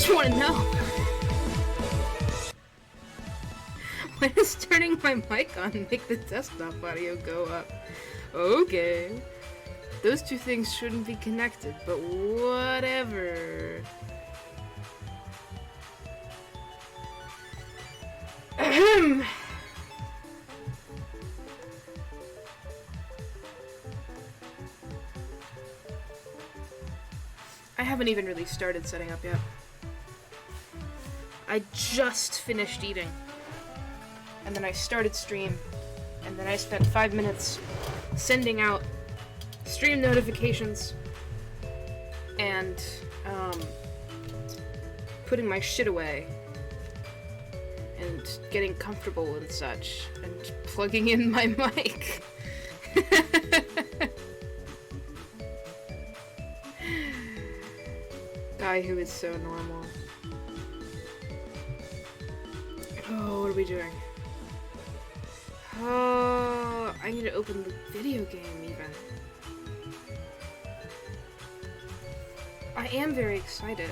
you want to know? Why does turning my mic on make the desktop audio go up? Okay. Those two things shouldn't be connected, but whatever. Ahem. I haven't even really started setting up yet. I just finished eating. And then I started stream. And then I spent 5 minutes sending out stream notifications. And, putting my shit away. And getting comfortable and such. And plugging in my mic. Guy who is so normal. Oh, what are we doing? Oh, I need to open the video game even. I am very excited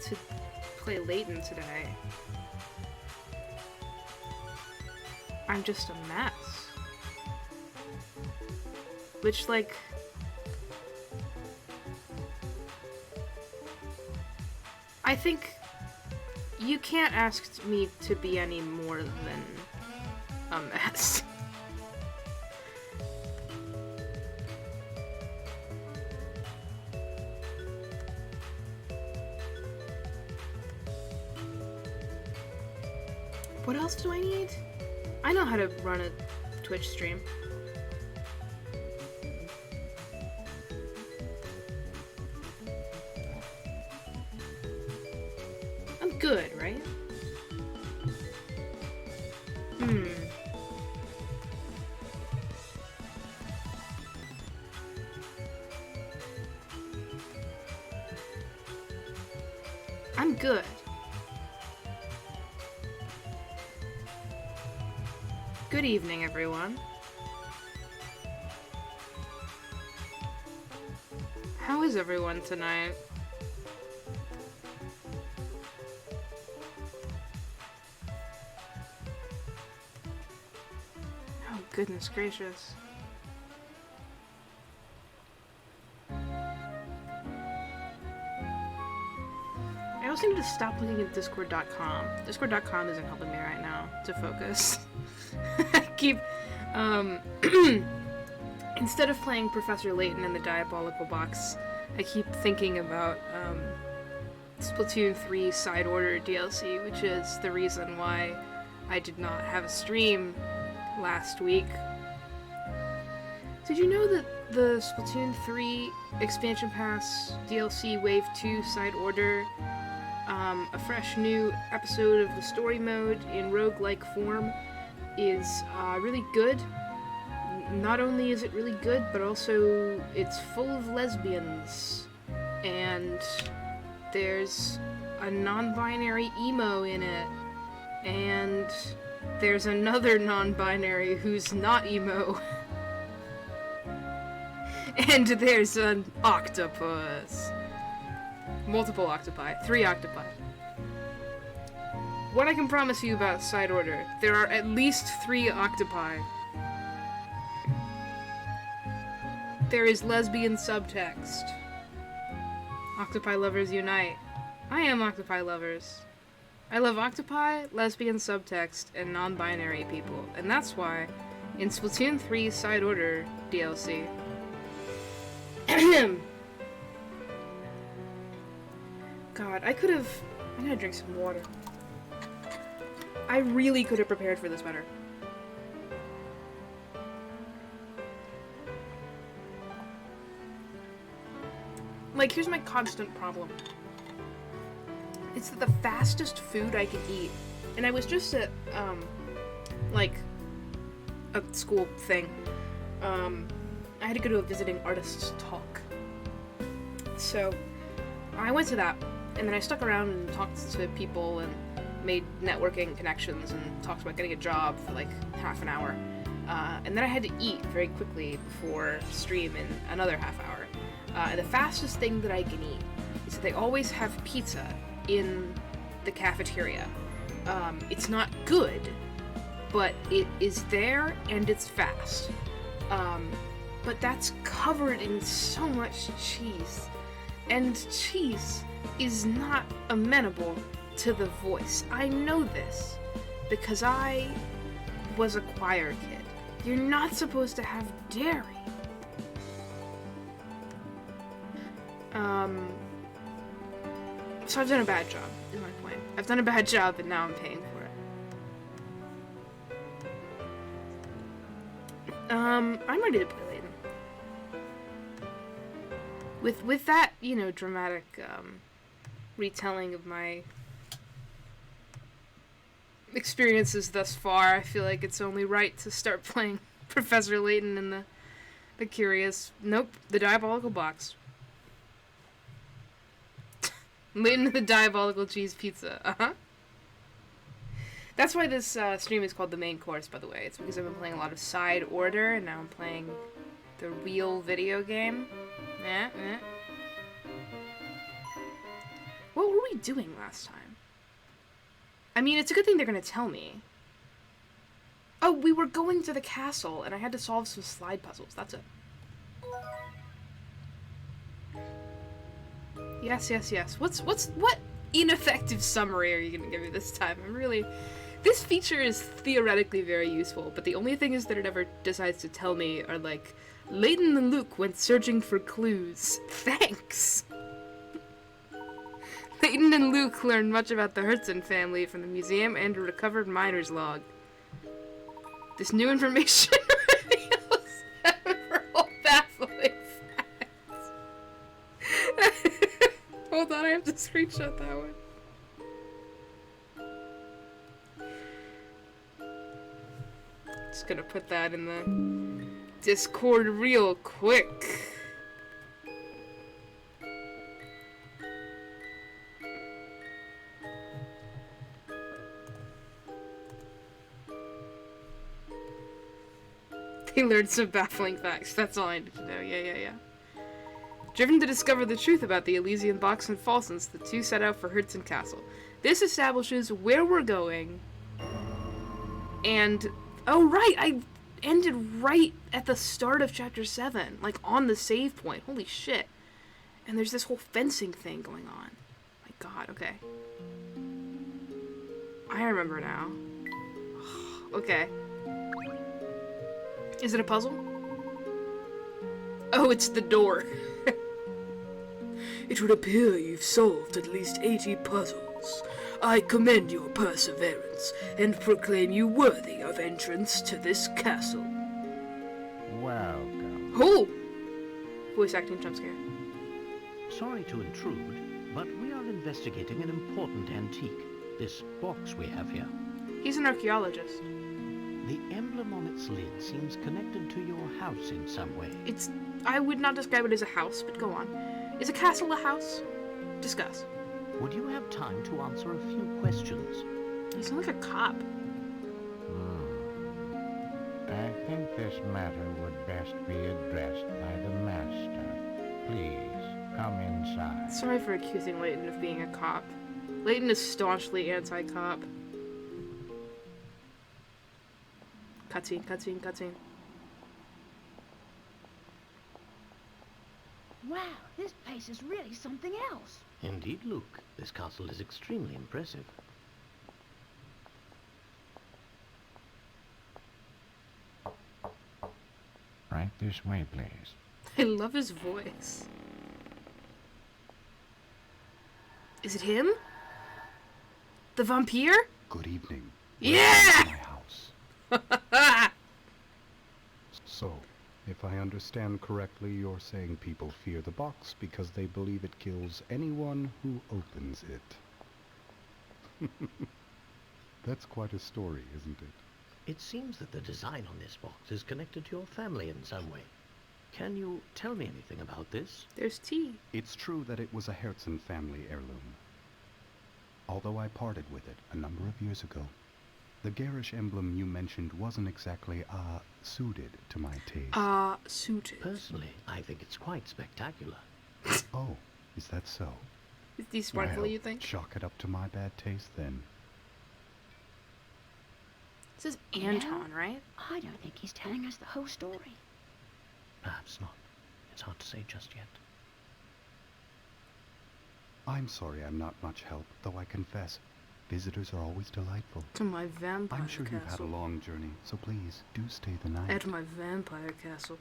to play Layton today. I'm just a mess. Which, like... I think you can't ask me to be any more than a mess. What else do I need? I know how to run a Twitch stream. Good, right? I'm good. Good evening, everyone. How is everyone tonight? Goodness gracious. I also need to stop looking at Discord.com. Discord.com isn't helping me right now to focus. I keep, instead of playing Professor Layton in the Diabolical Box, I keep thinking about, Splatoon 3 Side Order DLC, which is the reason why I did not have a stream last week. Did you know that the Splatoon 3 Expansion Pass DLC Wave 2 Side Order, a fresh new episode of the story mode in roguelike form, is really good? Not only is it really good, but also it's full of lesbians. And there's a non-binary emo in it. And there's another non-binary who's not emo. And there's an octopus. Multiple octopi. 3 octopi. What I can promise you about Side Order, there are at least 3 octopi. There is lesbian subtext. Octopi lovers unite. I am octopi lovers. I love octopi, lesbian subtext, and non-binary people, and that's why, in Splatoon 3 Side Order DLC... God, I gotta drink some water. I really could have prepared for this better. Like, here's my constant problem. It's the fastest food I can eat. And I was just at, like, a school thing. I had to go to a visiting artist's talk. So, I went to that, and then I stuck around and talked to people and made networking connections and talked about getting a job for like half an hour. And then I had to eat very quickly before stream in another half hour. And the fastest thing that I can eat is that they always have pizza in the cafeteria. It's not good, but it is there and it's fast. But that's covered in so much cheese. And cheese is not amenable to the voice. I know this because I was a choir kid. You're not supposed to have dairy. So I've done a bad job, is my point. I've done a bad job and now I'm paying for it. I'm ready to play Layton. With that, dramatic, retelling of my experiences thus far, I feel like it's only right to start playing Professor Layton in the Curious... Nope, the Diabolical Box. Layton and the Diabolical Cheese Pizza. Uh-huh. That's why this stream is called The Main Course, by the way. It's because I've been playing a lot of Side Order, and now I'm playing the real video game. What were we doing last time? I mean, it's a good thing they're gonna tell me. Oh, we were going to the castle, and I had to solve some slide puzzles. That's it. Yes. What ineffective summary are you gonna give me this time? This feature is theoretically very useful, but the only thing is that it ever decides to tell me are like, Layton and Luke went searching for clues. Thanks! Layton and Luke learned much about the Hertzen family from the museum and a recovered miner's log. This new information reveals several baffling facts. Hold on, I have to screenshot that one. Just gonna put that in the Discord real quick. They learned some baffling facts. That's all I need to know. Yeah. Driven to discover the truth about the Elysian Box and Falsons, the two set out for Hertzen Castle. This establishes where we're going. And... oh, right! I ended right at the start of Chapter 7. Like, on the save point. Holy shit. And there's this whole fencing thing going on. My god, okay. I remember now. Okay. Is it a puzzle? Oh, it's the door. It would appear you've solved at least 80 puzzles. I commend your perseverance and proclaim you worthy of entrance to this castle. Welcome. Oh! Voice acting jump scare. Sorry to intrude, but we are investigating an important antique. This box we have here. He's an archaeologist. The emblem on its lid seems connected to your house in some way. I would not describe it as a house, but go on. Is a castle a house? Discuss. Would you have time to answer a few questions? You sound like a cop. I think this matter would best be addressed by the master. Please, come inside. Sorry for accusing Layton of being a cop. Layton is staunchly anti-cop. Cutscene. Wow, this place is really something else. Indeed, Luke. This castle is extremely impressive. Right this way, please. I love his voice. Is it him? The vampire? Good evening. Yeah! My house. So, if I understand correctly, you're saying people fear the box because they believe it kills anyone who opens it. That's quite a story, isn't it? It seems that the design on this box is connected to your family in some way. Can you tell me anything about this? There's tea. It's true that it was a Hertzen family heirloom. Although I parted with it a number of years ago. The garish emblem you mentioned wasn't exactly, suited to my taste. Suited. Personally, I think it's quite spectacular. Oh, Is that so? Is he sparkly, Well, you think? chalk it up to my bad taste then. This is Anton, right? I don't think he's telling us the whole story. Perhaps not. It's hard to say just yet. I'm sorry I'm not much help, though I confess, visitors are always delightful. To my vampire I'm sure castle. you've had a long journey, so please, do stay the night. At my vampire castle.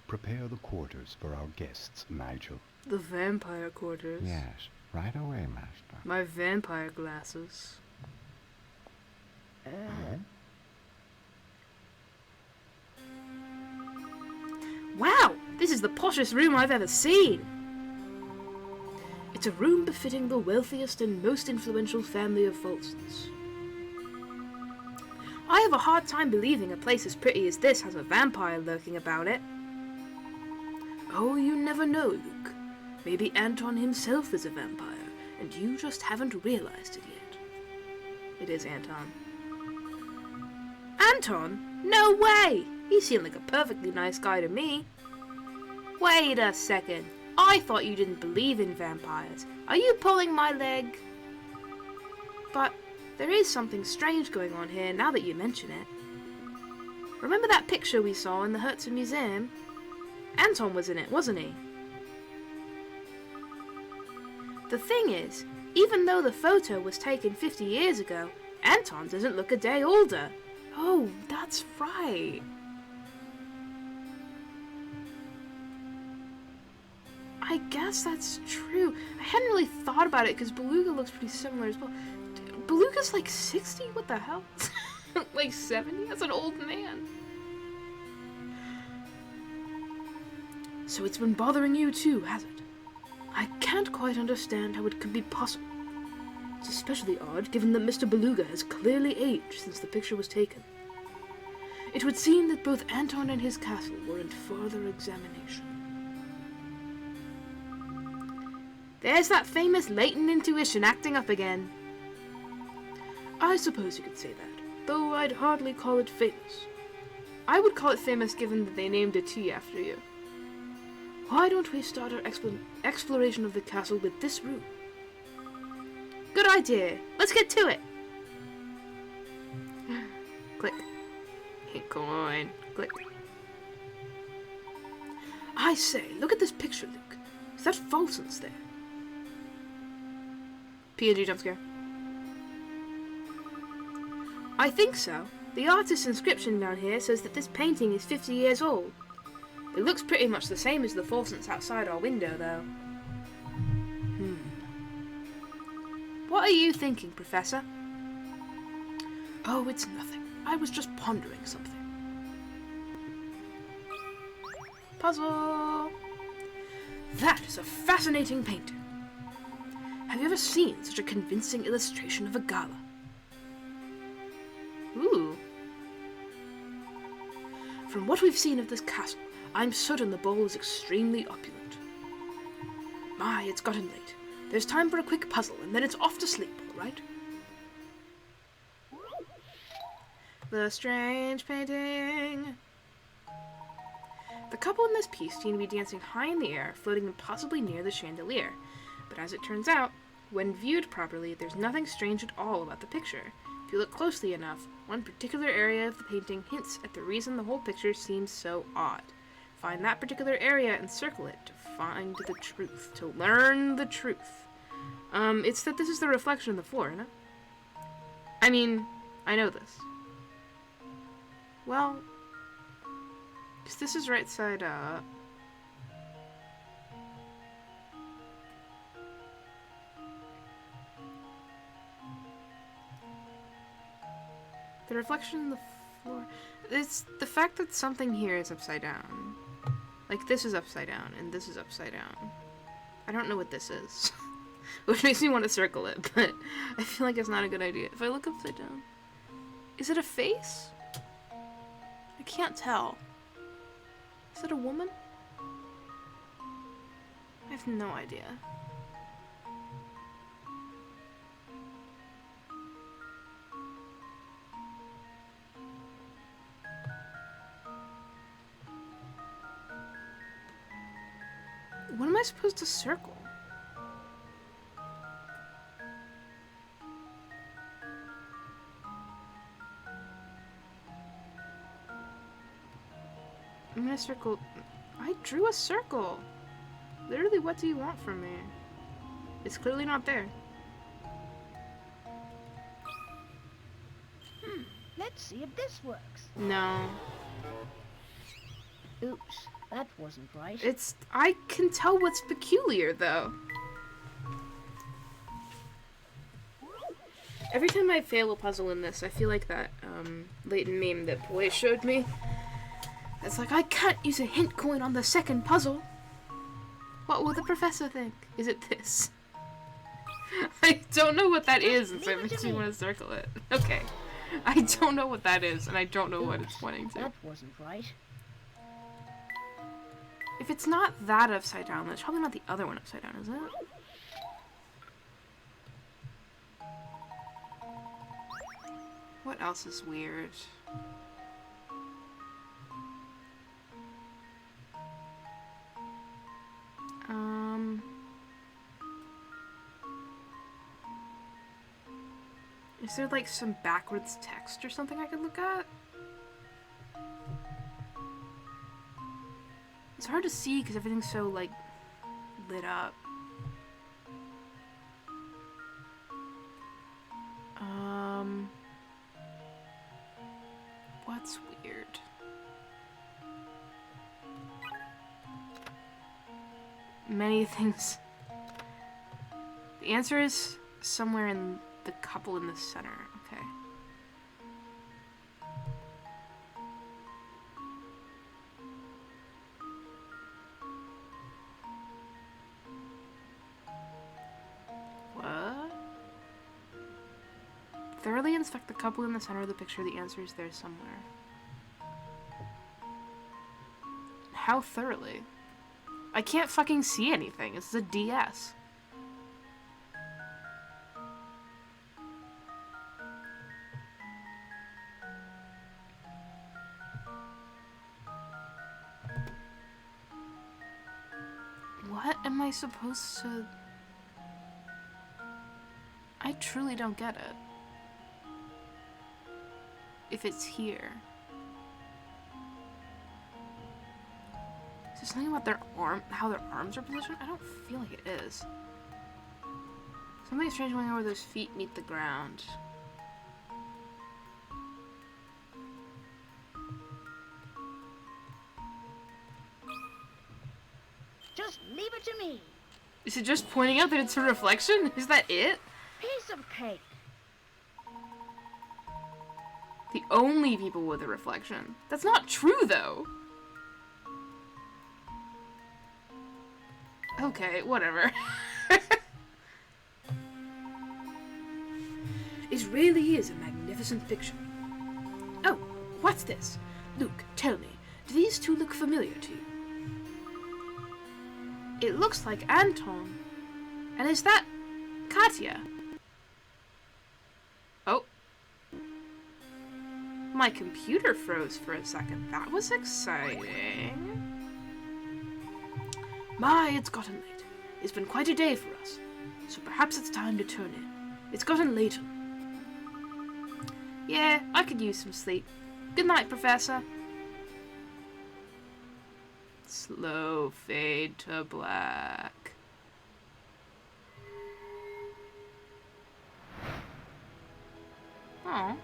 Prepare the quarters for our guests, Nigel. The vampire quarters. Yes, right away, Master. My vampire glasses. Wow! This is the poshest room I've ever seen! It's a room befitting the wealthiest and most influential family of Folsons. I have a hard time believing a place as pretty as this has a vampire lurking about it. Oh, you never know, Luke. Maybe Anton himself is a vampire, and you just haven't realized it yet. It is Anton. Anton? No way! He seemed like a perfectly nice guy to me. Wait a second. I thought you didn't believe in vampires. Are you pulling my leg? But there is something strange going on here now that you mention it. Remember that picture we saw in the Herzen Museum? Anton was in it, wasn't he? The thing is, even though the photo was taken 50 years ago, Anton doesn't look a day older. Oh, that's right. I guess that's true. I hadn't really thought about it because Beluga looks pretty similar as well. Beluga's like 60? What the hell? Like 70? That's an old man. So it's been bothering you too, has it? I can't quite understand how it could be possible. It's especially odd given that Mr. Beluga has clearly aged since the picture was taken. It would seem that both Anton and his castle warrant further examination. There's that famous latent intuition acting up again. I suppose you could say that, though I'd hardly call it famous. I would call it famous given that they named a tea after you. Why don't we start our exploration of the castle with this room? Good idea. Let's get to it. Click. Coin. Click. I say, look at this picture, Luke. Is that Folsons there? PNG jump scare. I think so. The artist's inscription down here says that this painting is 50 years old. It looks pretty much the same as the Folsons outside our window, though. What are you thinking, Professor? Oh, it's nothing. I was just pondering something. Puzzle! That is a fascinating painting. Have you ever seen such a convincing illustration of a gala? Ooh. From what we've seen of this castle, I'm certain the ball is extremely opulent. My, it's gotten late. There's time for a quick puzzle, and then it's off to sleep, all right? The strange painting. The couple in this piece seem to be dancing high in the air, floating impossibly near the chandelier. But as it turns out, when viewed properly, there's nothing strange at all about the picture. If you look closely enough, one particular area of the painting hints at the reason the whole picture seems so odd. Find that particular area and circle it to find the truth, to learn the truth. It's that this is the reflection of the floor, isn't it? I mean, I know this. Well, 'cause this is right side up. The reflection in the floor. It's the fact that something here is upside down. Like this is upside down and this is upside down. I don't know what this is. Which makes me want to circle it, but I feel like it's not a good idea. If I look upside down. Is it a face? I can't tell. Is it a woman? I have no idea. am I supposed to circle? I'm gonna circle. I drew a circle. Literally, what do you want from me? It's clearly not there. Let's see if this works. No. Oops, that wasn't right. I can tell what's peculiar, though. Every time I fail a puzzle in this, I feel like that, Leighton meme that Boy showed me. It's like, I can't use a hint coin on the second puzzle. What will the professor think? Is it this? I don't know what that is, and so it makes me want to circle it. Okay. I don't know what that is, and I don't know what it's pointing to. That wasn't right. If it's not that upside down, then it's probably not the other one upside down, is it? What else is weird? Is there like some backwards text or something I could look at? It's hard to see because everything's so like lit up. What's weird? Many things. The answer is somewhere in the couple in the center. Okay. What? Thoroughly inspect the couple in the center of the picture. The answer is there somewhere. How thoroughly? I can't fucking see anything. This is a DS. What am I supposed to... I truly don't get it. If it's here. Is there something about their how their arms are positioned? I don't feel like it is. Something strange going on where those feet meet the ground. Just leave it to me. Is it just pointing out that it's a reflection? Is that it? Piece of cake. The only people with a reflection. That's not true, though. Okay, whatever. It really is a magnificent picture. Oh, what's this? Luke, tell me, do these two look familiar to you? It looks like Anton. And is that Katya? Oh. My computer froze for a second. That was exciting. My, it's gotten late. It's been quite a day for us. So perhaps it's time to turn in. It's gotten later. Yeah, I could use some sleep. Good night, Professor. Slow fade to black. Oh.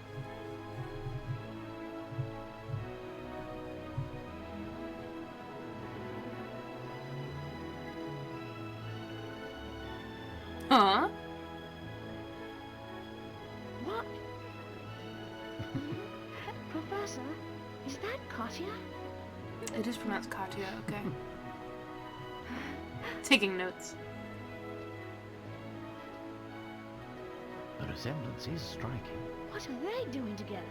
Huh? What? Professor, is that Katya? It is pronounced Katya, okay. Taking notes. The resemblance is striking. What are they doing together?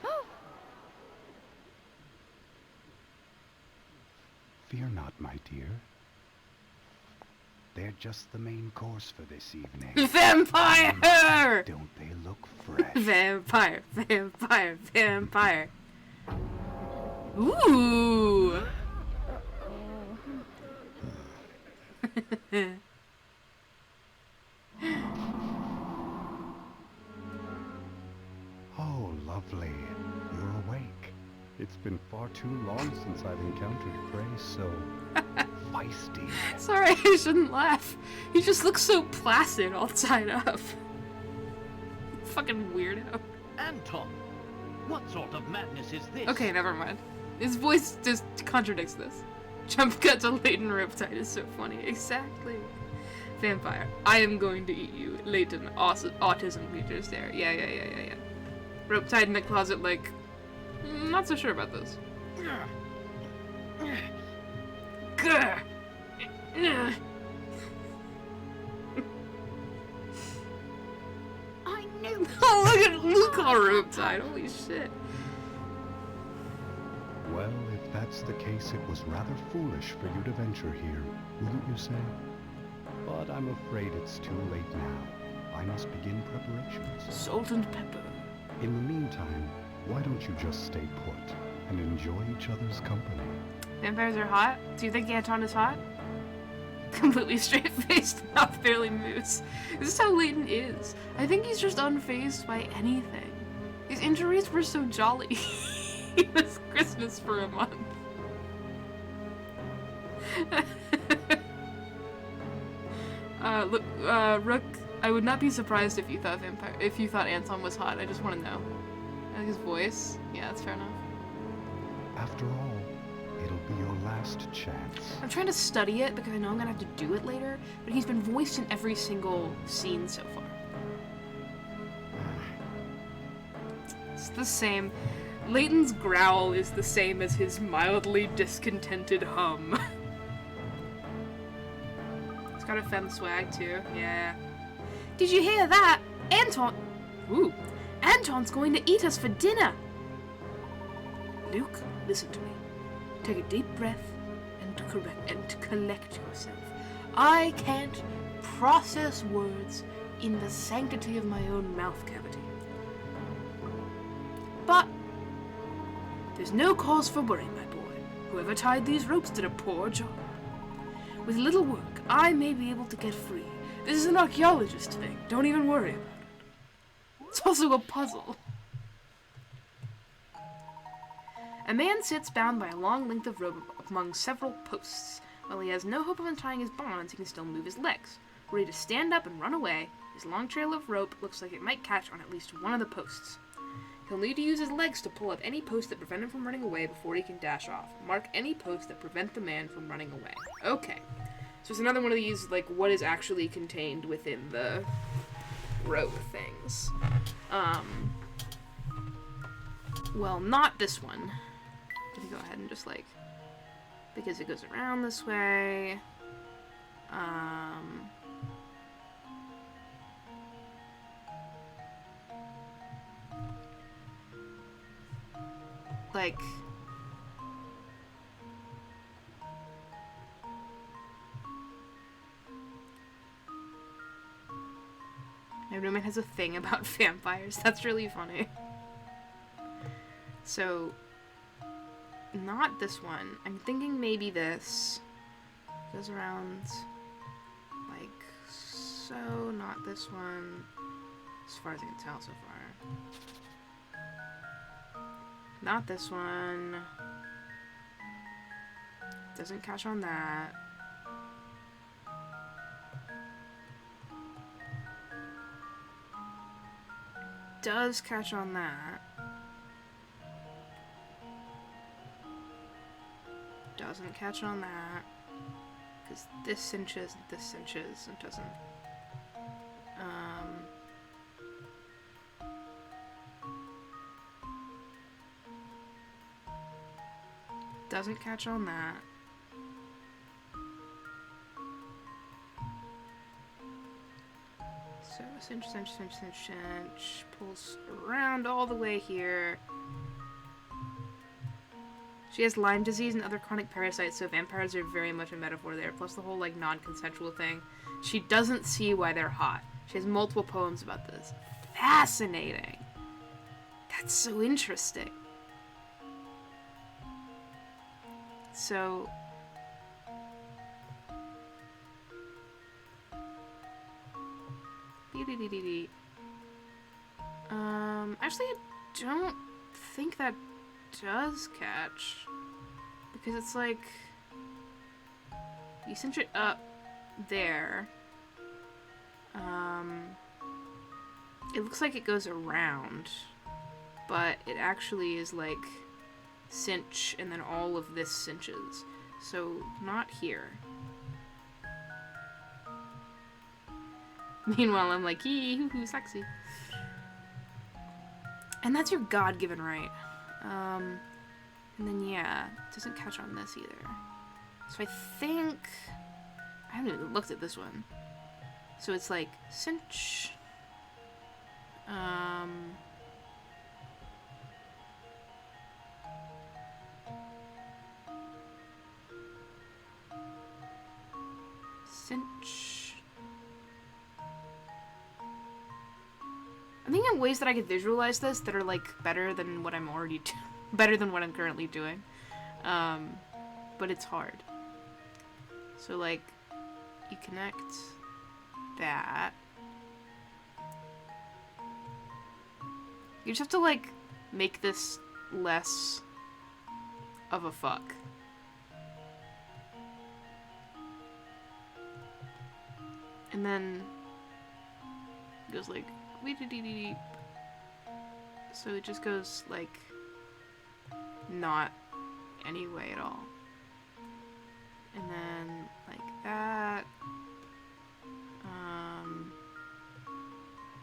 Oh! Fear not, my dear. They're just the main course for this evening. Vampire! Don't they look fresh? Vampire, vampire, vampire. Ooh! Oh, lovely. You're awake. It's been far too long since I've encountered prey so feisty. Sorry, I shouldn't laugh. He just looks so placid all tied up. Fucking weirdo. Anton! What sort of madness is this? Okay, never mind. His voice just contradicts this. Jump cut to Leighton rope tied is so funny. Exactly. Vampire. I am going to eat you. Leighton. Autism features there. Yeah. Rope tied in the closet like... not so sure about this. Grr. I knew. Oh, look at Luke all rope tied. Holy shit. Well, if that's the case, it was rather foolish for you to venture here, wouldn't you say? But I'm afraid it's too late now. I must begin preparations. Salt and pepper. In the meantime, why don't you just stay put and enjoy each other's company? Vampires are hot? Do you think Anton is hot? Completely straight-faced, mouth barely moves. This is how Leighton is. I think he's just unfazed by anything. His injuries were so jolly. He was Christmas for a month. Look, Rook, I would not be surprised if you thought Anton was hot. I just want to know. I like his voice. Yeah, that's fair enough. After all, it'll be your last chance. I'm trying to study it because I know I'm gonna have to do it later, but he's been voiced in every single scene so far. It's the same. Leighton's growl is the same as his mildly discontented hum. It's got a femme swag too, yeah. Did you hear that? Ooh. Anton's going to eat us for dinner! Luke, listen to me. Take a deep breath and collect yourself. I can't process words in the sanctity of my own mouth cavity. But there's no cause for worry, my boy. Whoever tied these ropes did a poor job. With little work, I may be able to get free. This is an archaeologist thing. Don't even worry about it. It's also a puzzle. A man sits bound by a long length of rope among several posts. While he has no hope of untying his bonds, he can still move his legs. Ready to stand up and run away, his long trail of rope looks like it might catch on at least one of the posts. He'll need to use his legs to pull up any post that prevent him from running away before he can dash off. Mark any posts that prevent the man from running away. Okay. So it's another one of these, like, what is actually contained within the rope things. Well, not this one. I'm gonna go ahead and just, like, because it goes around this way. Like, my roommate has a thing about vampires. That's really funny. So, not this one. I'm thinking maybe this. Goes around like so. Not this one. As far as I can tell so far. Not this one. Doesn't catch on that. Does catch on that. Doesn't catch on that. Because this cinches and this cinches and doesn't. Doesn't catch on that. So cinch, cinch, cinch, cinch, cinch. Pulls around all the way here. She has Lyme disease and other chronic parasites, so vampires are very much a metaphor there. Plus the whole, like, non-consensual thing. She doesn't see why they're hot. She has multiple poems about this. Fascinating. That's so interesting. So, Dee-dee-dee-dee-dee. Actually, I don't think that does catch. Because it's like... You cinch it up there. It looks like it goes around. But it actually is like... cinch, and then all of this cinches. So, not here. Meanwhile, I'm like, hee hoo hoo, sexy. And that's your God-given right. And then, yeah, it doesn't catch on this either. So I think... I haven't even looked at this one. So it's like, cinch. Cinch. I think in ways that I could visualize this that are like better than what I'm already better than what I'm currently doing. But it's hard. So like you connect that. You just have to like make this less of a fuck. And then it goes like wee-dee-dee-dee. So it just goes like not any way at all. And then like that.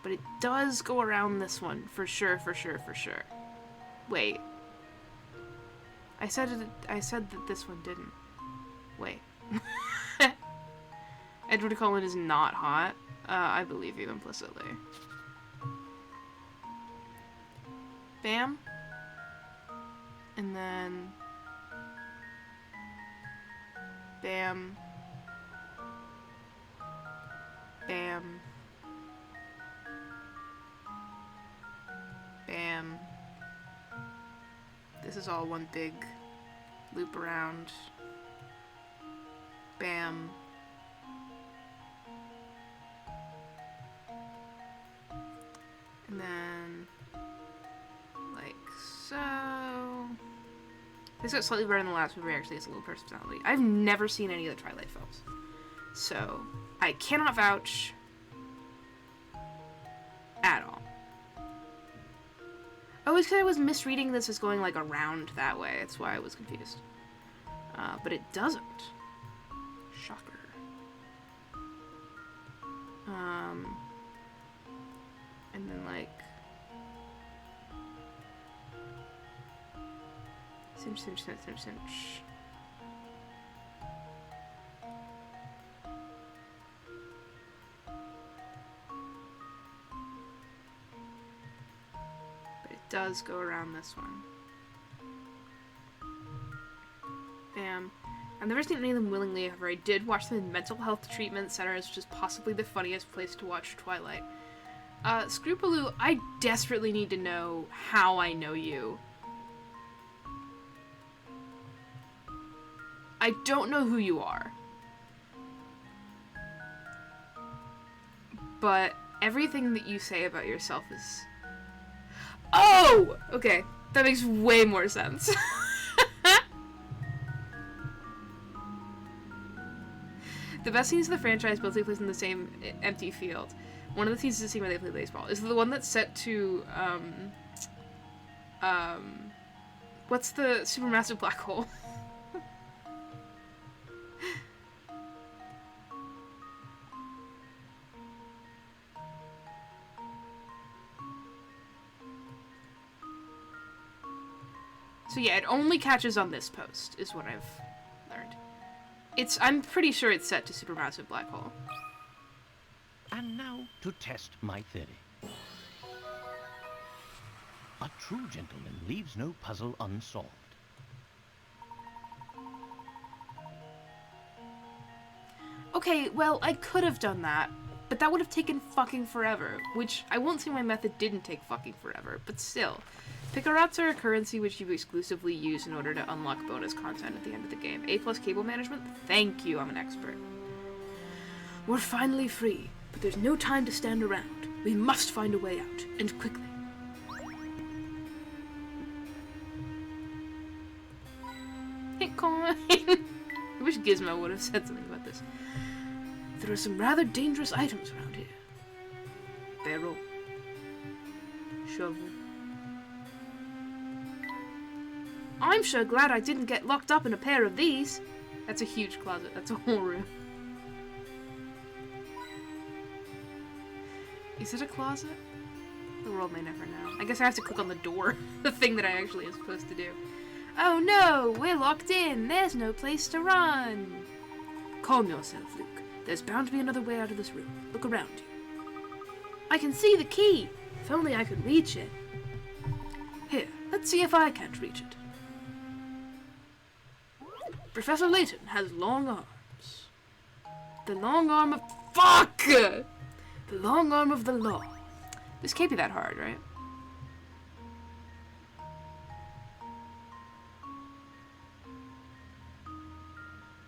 But it does go around this one for sure, for sure, for sure. Wait. I said that this one didn't. Wait. Edward Cullen is not hot. I believe you implicitly. Bam. And then... Bam. Bam. Bam. This is all one big loop around. Bam. And then, like so. This got slightly better than the last movie, actually. It's a little personality. I've never seen any of the Twilight films. So, I cannot vouch at all. Oh, it's because I was misreading this as going, like, around that way. That's why I was confused. But it doesn't. Shocker. And then, like... Cinch, cinch, cinch, cinch, cinch. But it does go around this one. Bam. I've never seen any of them willingly, however I did watch them in mental health treatment centers, which is possibly the funniest place to watch Twilight. Scroopaloo, I desperately need to know how I know you. I don't know who you are. But everything that you say about yourself is... Oh! Okay, that makes way more sense. The best scenes of the franchise both take place in the same empty field. One of the scenes is the scene where they play baseball. Is the one that's set to, what's the supermassive black hole? So yeah, it only catches on this post, is what I've learned. I'm pretty sure it's set to supermassive black hole. And now to test my theory. A true gentleman leaves no puzzle unsolved. Okay, well, I could have done that, but that would have taken fucking forever, which I won't say my method didn't take fucking forever, but still. Picarats are a currency which you exclusively use in order to unlock bonus content at the end of the game. A+ cable management? Thank you, I'm an expert. We're finally free. But there's no time to stand around. We must find a way out, and quickly. Hey, coin! I wish Gizmo would have said something about this. There are some rather dangerous items around here. Barrel. Shovel. I'm sure glad I didn't get locked up in a pair of these. That's a huge closet. That's a whole room. Is it a closet? The world may never know. I guess I have to click on the door. The thing that I actually am supposed to do. Oh no! We're locked in! There's no place to run! Calm yourself, Luke. There's bound to be another way out of this room. Look around you. I can see the key! If only I could reach it. Here, let's see if I can't reach it. Professor Layton has long arms. The long arm of... Fuck! The long arm of the law. This can't be that hard, right?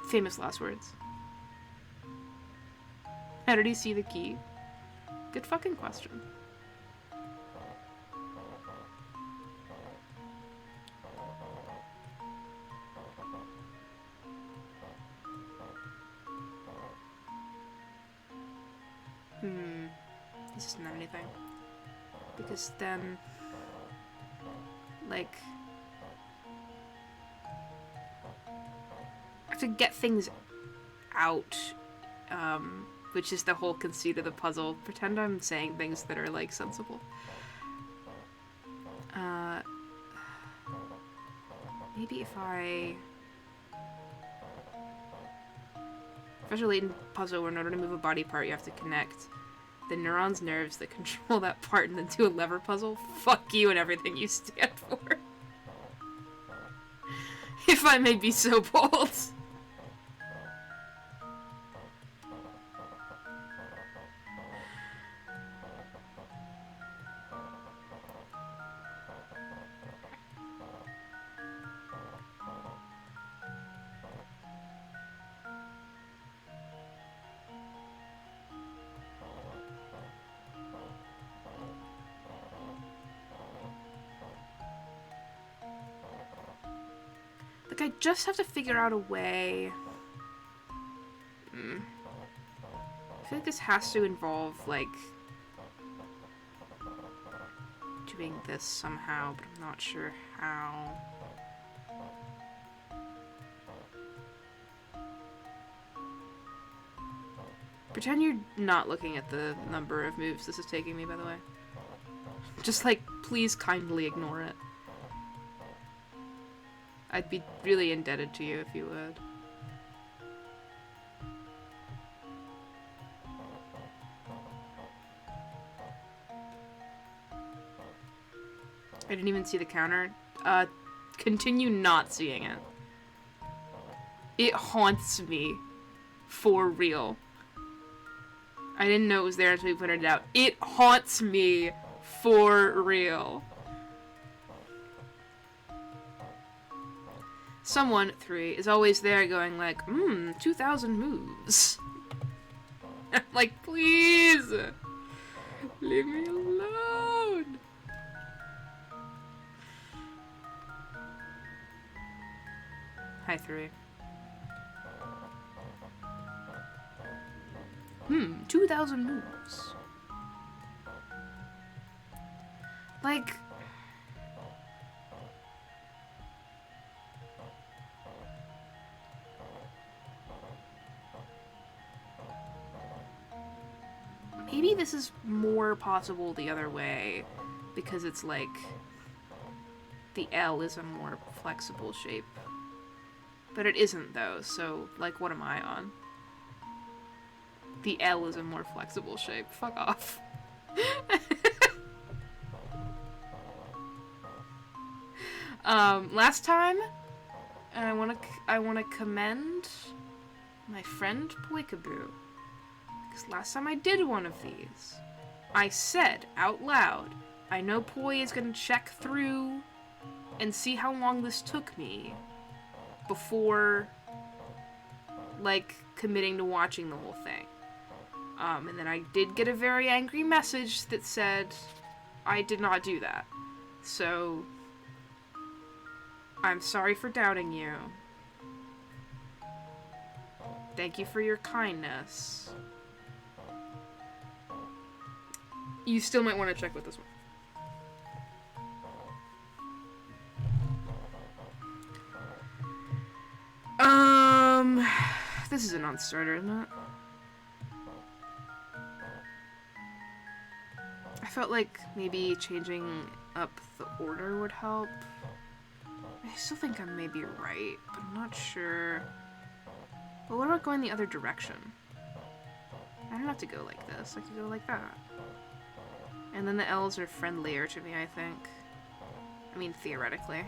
Famous last words. How did he see the key? Good fucking question. This isn't anything. Because then, like, I have to get things out, which is the whole conceit of the puzzle. Pretend I'm saying things that are, like, sensible. Maybe if I... Professor Layton puzzle, where in order to move a body part, you have to connect the neurons' nerves that control that part and then do a lever puzzle. Fuck you and everything you stand for. If I may be so bold. Like, I just have to figure out a way. I feel like this has to involve, like, doing this somehow, but I'm not sure how. Pretend you're not looking at the number of moves this is taking me, by the way. Just, like, please kindly ignore it. I'd be really indebted to you if you would. I didn't even see the counter. Continue not seeing it. It haunts me. For real. I didn't know it was there until you pointed it out. It haunts me. For real. Someone, 3, is always there going like, 2,000 moves. I'm like, please! Leave me alone! Hi, 3. 2,000 moves. Like... maybe this is more possible the other way, because it's like, the L is a more flexible shape. But it isn't though, so, like, what am I on? The L is a more flexible shape. Fuck off. Last time, I wanna commend my friend Poikaboo. Because last time I did one of these, I said out loud, I know Poi is gonna check through and see how long this took me before, like, committing to watching the whole thing. And then I did get a very angry message that said I did not do that. So, I'm sorry for doubting you. Thank you for your kindness. You still might want to check with this one. This is a non-starter, isn't it? I felt like maybe changing up the order would help. I still think I may be right, but I'm not sure. But what about going the other direction? I don't have to go like this, I could go like that. And then the elves are friendlier to me, I think. I mean, theoretically.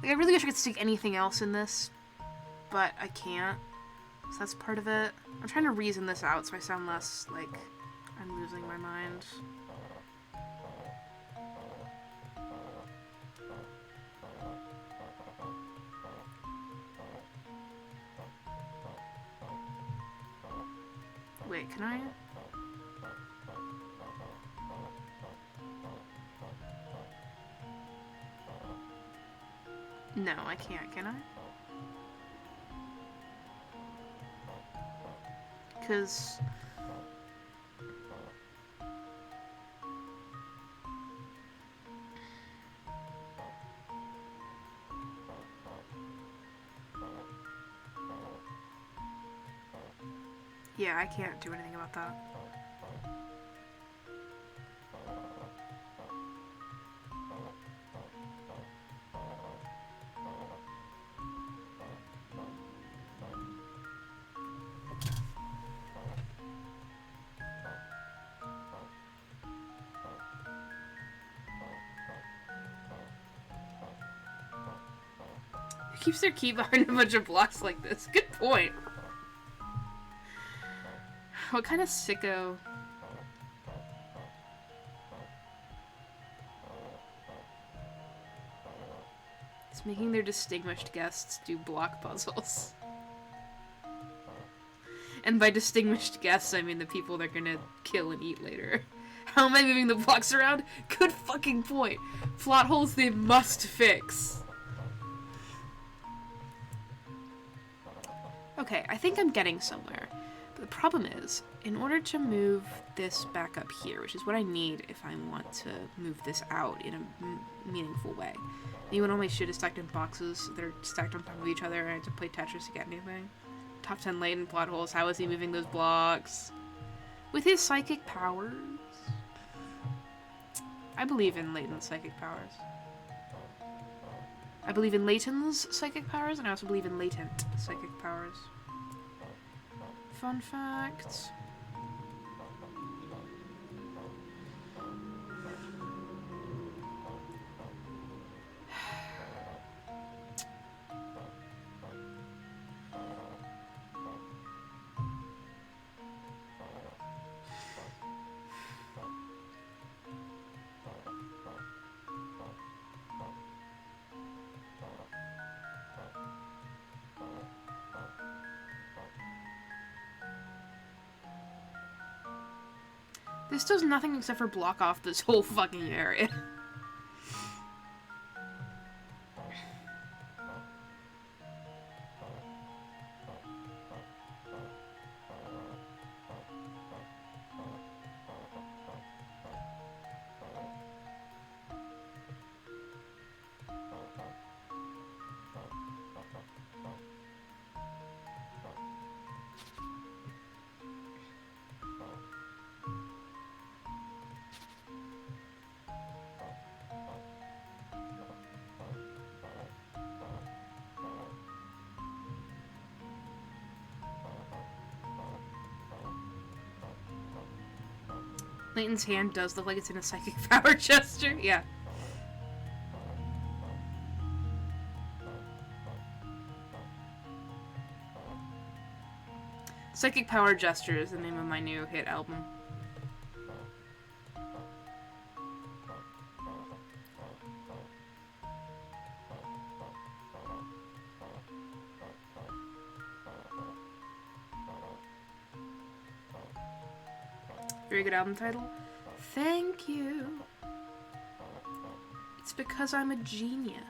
Like, I really wish I could stick anything else in this, but I can't. So that's part of it. I'm trying to reason this out so I sound less like I'm losing my mind. Wait, can I? No, I can't, can I? Because... yeah, I can't do anything about that. Who keeps their key behind a bunch of blocks like this? Good point. What kind of sicko? It's making their distinguished guests do block puzzles. And by distinguished guests, I mean the people they're gonna kill and eat later. How am I moving the blocks around? Good fucking point. Plot holes they must fix. Okay, I think I'm getting somewhere. But the problem is, in order to move this back up here, which is what I need if I want to move this out in a meaningful way. You want all my shit is stacked in boxes that are stacked on top of each other and I have to play Tetris to get anything. Top 10 Layton plot holes, how is he moving those blocks? With his psychic powers? I believe in Layton's psychic powers. I believe in Layton's psychic powers, and I also believe in latent psychic powers. Fun fact. This does nothing except for block off this whole fucking area. Layton's hand does look like it's in a psychic power gesture. Yeah. Psychic Power Gesture is the name of my new hit album. Very good album title. Thank you. It's because I'm a genius.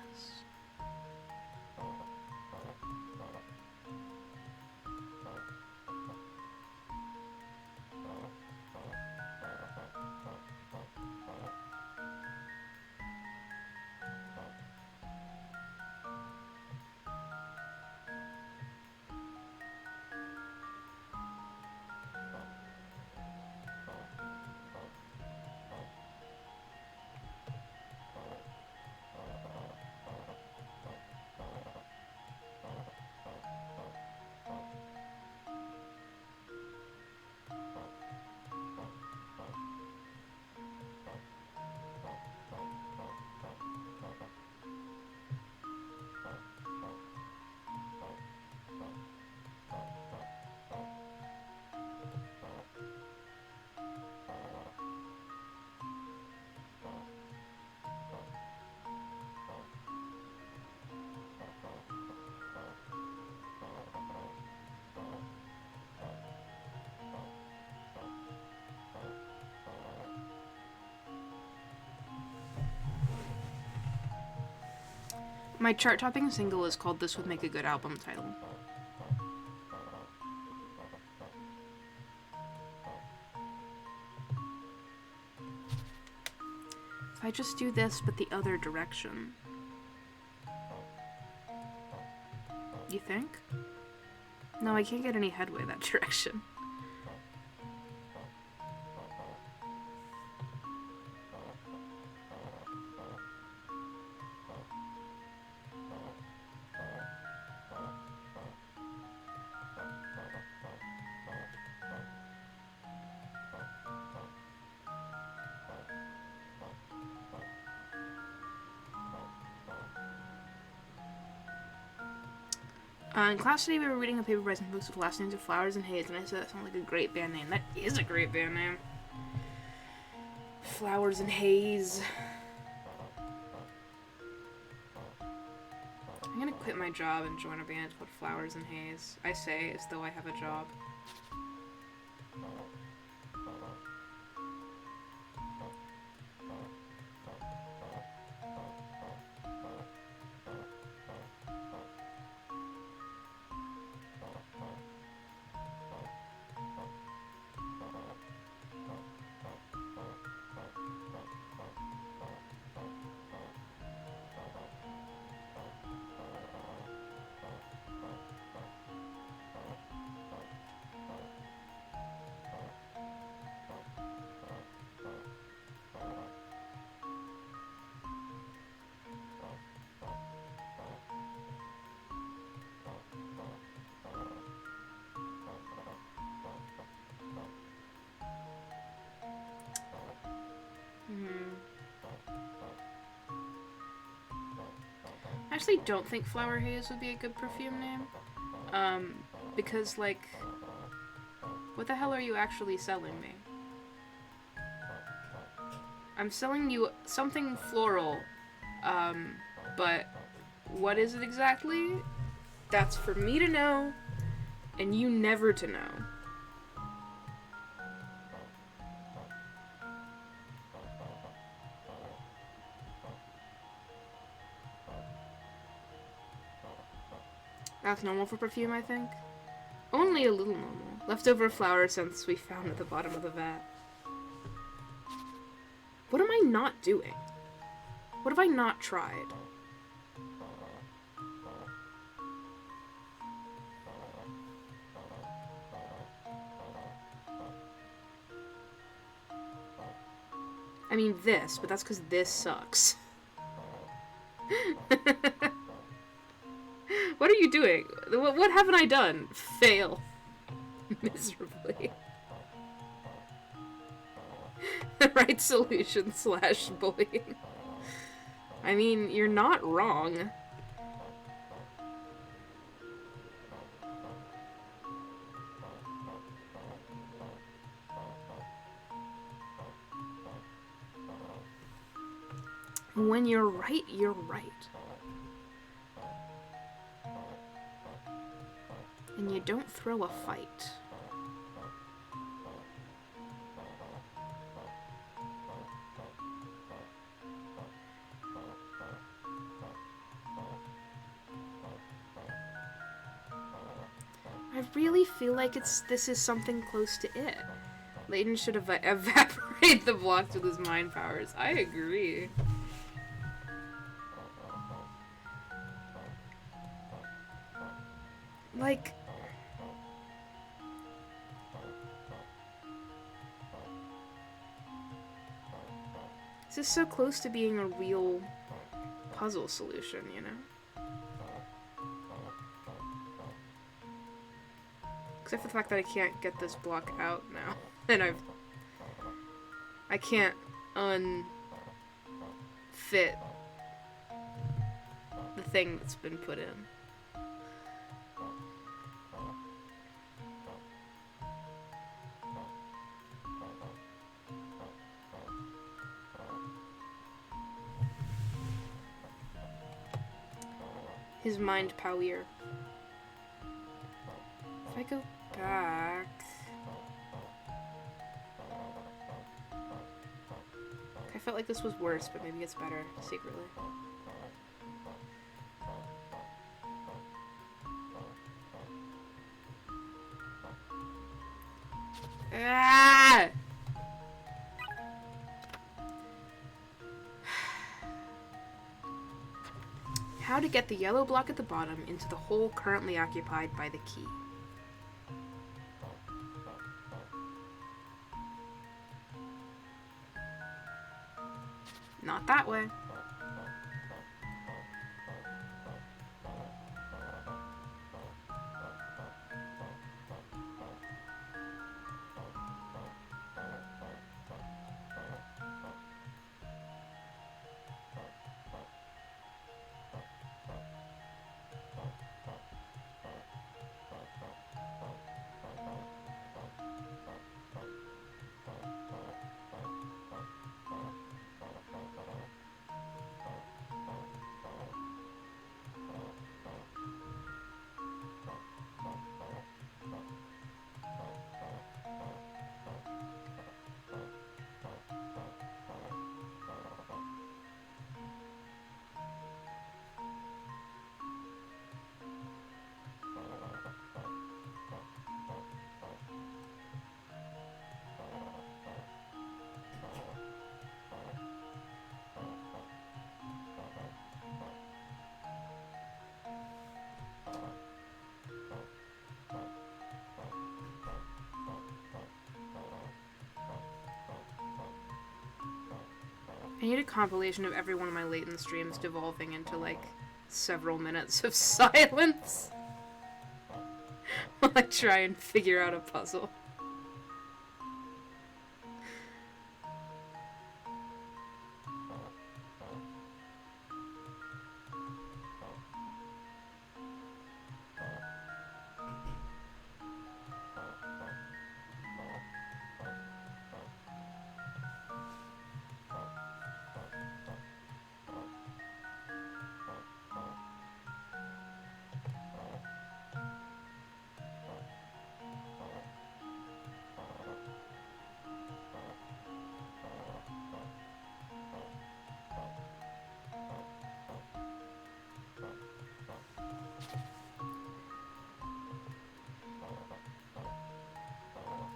My chart-topping single is called This Would Make a Good Album Title. If I just do this, but the other direction. You think? No, I can't get any headway that direction. In class today, we were reading a paper by some folks with last names of Flowers and Haze, and I said that sounded like a great band name. That is a great band name. Flowers and Haze. I'm gonna quit my job and join a band called Flowers and Haze. I say as though I have a job. I actually don't think Flower Haze would be a good perfume name. Because, like, what the hell are you actually selling me? I'm selling you something floral, but what is it exactly? That's for me to know, and you never to know. That's normal for perfume, I think. Only a little normal. Leftover flower scents we found at the bottom of the vat. What am I not doing? What have I not tried? I mean this, but that's because this sucks. What are you doing? What haven't I done? Fail. Miserably. Right solution / bullying. I mean, you're not wrong. When you're right, you're right. And you don't throw a fight. I really feel like this is something close to it. Layton should evaporate the blocks with his mind powers. I agree. Like... this is so close to being a real puzzle solution, you know? Except for the fact that I can't get this block out now. And I can't unfit the thing that's been put in. His mind power. If I go back... I felt like this was worse, but maybe it's better secretly. Ah! How to get the yellow block at the bottom into the hole currently occupied by the key. Not that way. I need a compilation of every one of my Layton streams devolving into, like, several minutes of silence while I try and figure out a puzzle.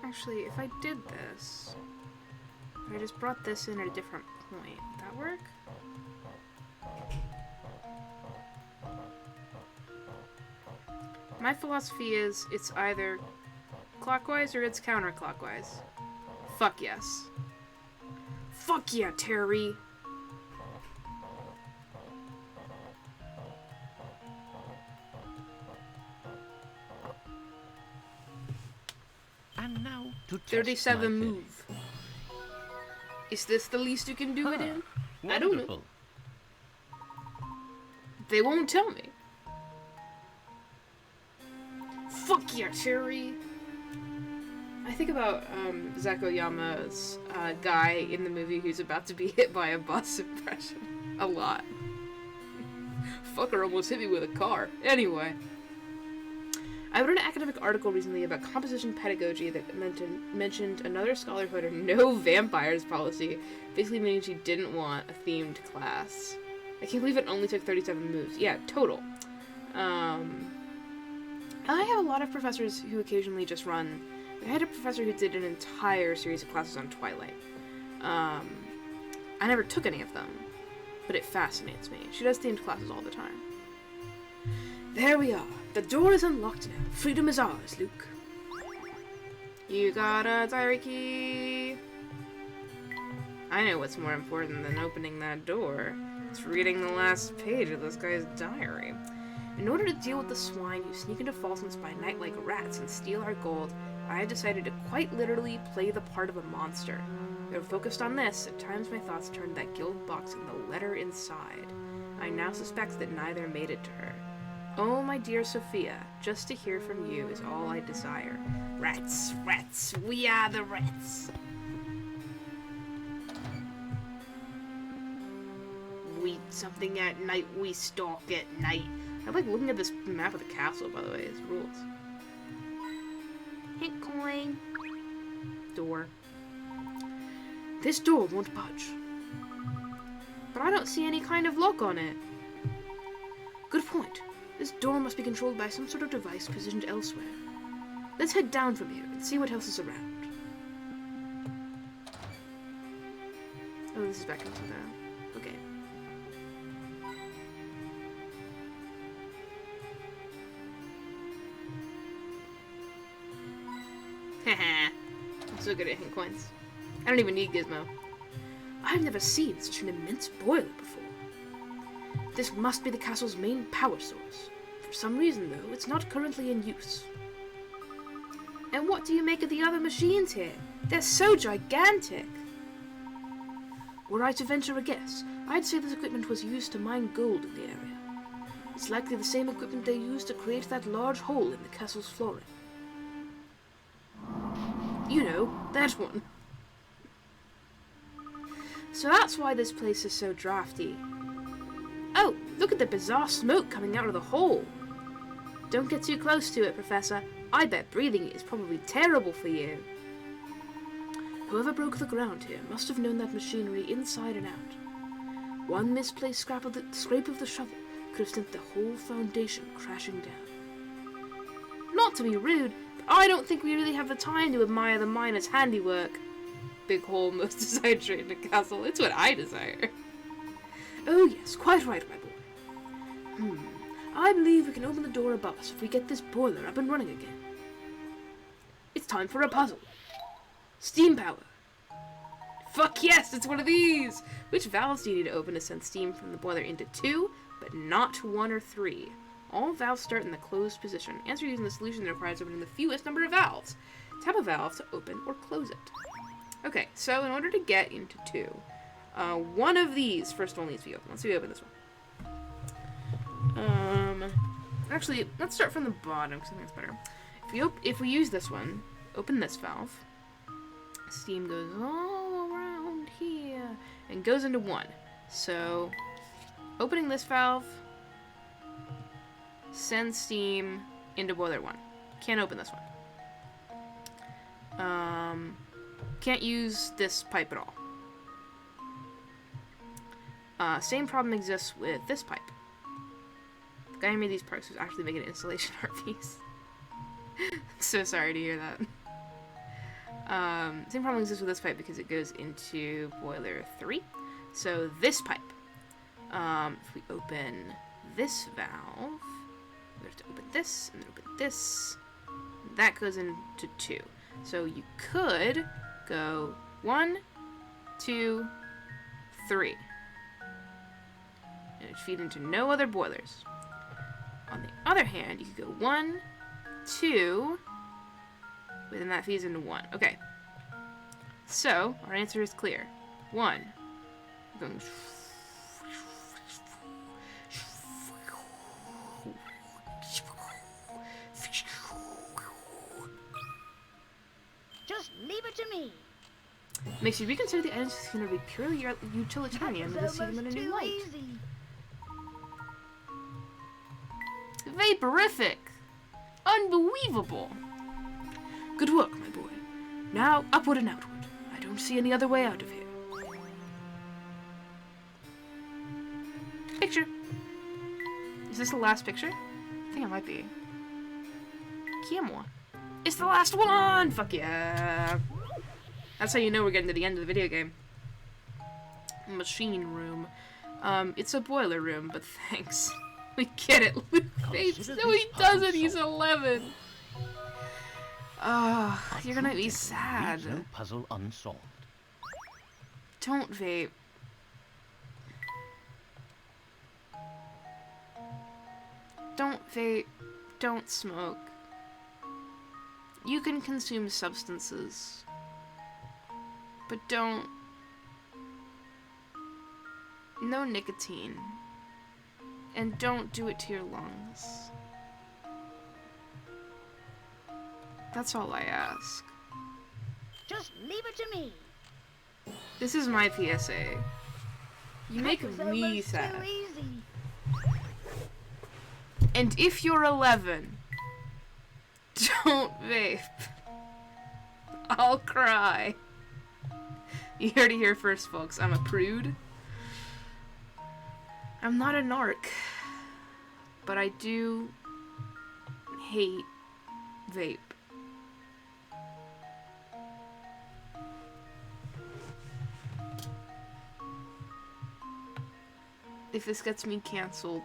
Actually, if I did this, if I just brought this in at a different point, would that work? My philosophy is, it's either clockwise or it's counterclockwise. Fuck yes. Fuck yeah, Terry! And now to test 37 my move. Is this the least you can do it in? theory. I don't know. Wonderful. They won't tell me. Fuck yeah, Terry! I think about Zach Oyama's guy in the movie who's about to be hit by a bus impression a lot. Fucker almost hit me with a car. Anyway. I read an academic article recently about composition pedagogy that mentioned another scholar who had a no vampires policy, basically meaning she didn't want a themed class. I can't believe it only took 37 moves. Yeah, total. I have a lot of professors who occasionally just run. I had a professor who did an entire series of classes on Twilight. I never took any of them, but it fascinates me. She does themed classes all the time. There we are. The door is unlocked now. Freedom is ours, Luke. You got a diary key. I know what's more important than opening that door. It's reading the last page of this guy's diary. In order to deal with the swine who sneak into Falsen's by night like rats and steal our gold, I had decided to quite literally play the part of a monster. Though focused on this, at times my thoughts turned that guild box and the letter inside. I now suspect that neither made it to her. Oh, my dear Sophia, just to hear from you is all I desire. Rats, rats, we are the rats. We something at night, we stalk at night. I like looking at this map of the castle, by the way, it's rules. Hint coin. Door. This door won't budge. But I don't see any kind of lock on it. Good point. This door must be controlled by some sort of device positioned elsewhere. Let's head down from here and see what else is around. Oh, this is back into the... Okay. Haha. I'm so good at hint coins. I don't even need Gizmo. I've never seen such an immense boiler before. This must be the castle's main power source. For some reason, though, it's not currently in use. And what do you make of the other machines here? They're so gigantic! Were I to venture a guess, I'd say this equipment was used to mine gold in the area. It's likely the same equipment they used to create that large hole in the castle's flooring. You know, that one. So that's why this place is so drafty. Oh, look at the bizarre smoke coming out of the hole. Don't get too close to it, Professor. I bet breathing it is probably terrible for you. Whoever broke the ground here must have known that machinery inside and out. One misplaced scrape of the shovel could have sent the whole foundation crashing down. Not to be rude, but I don't think we really have the time to admire the miner's handiwork. Big hole, most desired trait in a castle. It's what I desire. Oh yes, quite right, my boy. I believe we can open the door above us if we get this boiler up and running again. It's time for a puzzle. Steam power. Fuck yes, it's one of these! Which valves do you need to open to send steam from the boiler into 2, but not 1 or 3? All valves start in the closed position. Answer using the solution that requires opening the fewest number of valves. Tap a valve to open or close it. Okay, so in order to get into 2, one of these first one needs to be open. Let's see, open this one. Actually, let's start from the bottom because I think that's better. If we use this one, open this valve. Steam goes all around here and goes into 1. So, opening this valve sends steam into boiler 1. Can't open this one. Can't use this pipe at all. Same problem exists with this pipe. The guy who made these parts was actually making an installation art piece. So sorry to hear that. Same problem exists with this pipe because it goes into boiler 3. So this pipe, if we open this valve, we have to open this, and then open this. That goes into 2. So you could go 1, 2, 3. And it would feed into no other boilers. On the other hand, you could go 1, 2, but then that feeds into 1. Okay. So, our answer is clear. 1. Going... Just leave it to me. Makes you reconsider the items is going to be purely utilitarian and to see them in a new light. Easy. Vaporific! Unbelievable! Good work, my boy. Now, upward and outward. I don't see any other way out of here. Picture. Is this the last picture? I think it might be. Yeah, more. It's the last one! Fuck yeah! That's how you know we're getting to the end of the video game. Machine room. It's a boiler room, but thanks. We get it. Luke vapes. No, he doesn't. He's 11. You're gonna be sad. No puzzle unsolved. Don't vape. Don't vape. Don't smoke. You can consume substances, but don't. No nicotine. And don't do it to your lungs. That's all I ask. Just leave it to me. This is my PSA. You make That was me almost sad. too easy. And if you're 11, don't vape. I'll cry. You heard it here first, folks. I'm a prude. I'm not a narc. But I do hate vape. If this gets me canceled,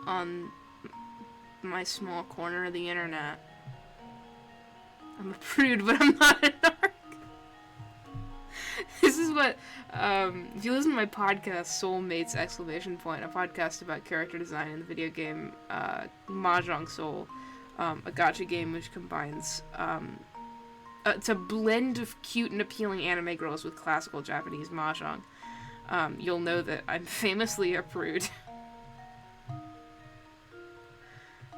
on my small corner of the internet, I'm a prude, but I'm not a narc. This is what, if you listen to my podcast, Soulmates, a podcast about character design in the video game, Mahjong Soul, a gacha game which combines, it's a blend of cute and appealing anime girls with classical Japanese mahjong. You'll know that I'm famously a prude.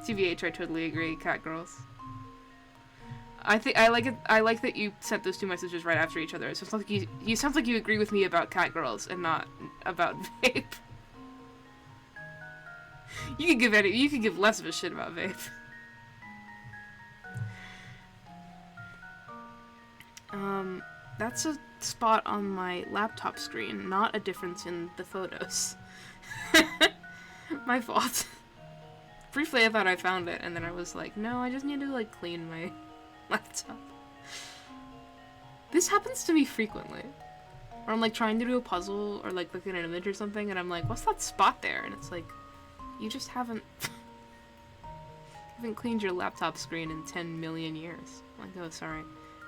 TBH, I totally agree, cat girls. I like it. I like that you sent those two messages right after each other. So it sounds like you sounds like you agree with me about cat girls and not about vape. You could give less of a shit about vape. That's a spot on my laptop screen, not a difference in the photos. My fault. Briefly I thought I found it, and then I was like, no, I just need to, like, clean my laptop. This happens to me frequently. Or I'm, like, trying to do a puzzle, or, like, look at an image or something, and I'm like, what's that spot there? And it's like, you just haven't... haven't cleaned your laptop screen in 10 million years. I'm like, oh, sorry.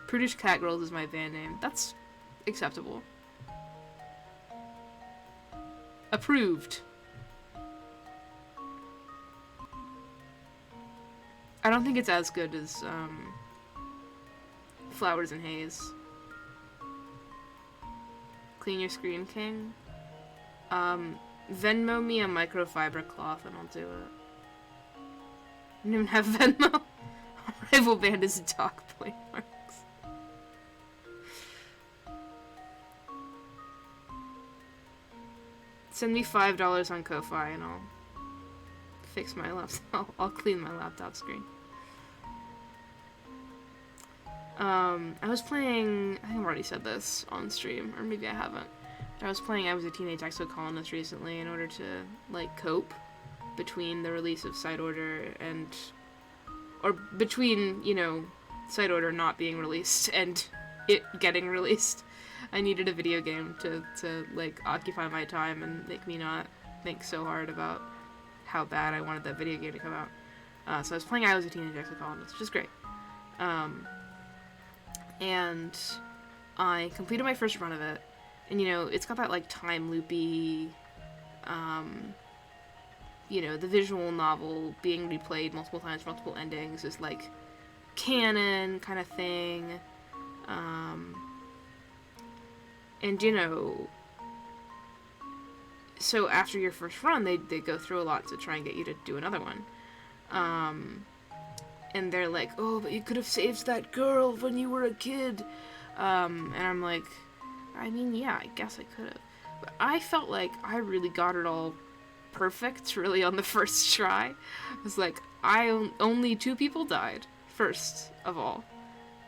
Prudish Cat Girls is my band name. That's acceptable. Approved. I don't think it's as good as, Flowers and Haze. Clean your screen, King. Venmo me a microfiber cloth and I'll do it. I don't even have Venmo. Rival band is Doc Point Marks. Send me $5 on Ko-Fi and I'll fix my laptop. I'll clean my laptop screen. I was playing, I think I've already said this on stream, or maybe I haven't. I was playing I Was a Teenage Exocolonist recently in order to, like, cope between the release of Side Order and, or between, you know, Side Order not being released and it getting released. I needed a video game to like, occupy my time and make me not think so hard about how bad I wanted that video game to come out. So I was playing I Was a Teenage Exocolonist, which is great. And I completed my first run of it, and, you know, it's got that, like, time loopy, you know, the visual novel being replayed multiple times, multiple endings is, like, canon kind of thing, and, you know, so after your first run, they go through a lot to try and get you to do another one, and they're like, oh, but you could have saved that girl when you were a kid. And I'm like, I mean, yeah, I guess I could have. But I felt like I really got it all perfect, really, on the first try. It was like, only 2 people died, first of all.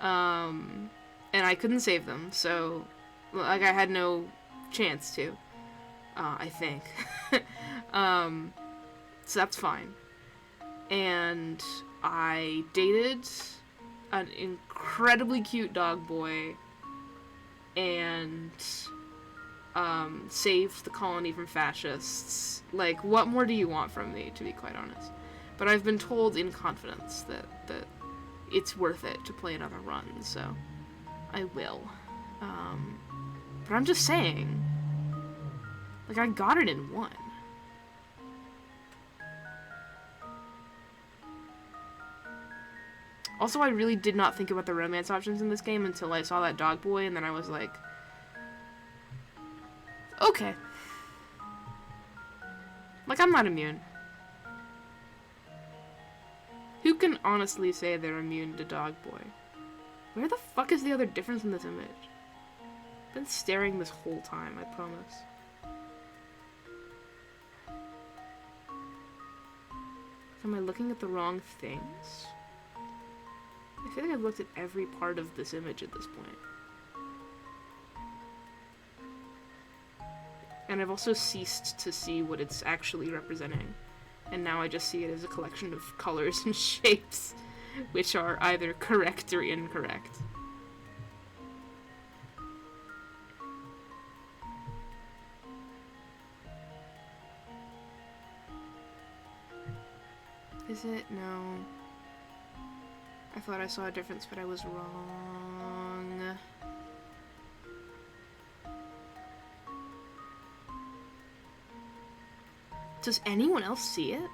And I couldn't save them, so, like, I had no chance to. I think. So that's fine. And I dated an incredibly cute dog boy and saved the colony from fascists. Like, what more do you want from me, to be quite honest? But I've been told in confidence that it's worth it to play another run, so I will. But I'm just saying, like, I got it in one. Also, I really did not think about the romance options in this game until I saw that dog boy, and then I was like, okay. Like, I'm not immune. Who can honestly say they're immune to dog boy? Where the fuck is the other difference in this image? I've been staring this whole time, I promise. Am I looking at the wrong things? I feel like I've looked at every part of this image at this point. And I've also ceased to see what it's actually representing. And now I just see it as a collection of colors and shapes, which are either correct or incorrect. Is it? No. I thought I saw a difference, but I was wrong. Does anyone else see it?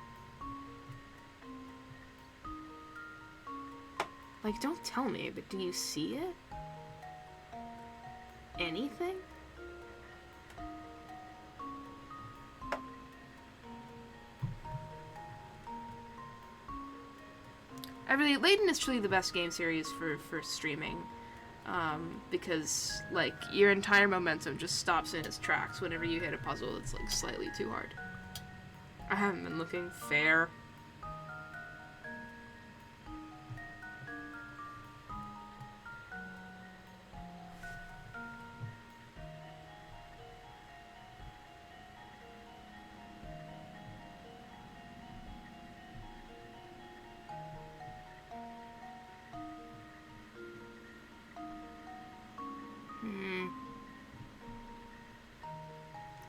Like, don't tell me, but do you see it? Anything? Layton is truly the best game series for streaming, because, like, your entire momentum just stops in its tracks whenever you hit a puzzle that's, like, slightly too hard. I haven't been looking. Fair.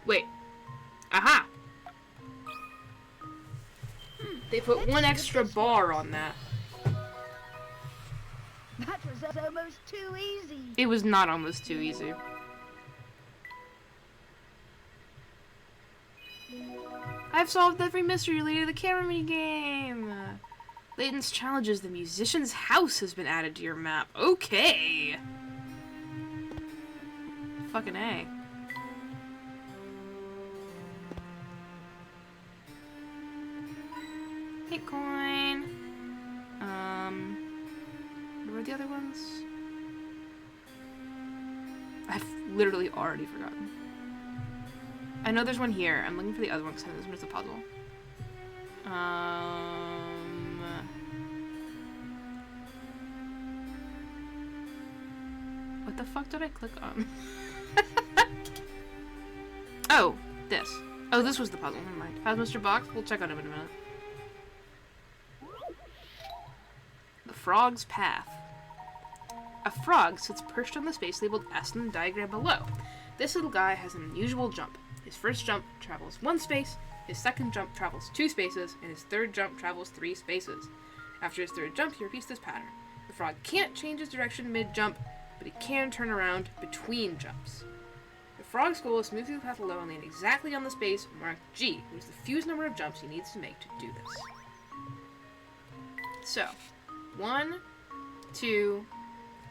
Wait. Aha! They put one extra bar on that. That was almost too easy. It was not almost too easy. I've solved every mystery related to the camera mini game. Layton's challenges the musician's house has been added to your map. Okay. Fucking A. Hey, coin. What were the other ones? I've literally already forgotten. I know there's one here. I'm looking for the other one because this one is a puzzle. What the fuck did I click on? Oh, this. Oh, this was the puzzle. Never mind. How's Mr. Box? We'll check on him in a minute. The Frog's Path. A frog sits perched on the space labeled S in the diagram below. This little guy has an unusual jump. His first jump travels 1 space, his second jump travels 2 spaces, and his third jump travels 3 spaces. After his third jump, he repeats this pattern. The frog can't change his direction mid-jump, but he can turn around between jumps. The frog's goal is to move through the path below and land exactly on the space marked G, which is the fewest number of jumps he needs to make to do this. So, 1, 2,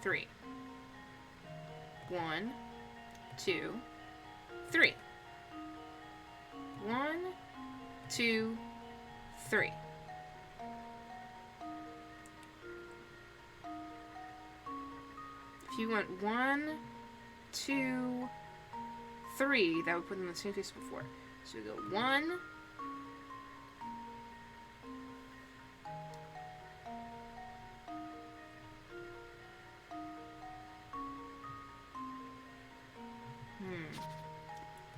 3. 1, 2, 3. 1, 2, 3. If you went 1, 2, 3, that would put them in the same place before. So we go 1,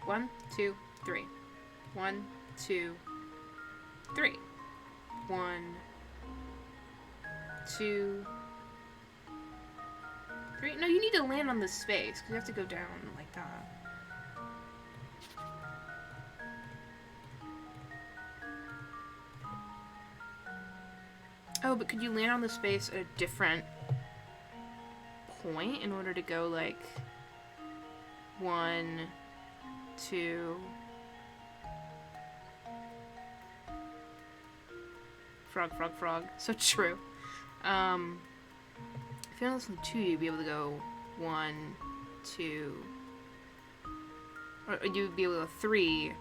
One, two, three. 1, 2, 3. 1, 2, 3. No, you need to land on this space, because you have to go down like that. Oh, but could you land on the space at a different point in order to go, like, 1, 2... Frog, frog, frog. So true. If you're on this one 2, you'd be able to go 1, 2... Or you'd be able to go 3,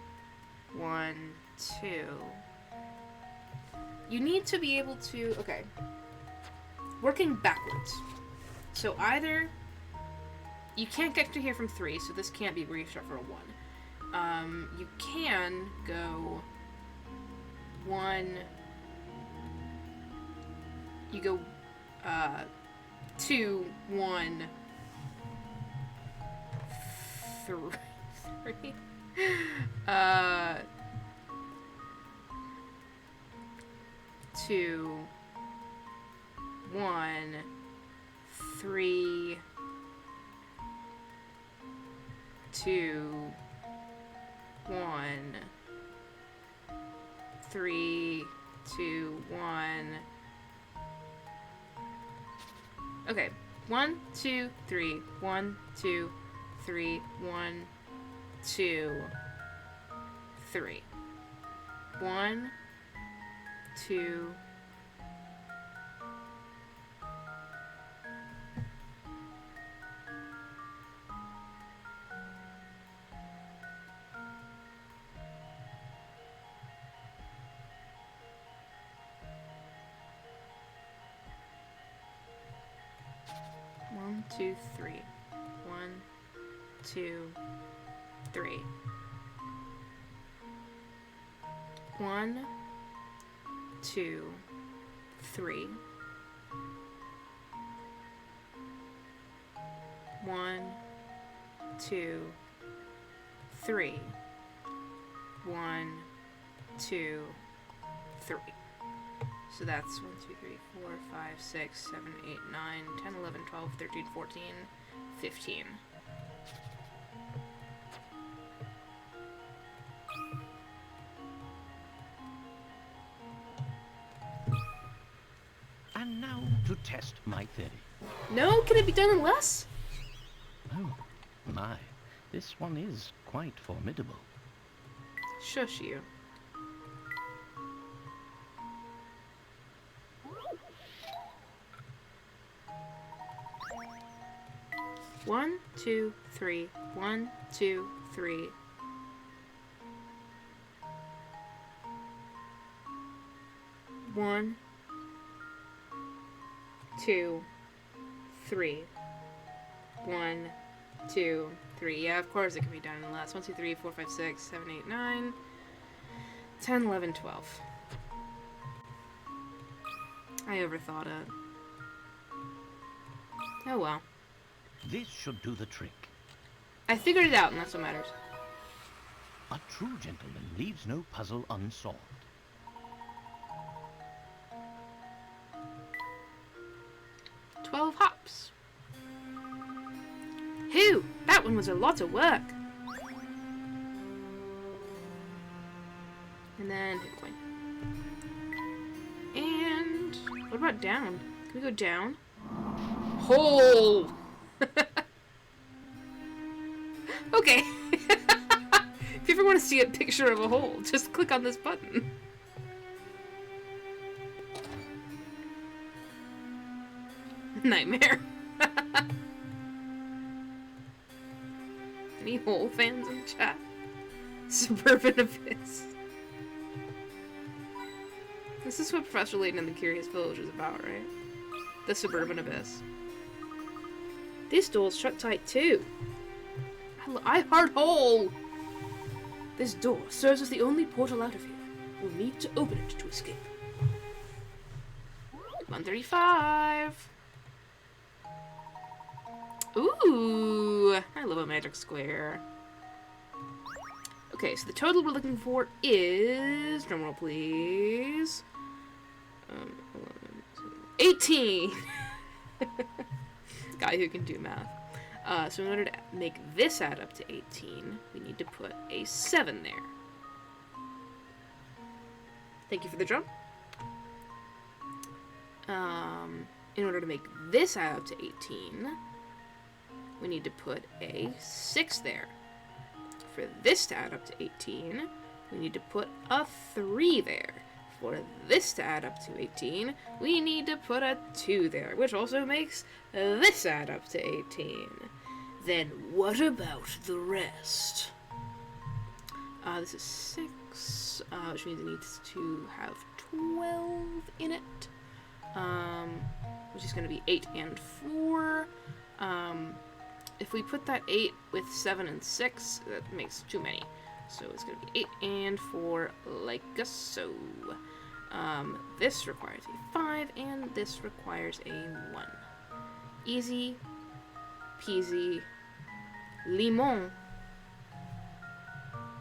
1, 2... You need to be able to... Okay. Working backwards. So either... You can't get to here from 3, so this can't be where you start for a 1. You can go... 1... You go... 2, 1... 3... 2, 1, 3, 2, 1, 3, 2, 1. Okay, 1, 2, 3, 1, 2, 3, 1, 2, 3. 1, 2. One, two, three. 1, 2, 3. 1, 2, 3. 1, 2, 3. 1, 2, 3. So that's 1, 2, 3, 4, 5, 6, 7, 8, 9, 10, 11, 12, 13, 14, 15. And now to test my theory. No, can it be done in less? Oh, my. This one is quite formidable. Shush you. One, 2, 3. 1, 2, 3. 1, 2, 3. 1, 2, 3. Yeah, of course it can be done in less. 1, 2, 3, 4, 5, 6, 7, 8, 9, 10, 11, 12. I overthought it. Oh well. This should do the trick. I figured it out, and that's what matters. A true gentleman leaves no puzzle unsolved. Hops. Whew, that one was a lot of work. And then hit coin. And what about down? Can we go down? Hole. Okay. If you ever want to see a picture of a hole, just click on this button. Nightmare. Any hole fans in chat? Suburban Abyss. This is what Professor Layton and the Curious Village is about, right? The Suburban Abyss. This door's shut tight too. I heart hole! This door serves as the only portal out of here. We'll need to open it to escape. 135. Ooh, I love a magic square. Okay, so the total we're looking for is, drumroll please, 18! Guy who can do math. So in order to make this add up to 18, we need to put a 7 there. Thank you for the drum. In order to make this add up to 18, we need to put a 6 there. For this to add up to 18, we need to put a 3 there. For this to add up to 18, we need to put a 2 there, which also makes this add up to 18. Then what about the rest? This is 6, which means it needs to have 12 in it, which is going to be 8 and 4. If we put that 8 with 7 and 6, that makes too many. So it's going to be 8 and 4 like so. This requires a 5, and this requires a 1. Easy peasy lemon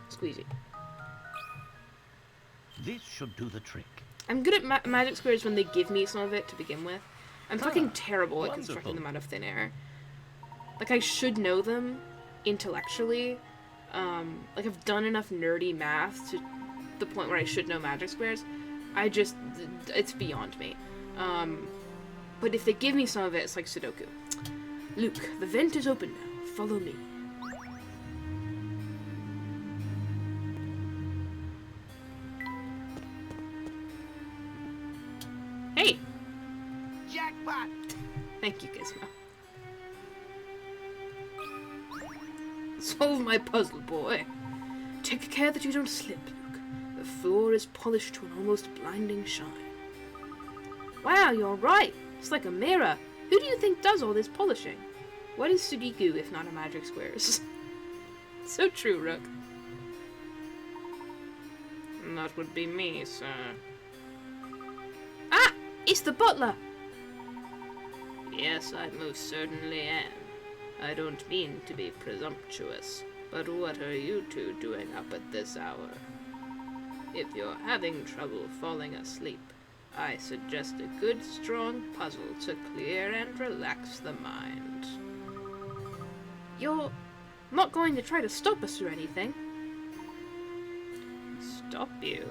squeezy. This should do the trick. I'm good at magic squares when they give me some of it to begin with. I'm fucking terrible at constructing them out of thin air. Like, I should know them intellectually. Like, I've done enough nerdy math to the point where I should know magic squares. It's beyond me. But if they give me some of it, it's like Sudoku. Luke, the vent is open now. Follow me. Hey! Jackpot! Thank you, Gizmo. Solve my puzzle, boy. Take care that you don't slip, Luke. The floor is polished to an almost blinding shine. Wow, you're right. It's like a mirror. Who do you think does all this polishing? What is Sudoku if not a magic squares? So true, Rook. That would be me, sir. Ah! It's the butler! Yes, I most certainly am. I don't mean to be presumptuous, but what are you two doing up at this hour? If you're having trouble falling asleep, I suggest a good strong puzzle to clear and relax the mind. You're not going to try to stop us or anything? Stop you?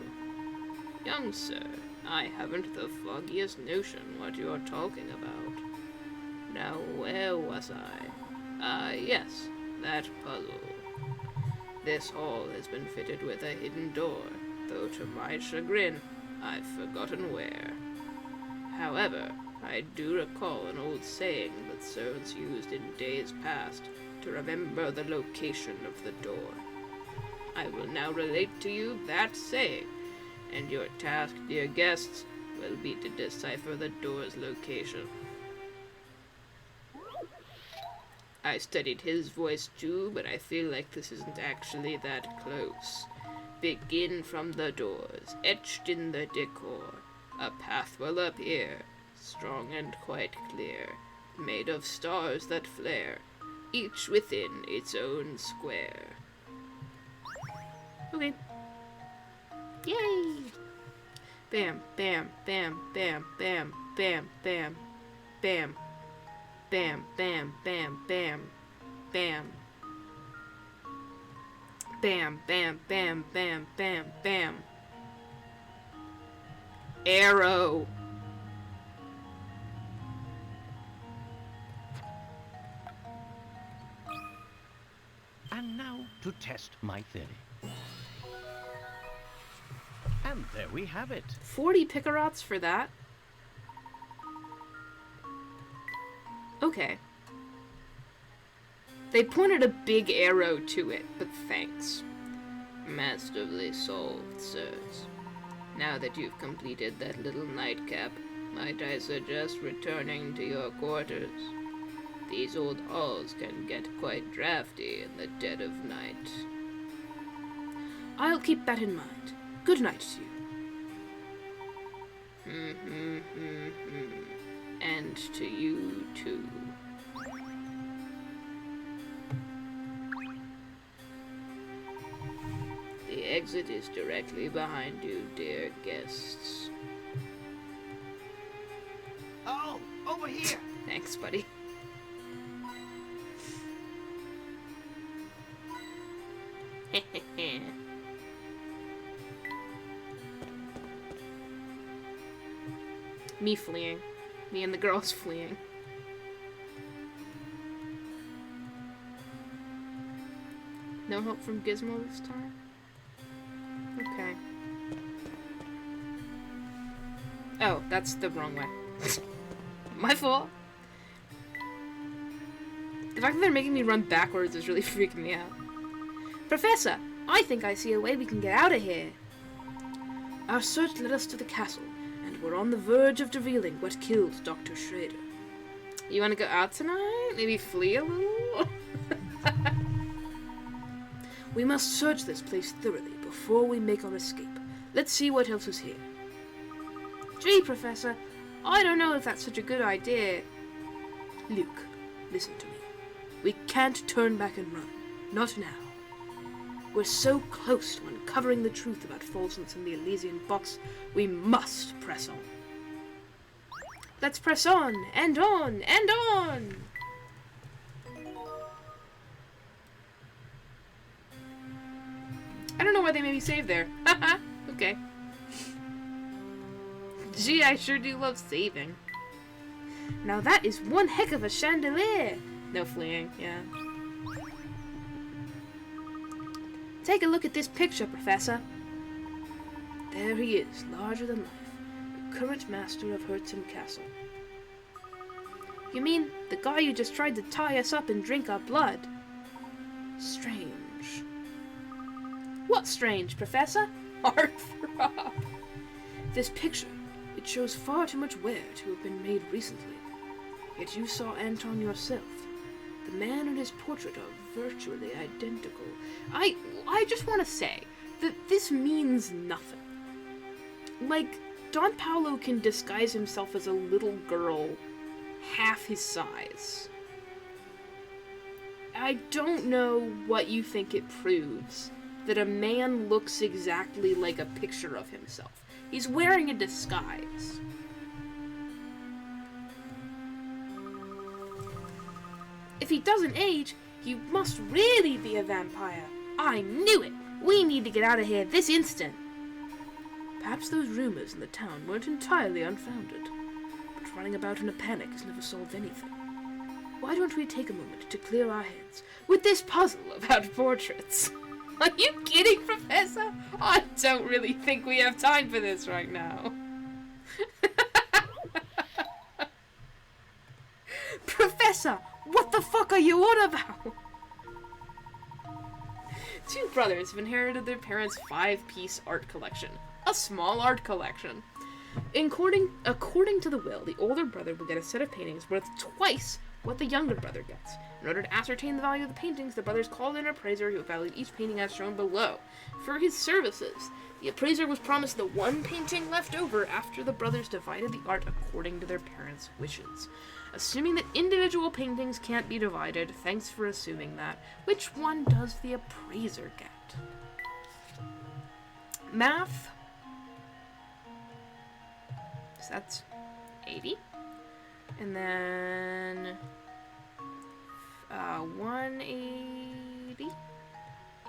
Young sir, I haven't the foggiest notion what you're talking about. Now, where was I? Ah, yes, that puzzle. This hall has been fitted with a hidden door, though to my chagrin, I've forgotten where. However, I do recall an old saying that servants used in days past to remember the location of the door. I will now relate to you that saying, and your task, dear guests, will be to decipher the door's location. I studied his voice too, but I feel like this isn't actually that close. Begin from the doors, etched in the decor. A path will appear, strong and quite clear, made of stars that flare, each within its own square. Okay. Yay! Bam, bam, bam, bam, bam, bam, bam, bam. Bam, bam, bam, bam, bam. Bam, bam, bam, bam, bam, bam. Arrow. And now to test my theory. And there we have it. 40 Picarots for that? Okay. They pointed a big arrow to it, but thanks. Masterfully solved, sirs. Now that you've completed that little nightcap, might I suggest returning to your quarters? These old halls can get quite drafty in the dead of night. I'll keep that in mind. Good night to you. And to you, too. exit is directly behind you, dear guests. Oh, over here! Thanks, buddy. Me fleeing. Me and the girls fleeing. No help from Gizmo this time? Okay. Oh, that's the wrong way. My fault. The fact that they're making me run backwards is really freaking me out. Professor, I think I see a way we can get out of here. Our search led us to the castle, and we're on the verge of revealing what killed Dr. Schrader. You want to go out tonight? Maybe flee a little? We must search this place thoroughly before we make our escape. Let's see what else is here. Gee, Professor, I don't know if that's such a good idea. Luke, listen to me. We can't turn back and run. Not now. We're so close to uncovering the truth about Folsom's and the Elysian box, we must press on. Let's press on, and on, and on! I don't know why they made me save there. Haha, okay. Gee, I sure do love saving. Now that is one heck of a chandelier! No fleeing, yeah. Take a look at this picture, Professor. There he is, larger than life, the current master of Hertzham Castle. You mean the guy who just tried to tie us up and drink our blood? Strange. What's strange, Professor? Heartthrob. This picture, it shows far too much wear to have been made recently. Yet you saw Anton yourself. The man and his portrait are virtually identical. I just want to say that this means nothing. Like, Don Paolo can disguise himself as a little girl half his size. I don't know what you think it proves, that a man looks exactly like a picture of himself. He's wearing a disguise. If he doesn't age, he must really be a vampire. I knew it! We need to get out of here this instant! Perhaps those rumors in the town weren't entirely unfounded, but running about in a panic has never solved anything. Why don't we take a moment to clear our heads with this puzzle about portraits? Are you kidding, Professor? I don't really think we have time for this right now. Professor, what the fuck are you on about? Two brothers have inherited their parents' 5-piece art collection. A small art collection. According to the will, the older brother will get a set of paintings worth twice what the younger brother gets. In order to ascertain the value of the paintings, the brothers called in an appraiser who valued each painting as shown below. For his services, the appraiser was promised the one painting left over after the brothers divided the art according to their parents' wishes. Assuming that individual paintings can't be divided, thanks for assuming that, which one does the appraiser get? Math. So that's 80. And then 180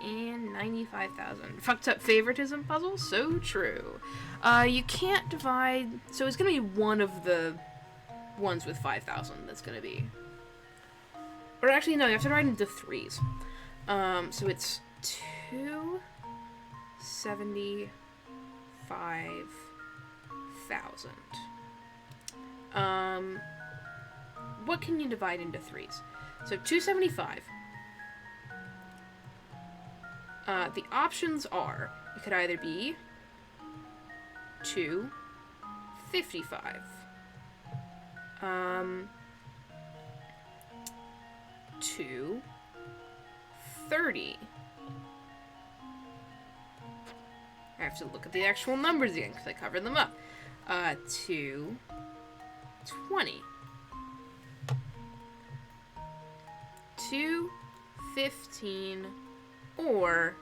and 95,000. Fucked up favoritism puzzle? So true. You can't divide, so it's gonna be one of the ones with 5,000 that's gonna be, or actually no, you have to divide into threes. So it's 275,000. What can you divide into threes? So 275. The options are, it could either be 255, 230. I have to look at the actual numbers again because I covered them up. 220. 215 or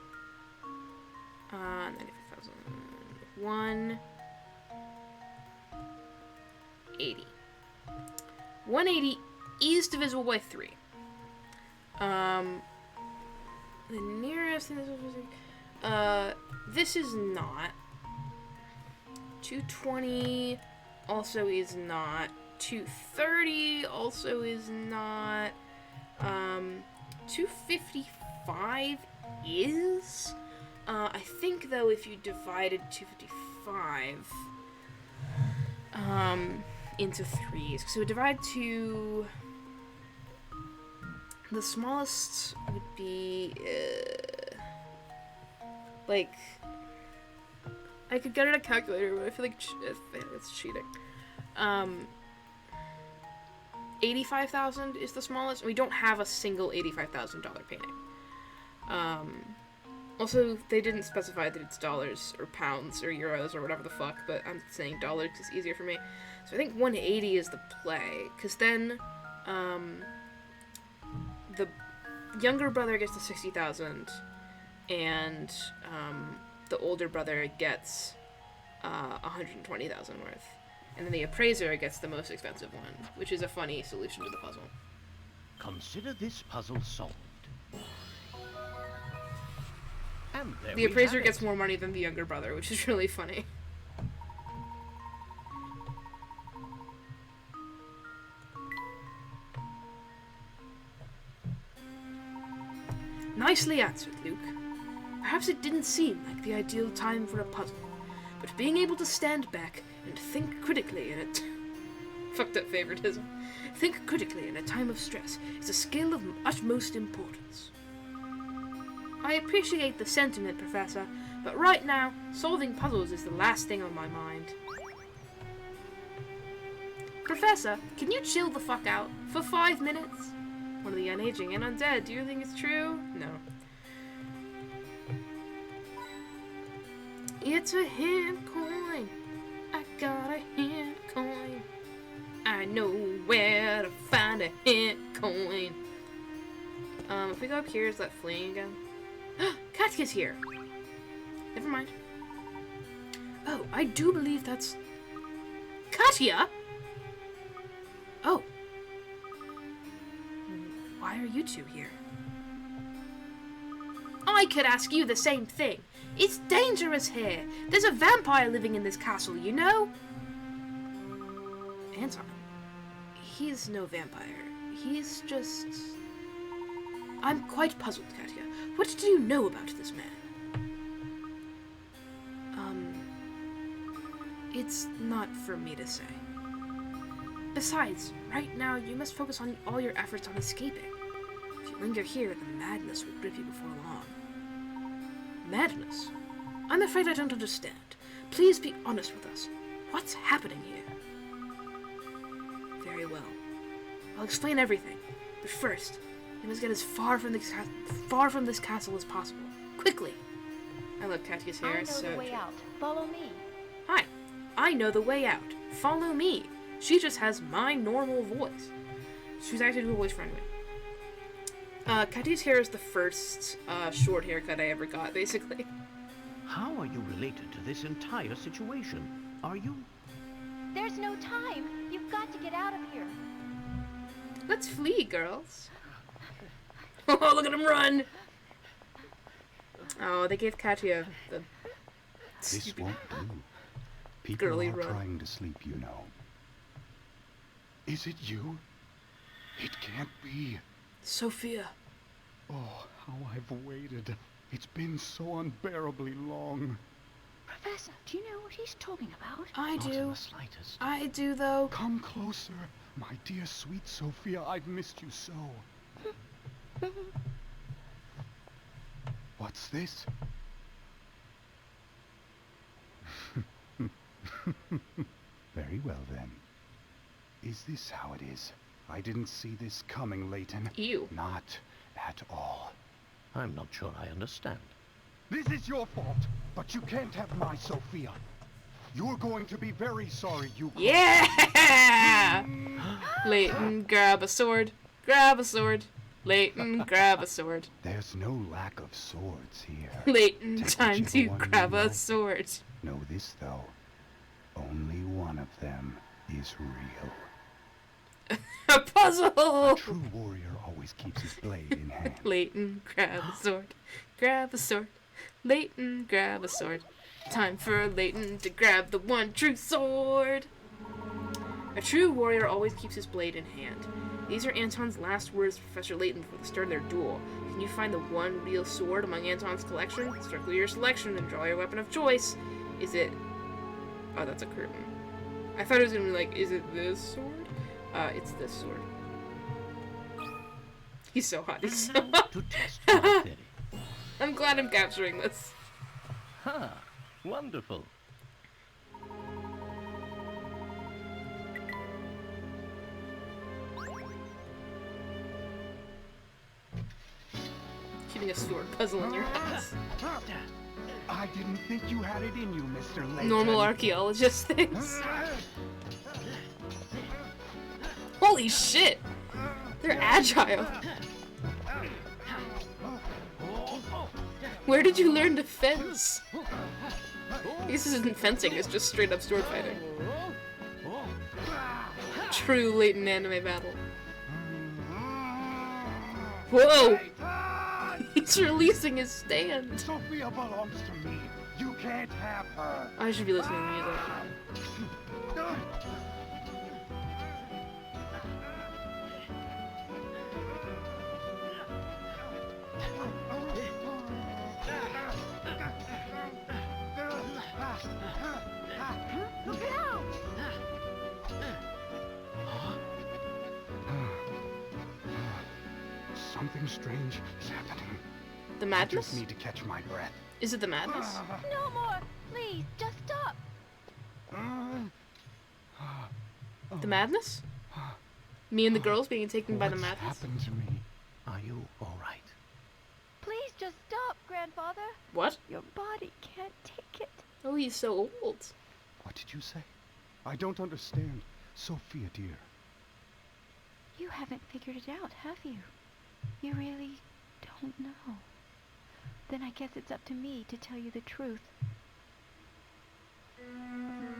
180. 180 is divisible by 3. The nearest thing this is not. 220 also is not. 230 also is not. 255 is. I think though if you divided 255 into 3s, so divide to the smallest would be like I could get it a calculator, but I feel like it's cheating. 85,000 is the smallest. We don't have a single $85,000 painting. Also, they didn't specify that it's dollars or pounds or euros or whatever the fuck, but I'm saying dollars because it's easier for me. So I think 180 is the play, because then the younger brother gets the 60,000, and the older brother gets 120,000 worth. And then the appraiser gets the most expensive one, which is a funny solution to the puzzle. Consider this puzzle solved. And there The we appraiser have gets it. more money than the younger brother, which is really funny. Nicely answered, Luke. Perhaps it didn't seem like the ideal time for a puzzle, but being able to stand back and think critically in it... Fucked up favoritism. Think critically in a time of stress is a skill of utmost importance. I appreciate the sentiment, Professor, but right now, solving puzzles is the last thing on my mind. Professor, can you chill the fuck out for 5 minutes? One of the unaging and undead, do you think it's true? No. It's a hint coin. I got a hint coin. I know where to find a hint coin. If we go up here, is that fleeing again? Katya's here. Never mind. Oh, I do believe that's... Katya? Oh. Why are you two here? I could ask you the same thing. It's dangerous here. There's a vampire living in this castle, you know? Anton. He's no vampire. He's just... I'm quite puzzled, Katya. What do you know about this man? It's not for me to say. Besides, right now you must focus on all your efforts on escaping. If you linger here, the madness will grip you before long. Madness? I'm afraid I don't understand. Please be honest with us. What's happening here? Very well. I'll explain everything. But first, you must get as far from this castle as possible. Quickly! I love Katya's hair. I know It's so the way true. out. Follow me. Hi, I know the way out. Follow me. She just has my normal voice. She's actually a voice friendly. Katya's hair is the first short haircut I ever got, basically. How are you related to this entire situation? Are you... There's no time. You've got to get out of here. Let's flee, girls. Oh, look at him run! Oh, they gave Katya the This stupid... won't do. People Girly are run. trying to sleep, you know. Is it you? It can't be. Sophia. Oh, how I've waited. It's been so unbearably long. Professor, do you know what he's talking about? I Not in do. the slightest. I do, though. Come closer. My dear sweet Sophia, I've missed you so. What's this? Very well, then. Is this how it is? I didn't see this coming, Layton. Ew. Not at all. I'm not sure I understand. This is your fault, but you can't have my Sophia. You're going to be very sorry you... Yeah! Layton, grab a sword. Grab a sword. Layton, grab a sword. There's no lack of swords here. Layton, Take time whichever to one you grab a like. sword. Know this, though. Only one of them is real. A puzzle! A true warrior always keeps his blade in hand. Leighton, grab a sword. Grab a sword. Leighton, grab a sword. Time for Leighton to grab the one true sword. A true warrior always keeps his blade in hand. These are Anton's last words to Professor Leighton before the start of their duel. Can you find the one real sword among Anton's collection? Circle your selection and draw your weapon of choice. Is it... Oh, that's a curtain. I thought it was gonna be like, is it this sword? It's this sword. He's so hot. He's so hot. To test your theory. I'm glad I'm capturing this. Ha! Wonderful. Keeping a sword puzzle in your house. I didn't think you had it in you, Mr. Layton. Normal archaeologist things. Holy shit! They're agile. Where did you learn to fence? I guess this isn't fencing, it's just straight up sword fighting. True Leighton anime battle. Whoa! He's releasing his stand. Sophia belongs to me. You can't have her. I should be listening to music. Look out! Something strange is happening. The I madness? just need to catch my breath. Is it the madness? No more! Please, just stop! The madness? Me and the girls being taken by the What's madness? happened to me? Are you all right? Please just stop, Grandfather. What? Your body can't take it. Oh, he's so old. What did you say? I don't understand. Sophia, dear. You haven't figured it out, have you? You really don't know. Then I guess it's up to me to tell you the truth.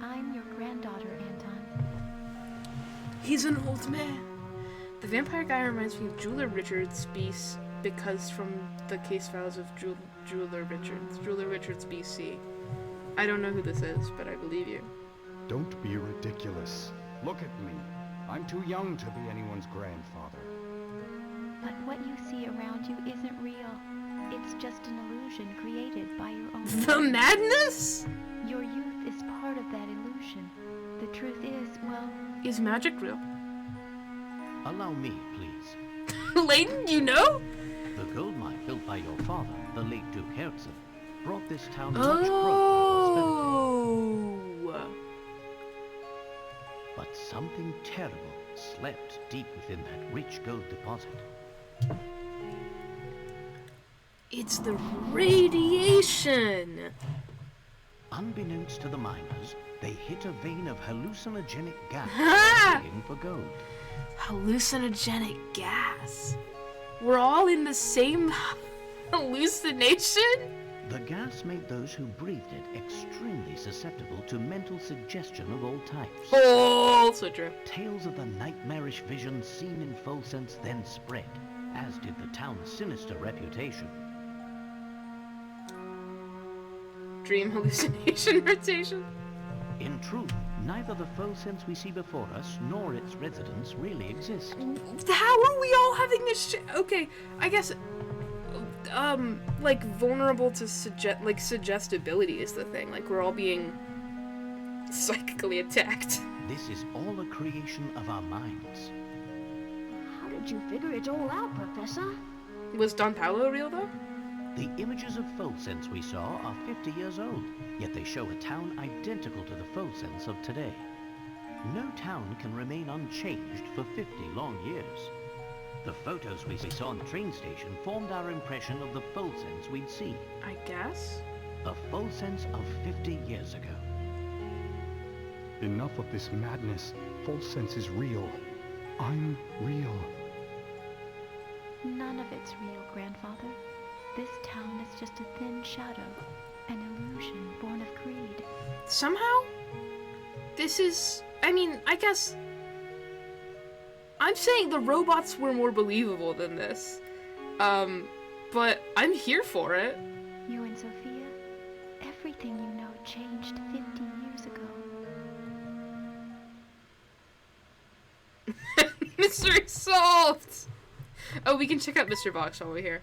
I'm your granddaughter, Anton. He's an old man. The vampire guy reminds me of Jeweler Richards because from the case files of Jeweler Richards. Jeweler Richards BC. I don't know who this is, but I believe you. Don't be ridiculous. Look at me. I'm too young to be anyone's grandfather. But what you see around you isn't real. It's just an illusion created by your own The mind. madness? Your youth is part of that illusion. The truth is, well, Is magic real? Allow me, please. Leighton, you know? The gold mine built by your father, the late Duke Herzen, brought this town much growth and prosperity. Oh. But something terrible slept deep within that rich gold deposit. It's the radiation. Unbeknownst to the miners, they hit a vein of hallucinogenic gas Ha! while digging for gold. Hallucinogenic gas. We're all in the same hallucination? The gas made those who breathed it extremely susceptible to mental suggestion of all types. Oh, so true. Tales of the nightmarish visions seen in Folsense then spread, as did the town's sinister reputation. Dream hallucination rotation. In truth, neither the Folsense we see before us nor its residents really exist. How are we all having this shit? Okay, I guess, like, vulnerable to suggestibility is the thing. Like, we're all being psychically attacked. This is all a creation of our minds. How did you figure it all out, Professor? Was Don Paolo real, though? The images of Folsense we saw are 50 years old, yet they show a town identical to the Folsense of today. No town can remain unchanged for 50 long years. The photos we saw on the train station formed our impression of the Folsense we'd see. I guess. A Folsense of 50 years ago. Enough of this madness. False sense is real. I'm real. none of it's real, Grandfather. This town is just a thin shadow, an illusion born of greed. somehow, this is... I mean, I guess... I'm saying the robots were more believable than this. But I'm here for it. You and Sophia, everything you know changed 50 years ago. Mystery solved! Oh, we can check out Mr. Box while we're here.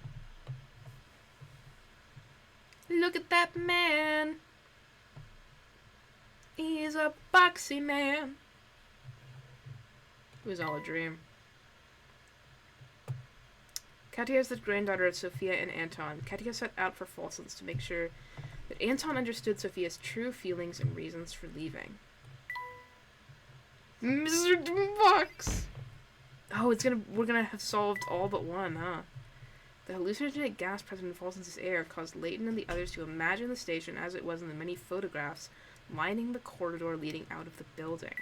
Look at that man. He's a boxy man. It was all a dream. Katia is the granddaughter of Sophia and Anton. Katia set out for Folsons to make sure that Anton understood Sophia's true feelings and reasons for leaving. Mr. Box! Oh, we're gonna have solved all but one, huh? The hallucinogenic gas present in Folsons' air caused Layton and the others to imagine the station as it was in the many photographs lining the corridor leading out of the building.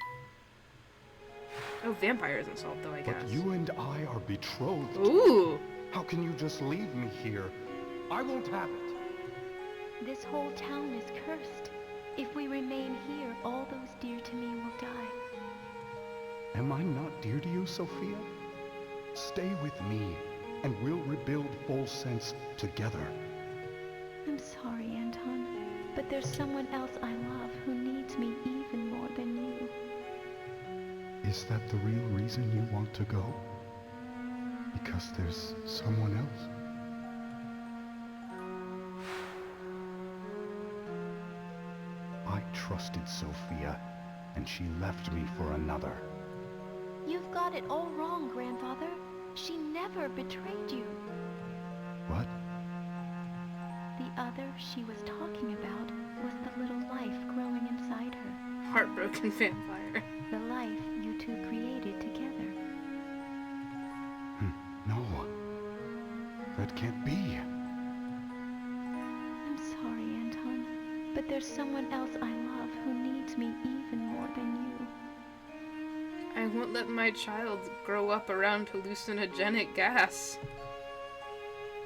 Oh, vampire isn't solved though, I guess. But you and I are betrothed. Ooh! How can you just leave me here? I won't have it. This whole town is cursed. If we remain here, all those dear to me will die. Am I not dear to you, Sophia? Stay with me, and we'll rebuild Folsense together. I'm sorry, Anton, but there's someone else I love who needs me even more than you. Is that the real reason you want to go? Because there's someone else? I trusted Sophia, and she left me for another. You've got it all wrong, Grandfather. She never betrayed you. What? The other she was talking about was the little life growing inside her. Heartbroken vampire. The life you two created together. No. That can't be. I'm sorry, Anton, but there's someone else I love who needs me even more than you. I won't let my child grow up around hallucinogenic gas.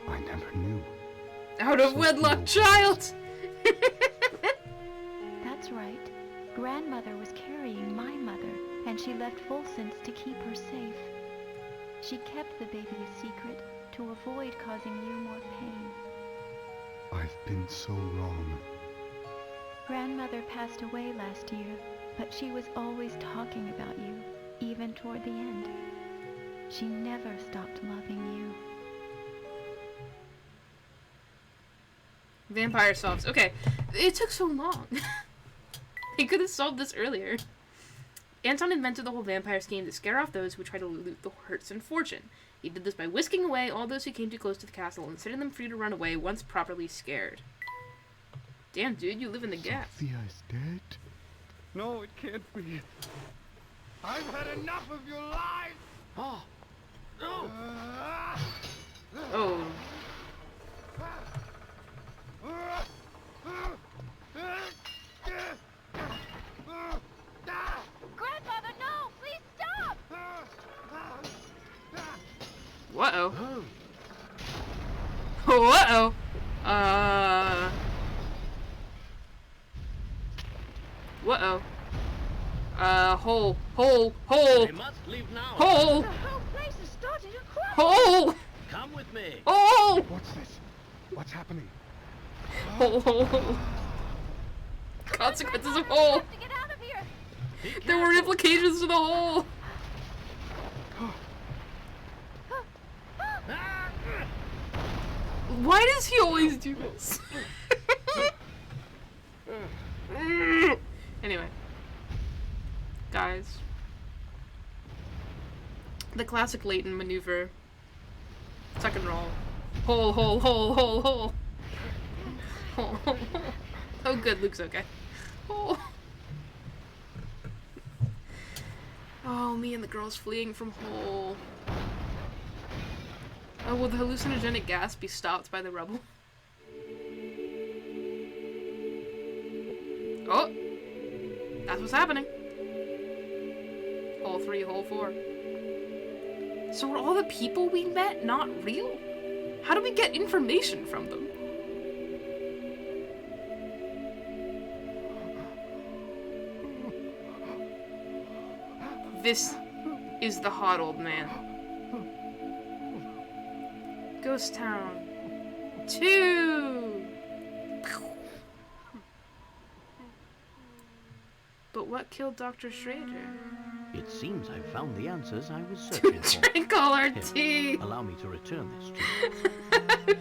I never knew. Out of wedlock child! That's right. Grandmother was carrying my mother, and she left Folsense to keep her safe. She kept the baby a secret to avoid causing you more pain. I've been so wrong. Grandmother passed away last year, but she was always talking about you, even toward the end. She never stopped loving you. Vampire solves. Okay, it took so long. They could have solved this earlier. Anton invented the whole vampire scheme to scare off those who try to loot the Herzen fortune. He did this by whisking away all those who came too close to the castle and setting them free to run away once properly scared. Damn, dude, you live in the gas. Sophia is dead? No, it can't be. I've had enough of your lies! Oh, no! Oh. Grandfather, no! Please stop! Uh-oh. Uh-oh. Uh-oh. Hole. They must leave now. Hole. The whole place is starting to crumble! Hole. Come with me. Hole. What's this? What's happening? Hole. Consequences of hole. We have to get out of here! Be There were careful. implications to the hole. Why does he always do this? Anyway. Guys. The classic Layton maneuver. Tuck and roll. Hole. Hole. Oh good, Luke's okay. Hole. Oh, me and the girls fleeing from hole. Oh, will the hallucinogenic gas be stopped by the rubble? Oh! That's what's happening. Hole 3, hole 4. So were all the people we met not real? How do we get information from them? This is the hot old man. Ghost Town 2! But what killed Dr. Schrader? It seems I've found the answers I was searching for. Drink all our Here, tea! allow me to return this to you.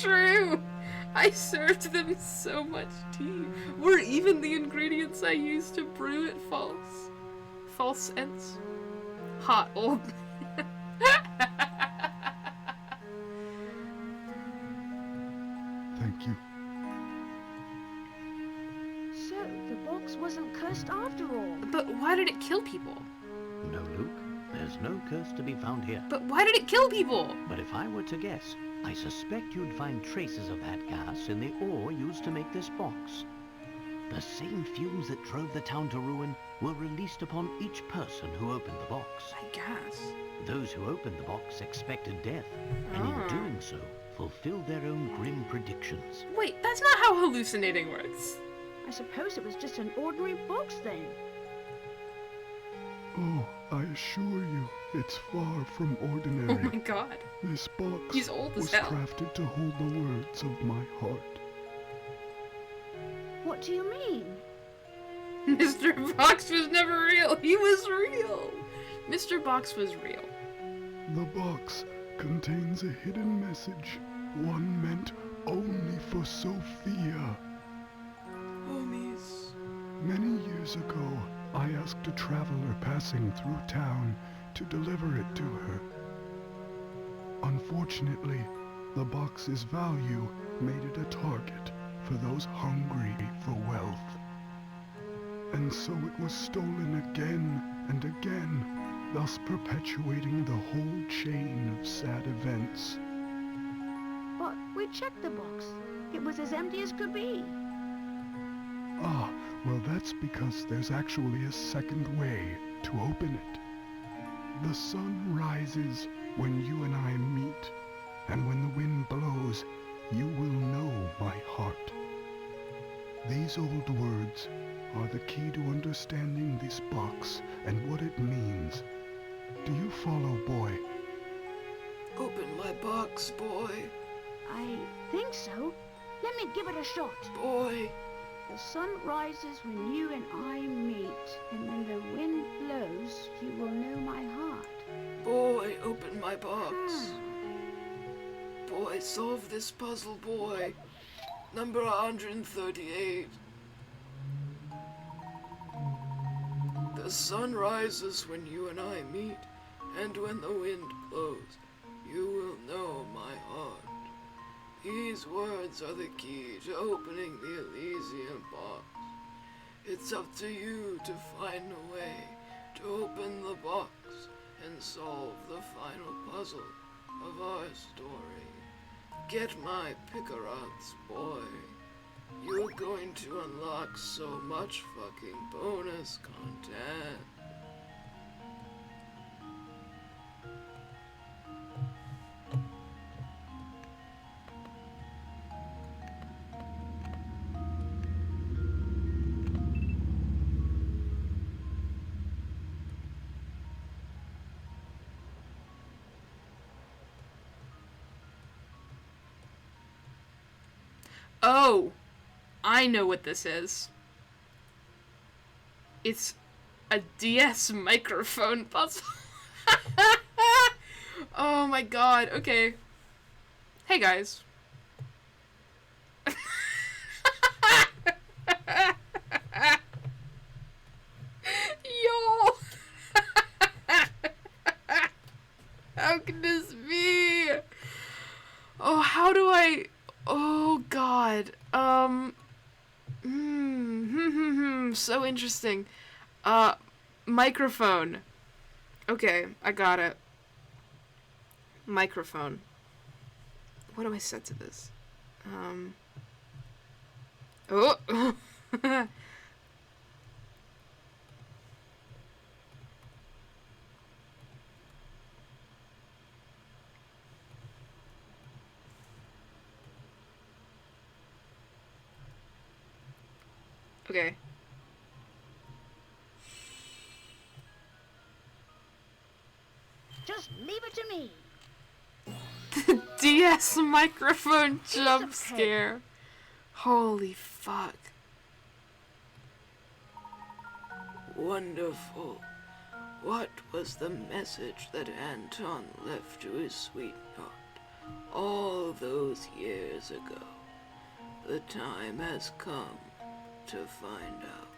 True! I served them so much tea. Were even the ingredients I used to brew it false? False ends? Hot old man. Thank you. So, the box wasn't cursed after all. But why did it kill people? No, Luke, there's no curse to be found here. But why did it kill people? But if I were to guess, I suspect you'd find traces of that gas in the ore used to make this box. The same fumes that drove the town to ruin were released upon each person who opened the box. I guess. Those who opened the box expected death, and in doing so, fulfilled their own grim predictions. Wait, that's not how hallucinating works. I suppose it was just an ordinary box then. Oh, I assure you, it's far from Oh ordinary. my god. This box He's old as was hell. crafted to hold the words of my heart. What do you mean? Mr. Box was never real. He was real. Mr. Box was real. The box contains a hidden message, one meant only for Sophia. Homies. Many years ago, I asked a traveler passing through town to deliver it to her. Unfortunately, the box's value made it a target for those hungry for wealth. And so it was stolen again and again, thus perpetuating the whole chain of sad events. But we checked the box. It was as empty as could be. Ah, well that's because there's actually a second way to open it. The sun rises when you and I meet, and when the wind blows, you will know my heart. These old words are the key to understanding this box and what it means. Do you follow, boy? Open my box, boy. I think so. Let me give it a shot. Boy. The sun rises when you and I meet, and when the wind blows, you will know my heart. Boy, open my box. Boy, solve this puzzle, boy. Number 138. The sun rises when you and I meet, and when the wind blows, you will know my heart. These words are the key to opening the Elysium box. It's up to you to find a way to open the box and solve the final puzzle of our story. Get my Picarots, boy. You're going to unlock so much fucking bonus content. Oh, I know what this is. It's a DS microphone puzzle. Oh my god, okay. Hey guys. Y'all. How can this be? Oh, how do I... Oh god. So interesting. Microphone. Okay, I got it. Microphone. What do I set to this? Oh. Okay. Just leave it to me. DS microphone jump okay. scare. Holy fuck. Wonderful. What was the message that Anton left to his sweetheart all those years ago? The time has come to find out.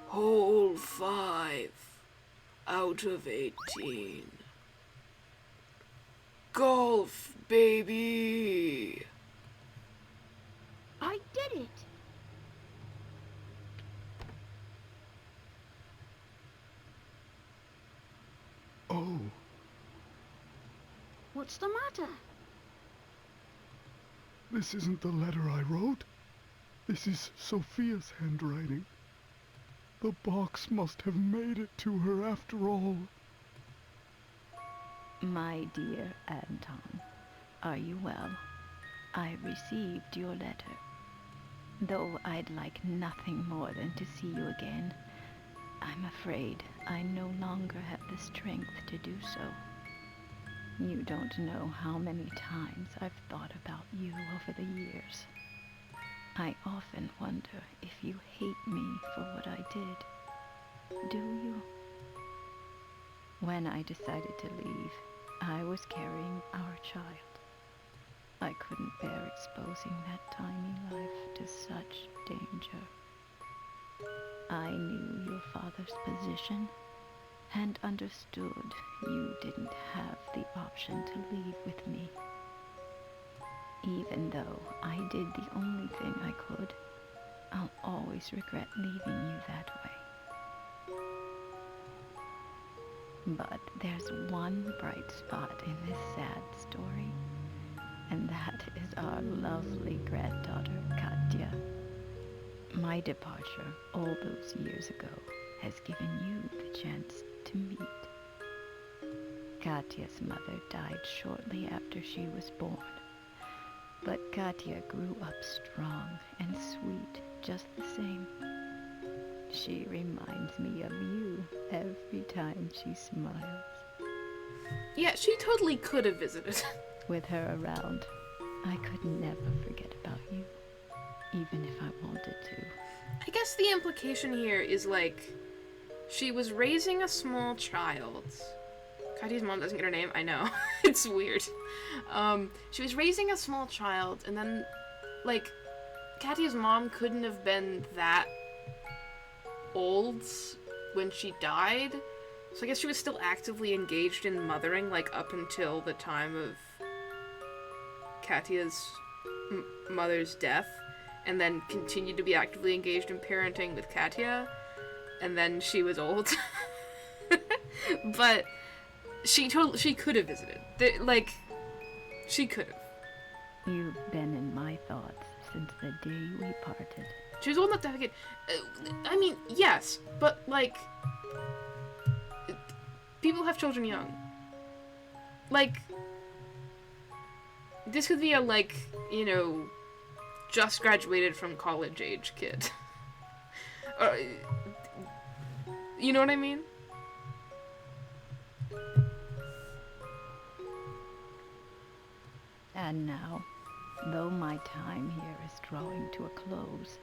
Hole 5 out of 18. Golf, baby! I did it. Oh, What's the matter? this isn't the letter I wrote. This is Sophia's handwriting. The box must have made it to her after all. My dear Anton, are you well? I received your letter. Though I'd like nothing more than to see you again, I'm afraid I no longer have the strength to do so. You don't know how many times I've thought about you over the years. I often wonder if you hate me for what I did. Do you? When I decided to leave, I was carrying our child. I couldn't bear exposing that tiny life to such danger. I knew your father's position and understood you didn't have the option to leave with me. Even though I did the only thing I could, I'll always regret leaving you that way. But there's one bright spot in this sad story, and that is our lovely granddaughter, Katya. My departure all those years ago has given you the chance to meet. Katya's mother died shortly after she was born, but Katya grew up strong and sweet just the same. She reminds me of you every time she smiles. Yeah, she totally could have visited. With her around, I could never forget about you, even if I wanted to. I guess the implication here is like, she was raising a small child. Katya's mom doesn't get her name, I know. It's weird. She was raising a small child, and then, like, Katya's mom couldn't have been that old when she died. So I guess she was still actively engaged in mothering, like, up until the time of Katya's mother's death, and then continued to be actively engaged in parenting with Katya, and then she was old. But she could have visited. She could have. You've been in my thoughts since the day we parted. She was old enough to have a kid. I mean, yes, but, like, people have children young. Like, this could be a, like, you know, just graduated from college age kid. You know what I mean? And now, though my time here is drawing to a close,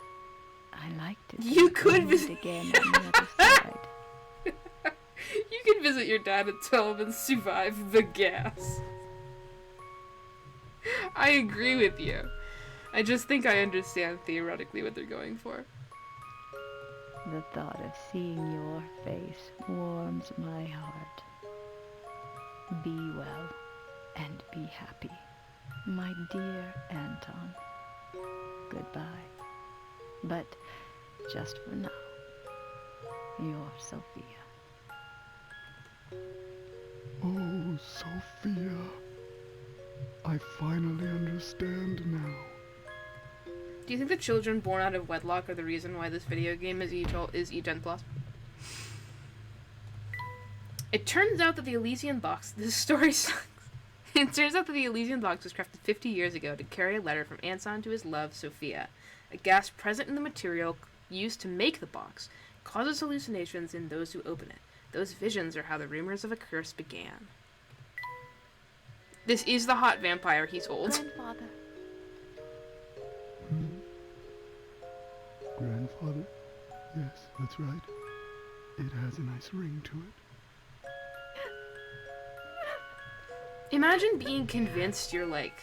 I like to You think could we'll meet visit- again on the other side. You can visit your dad and tell him and survive the gas. I agree with you. I just think I understand theoretically what they're going for. The thought of seeing your face warms my heart. Be well and be happy, my dear Anton. Goodbye. But just for now, your Sophia. Oh, Sophia. I finally understand now. Do you think the children born out of wedlock are the reason why this video game is E10 Plus? It turns out that the Elysian box... This story sucks. It turns out that the Elysian box was crafted 50 years ago to carry a letter from Anton to his love, Sophia. A gas present in the material used to make the box causes hallucinations in those who open it. Those visions are how the rumors of a curse began. This is the hot vampire, he's old. Grandfather, Grandfather? Yes, that's right. It has a nice ring to it. Imagine being convinced you're like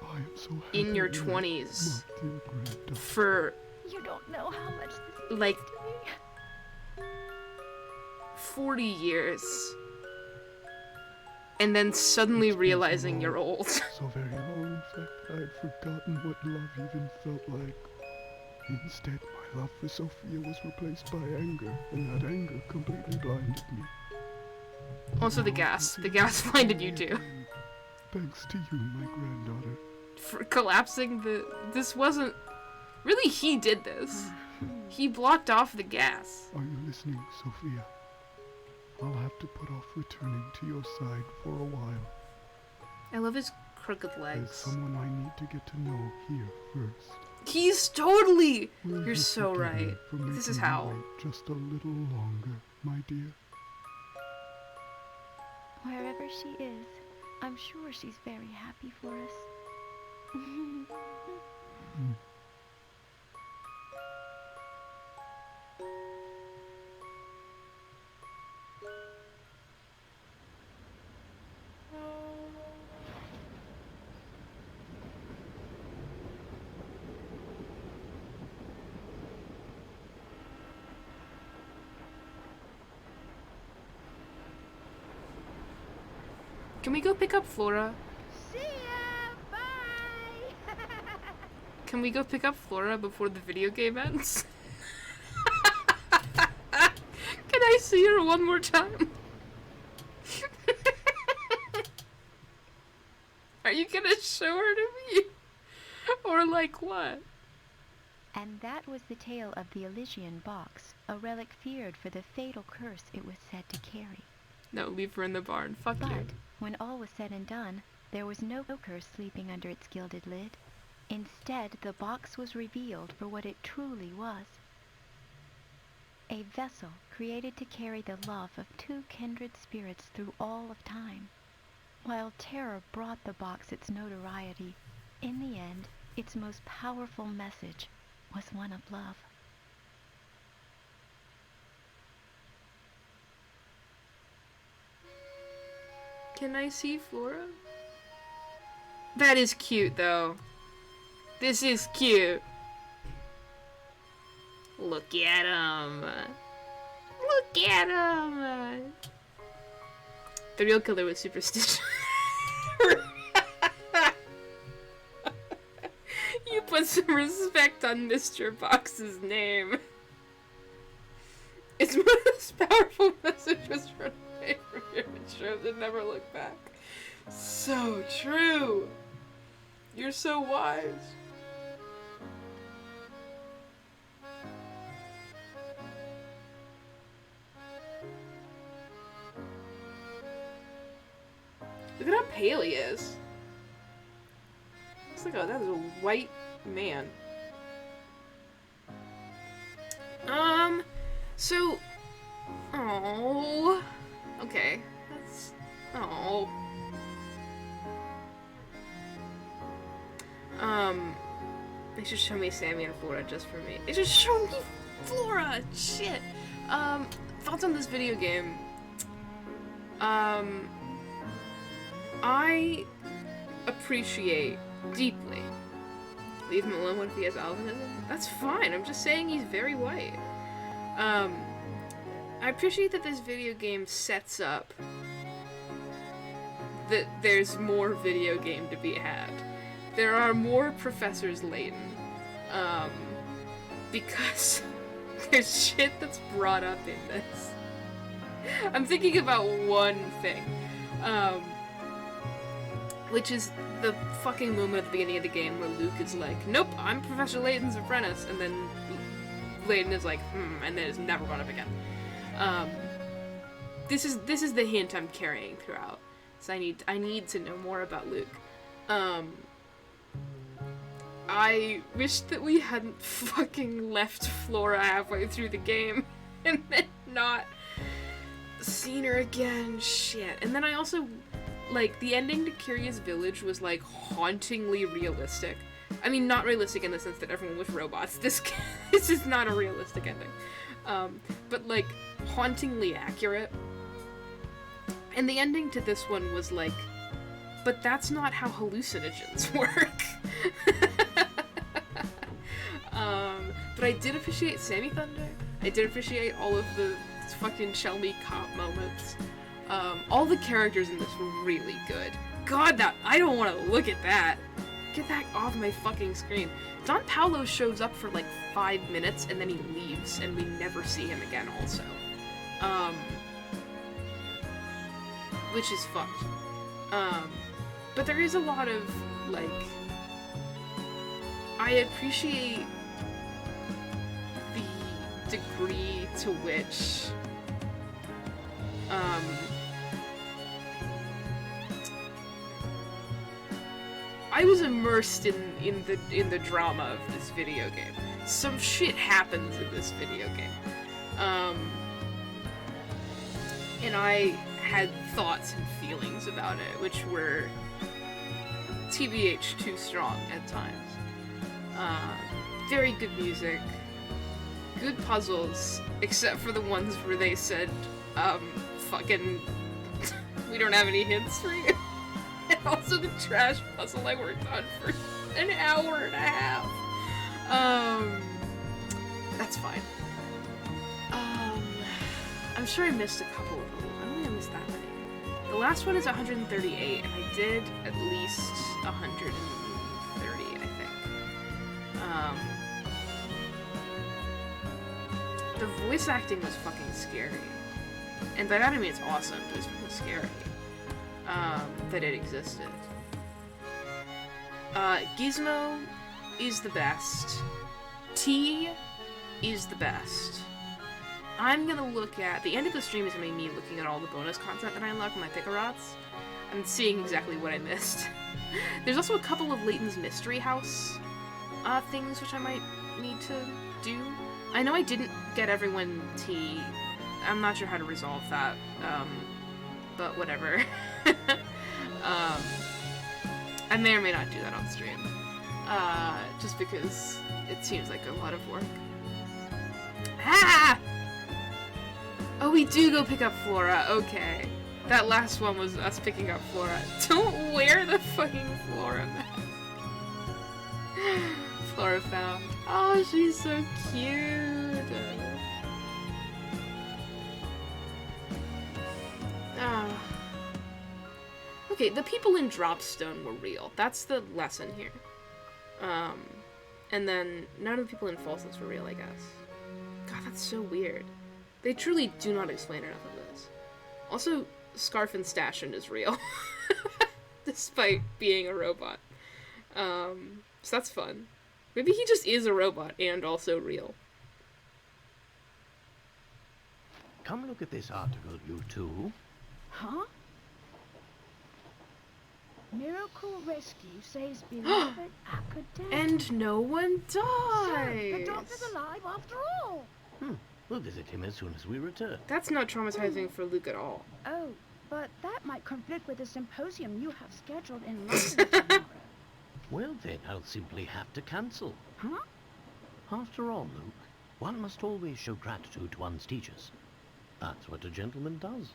I am so happy in your you, 20s my dear granddaughter. for you don't know how much this like means to me. 40 years. And then suddenly It's been so realizing long. you're old. So very long, in fact, I had forgotten what love even felt like. Instead, my love for Sophia was replaced by anger, and that anger completely blinded me. Also the gas. The gas blinded you too. Thanks to you, my granddaughter. For collapsing the... This wasn't... Really, he did this. He blocked off the gas. Are you listening, Sophia? I'll have to put off returning to your side for a while. I love his crooked There's legs. someone I need to get to know here first. He's totally... Will You're you so forgive me right. for This is making you how. wait just a little longer, my dear. Wherever she is, I'm sure she's very happy for us. Can we go pick up Flora? See ya! Bye! Can we go pick up Flora before the video game ends? Can I see her one more time? Are you gonna show her to me? Or like what? And that was the tale of the Elysian box, a relic feared for the fatal curse it was said to carry. No, leave her in the barn. Fuck you. But when all was said and done, there was no curse sleeping under its gilded lid. Instead, the box was revealed for what it truly was. A vessel created to carry the love of two kindred spirits through all of time. While terror brought the box its notoriety, in the end, its most powerful message was one of love. Can I see Flora? That is cute, though. This is cute. Look at him. Look at him. The real killer was Superstition. You put some respect on Mr. Box's name. Its most powerful message was run away from your intros and never look back. So true. You're so wise. Look at how pale he is. Looks like that is a white man. So, oh, okay, that's, oh, they should show me Sammy and Flora just for me. They just show me Flora, shit. Thoughts on this video game? I appreciate deeply. Leave him alone. What if he has albinism? That's fine. I'm just saying he's very white. I appreciate that this video game sets up that there's more video game to be had. There are more Professors Layton. Because there's shit that's brought up in this. I'm thinking about one thing. Which is the fucking moment at the beginning of the game where Luke is like, nope, I'm Professor Layton's apprentice, and then Layton is like, and then it's never brought up again. This is the hint I'm carrying throughout. So I need to know more about Luke. I wish that we hadn't fucking left Flora halfway through the game and then not seen her again. Shit. And then I also, like, the ending to Curious Village was, like, hauntingly realistic. I mean, not realistic in the sense that everyone was robots. This is not a realistic ending. But, like, hauntingly accurate. And the ending to this one was like, but that's not how hallucinogens work. But I did appreciate Sammy Thunder. I did appreciate all of the fucking Shelmy cop moments. All the characters in this were really good. God, I don't want to look at that. Get that off my fucking screen. Don Paulo shows up for like 5 minutes and then he leaves and we never see him again also. Which is fucked. But there is a lot of, like, I appreciate the degree to which, I was immersed in the drama of this video game. Some shit happens in this video game. And I had thoughts and feelings about it, which were TBH too strong at times. Very good music, good puzzles, except for the ones where they said, fucking, we don't have any hints for you. And also the trash puzzle I worked on for an hour and a half. That's fine. I'm sure I missed a couple of them. I don't think I missed that many. The last one is 138, and I did at least 130, I think. The voice acting was fucking scary. And by that I mean it's awesome, but it's fucking scary. That it existed. Gizmo is the best. T is the best. I'm gonna look at, the end of the stream is gonna be me looking at all the bonus content that I unlocked with my Pickarots and seeing exactly what I missed. There's also a couple of Layton's Mystery House things which I might need to do. I know I didn't get everyone T. I'm not sure how to resolve that, but whatever. I may or may not do that on stream, just because it seems like a lot of work. Ah! Oh, we do go pick up Flora. Okay. That last one was us picking up Flora. Don't wear the fucking Flora mask. Flora found. Oh, she's so cute. Okay, the people in Dropstone were real. That's the lesson here. And then none of the people in Falseness were real, I guess. God, that's so weird. They truly do not explain enough of this. Also, Scarf and Stashin is real. Despite being a robot. So that's fun. Maybe he just is a robot and also real. Come look at this article, you two. Huh? Miracle Rescue saves beloved academic. And no one So, the dies! doctor's alive after all. We'll visit him as soon as we return. That's not traumatizing for Luke at all. Oh, but that might conflict with the symposium you have scheduled in London tomorrow. Well then, I'll simply have to cancel. Huh? After all, Luke, one must always show gratitude to one's teachers. That's what a gentleman does.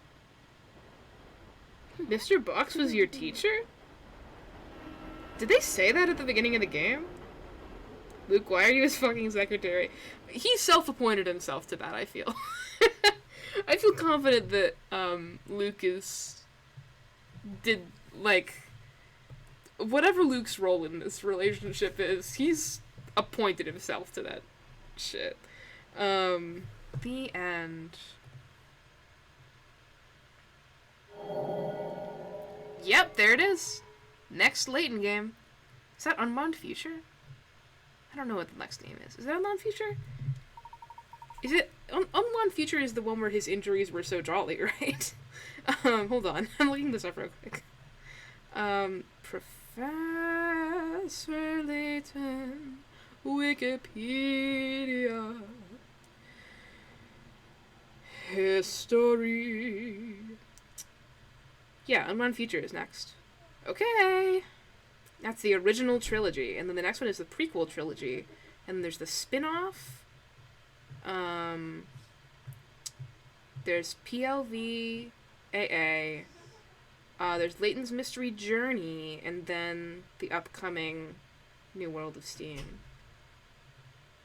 Mr. Box was your teacher? Did they say that at the beginning of the game? Luke, why are you his fucking secretary? He self-appointed himself to that, I feel. I feel confident that, Luke whatever Luke's role in this relationship is, he's appointed himself to that shit. The end. Yep, there it is. Next Layton game. Is that Unbound Future? I don't know what the next name is. Is that Unbound Future? Is it... Unbound Future is the one where his injuries were so jolly, right? Hold on. I'm looking this up real quick. Professor Layton. Wikipedia. History. Yeah, Unbound Future is next. Okay. That's the original trilogy. And then the next one is the prequel trilogy. And then there's the spin-off. There's PLV AA. There's Layton's Mystery Journey. And then the upcoming New World of Steam.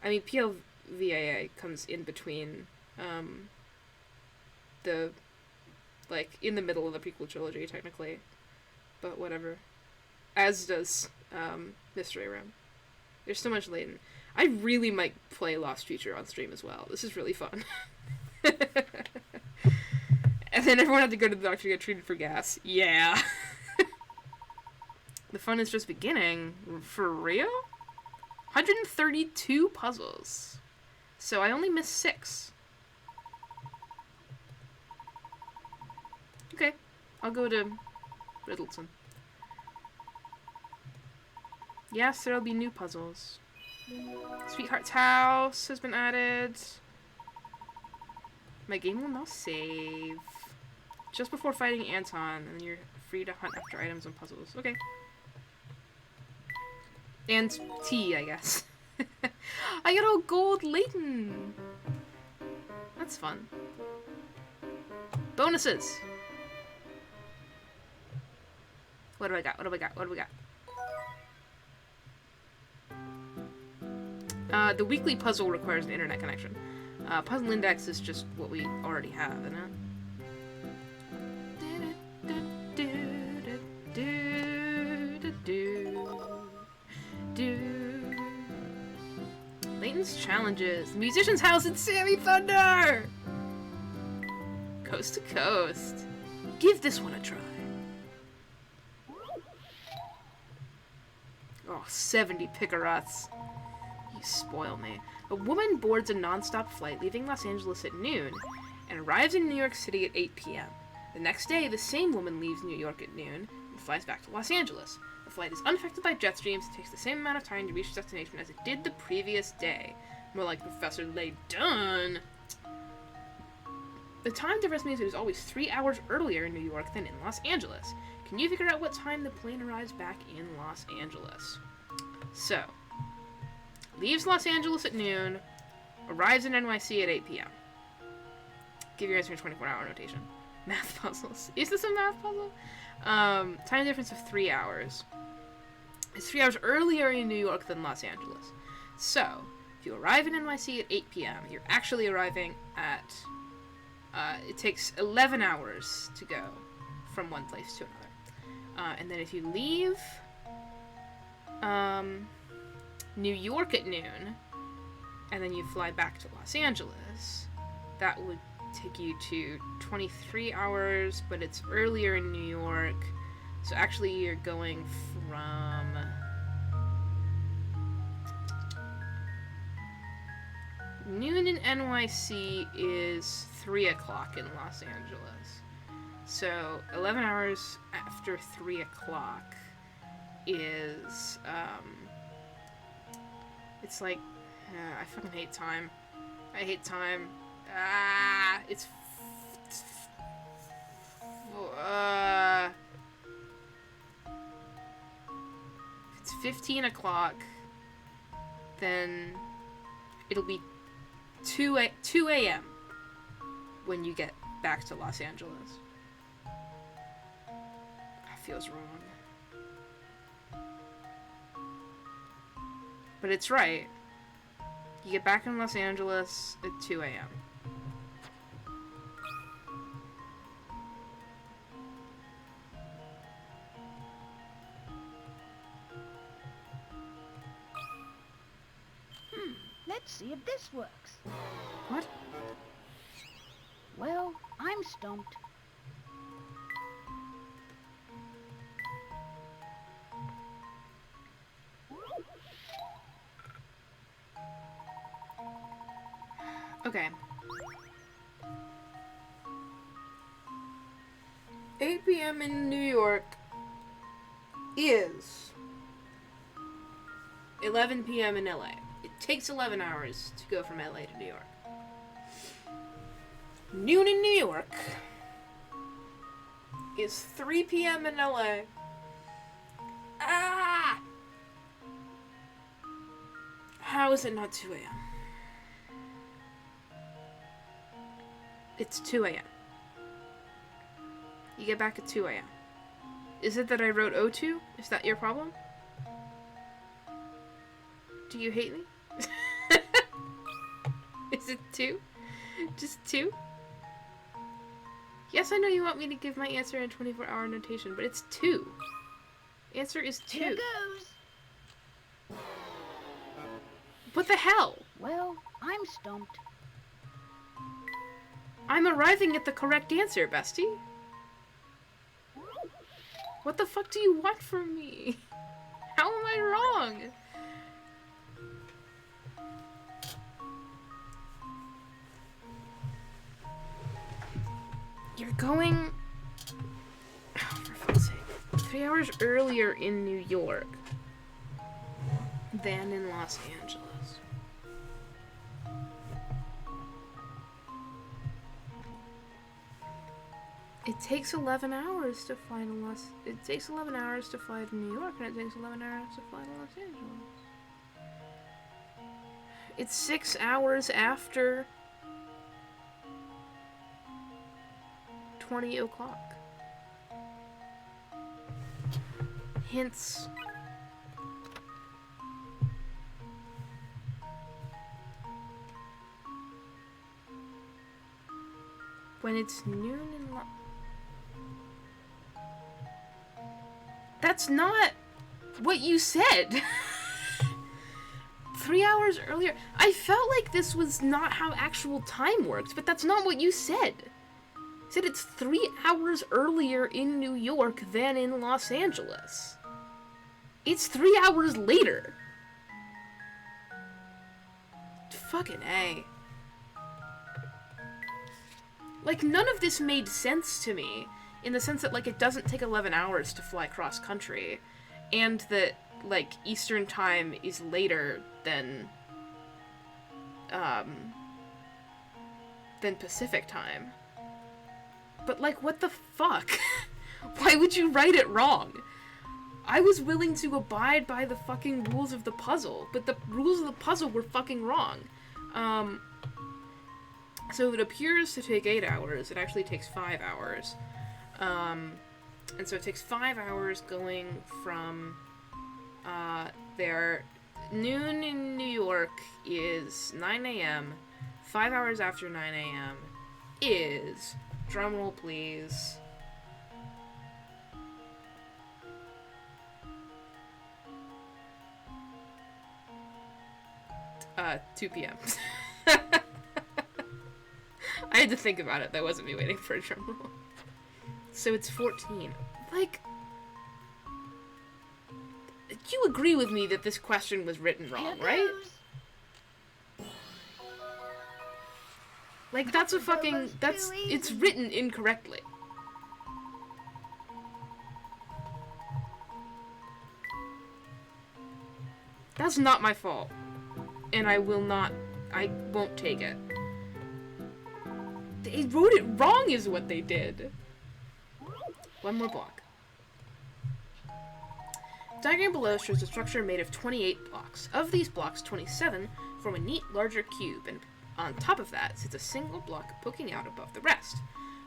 I mean, PLVAA comes in between, in the middle of the prequel trilogy, technically. But whatever. As does, Mystery Room. There's so much Layton. I really might play Lost Future on stream as well. This is really fun. And then everyone had to go to the doctor to get treated for gas. Yeah. The fun is just beginning. For real? 132 puzzles. So I only missed 6. Okay. I'll go to Riddleton. Yes, there'll be new puzzles. Sweetheart's House has been added. My game will now save. Just before fighting Anton, and you're free to hunt after items and puzzles. Okay. And tea, I guess. I got all gold Layton! That's fun. Bonuses! What do I got? What do I got? What do we got? The weekly puzzle requires an internet connection. Puzzle Index is just what we already have, isn't it? Layton's Challenges. The Musician's House in Sammy Thunder! Coast to Coast. Give this one a try. Oh, 70 Picarots. You spoil me. A woman boards a non-stop flight leaving Los Angeles at noon and arrives in New York City at 8 p.m. The next day, the same woman leaves New York at noon and flies back to Los Angeles. The flight is unaffected by jet streams and takes the same amount of time to reach its destination as it did the previous day. More like Professor Layton. The time difference means it is always 3 hours earlier in New York than in Los Angeles. Can you figure out what time the plane arrives back in Los Angeles? So, leaves Los Angeles at noon, arrives in NYC at 8 p.m. Give your answer in 24-hour notation. Math puzzles. Is this a math puzzle? Time difference of 3 hours. It's 3 hours earlier in New York than Los Angeles. So, if you arrive in NYC at 8 p.m., you're actually arriving at... it takes 11 hours to go from one place to another. And then if you leave New York at noon, and then you fly back to Los Angeles, that would take you to 23 hours, but it's earlier in New York, so actually you're going from... Noon in NYC is 3 o'clock in Los Angeles. So 11 hours after 3 o'clock is, it's like, I fucking hate time. I hate time. It's 15 o'clock, then it'll be 2 a.m. when you get back to Los Angeles. That feels wrong. But it's right. You get back in Los Angeles at 2 a.m. Let's see if this works. What? Well, I'm stumped. Okay. 8 p.m. in New York is 11 p.m. in LA. It takes 11 hours to go from LA to New York. Noon in New York is 3 p.m. in LA. Ah! How is it not 2 a.m.? It's 2 a.m. You get back at 2 a.m. Is it that I wrote O2? Is that your problem? Do you hate me? Is it 2? Just 2? Yes, I know you want me to give my answer in 24-hour notation, but it's 2. Answer is 2. Here goes. What the hell? Well, I'm stumped. I'm arriving at the correct answer, bestie. What the fuck do you want from me? How am I wrong? You're going... Oh, for fuck's sake. 3 hours earlier in New York than in Los Angeles. It takes 11 hours to fly to It takes 11 hours to fly to New York, and it takes 11 hours to fly to Los Angeles. It's 6 hours after 20 o'clock. Hence, when it's noon in That's not what you said. 3 hours earlier. I felt like this was not how actual time works, but that's not what you said. You said it's 3 hours earlier in New York than in Los Angeles. It's 3 hours later. Fucking A. Like, none of this made sense to me, in the sense that, like, it doesn't take 11 hours to fly cross-country, and that, like, Eastern time is later than Pacific time. But, like, what the fuck? Why would you write it wrong? I was willing to abide by the fucking rules of the puzzle, but the rules of the puzzle were fucking wrong. So it appears to take 8 hours, it actually takes 5 hours. And so it takes 5 hours going from, there. Noon in New York is 9 a.m. 5 hours after 9 a.m. is, drumroll please, 2 p.m. I had to think about it. That wasn't me waiting for a drum roll. So it's 14. Like, you agree with me that this question was written wrong, right? Like, that's a fucking, it's written incorrectly. That's not my fault. And I won't take it. They wrote it wrong is what they did. One more block. The diagram below shows a structure made of 28 blocks. Of these blocks, 27 form a neat, larger cube, and on top of that sits a single block poking out above the rest.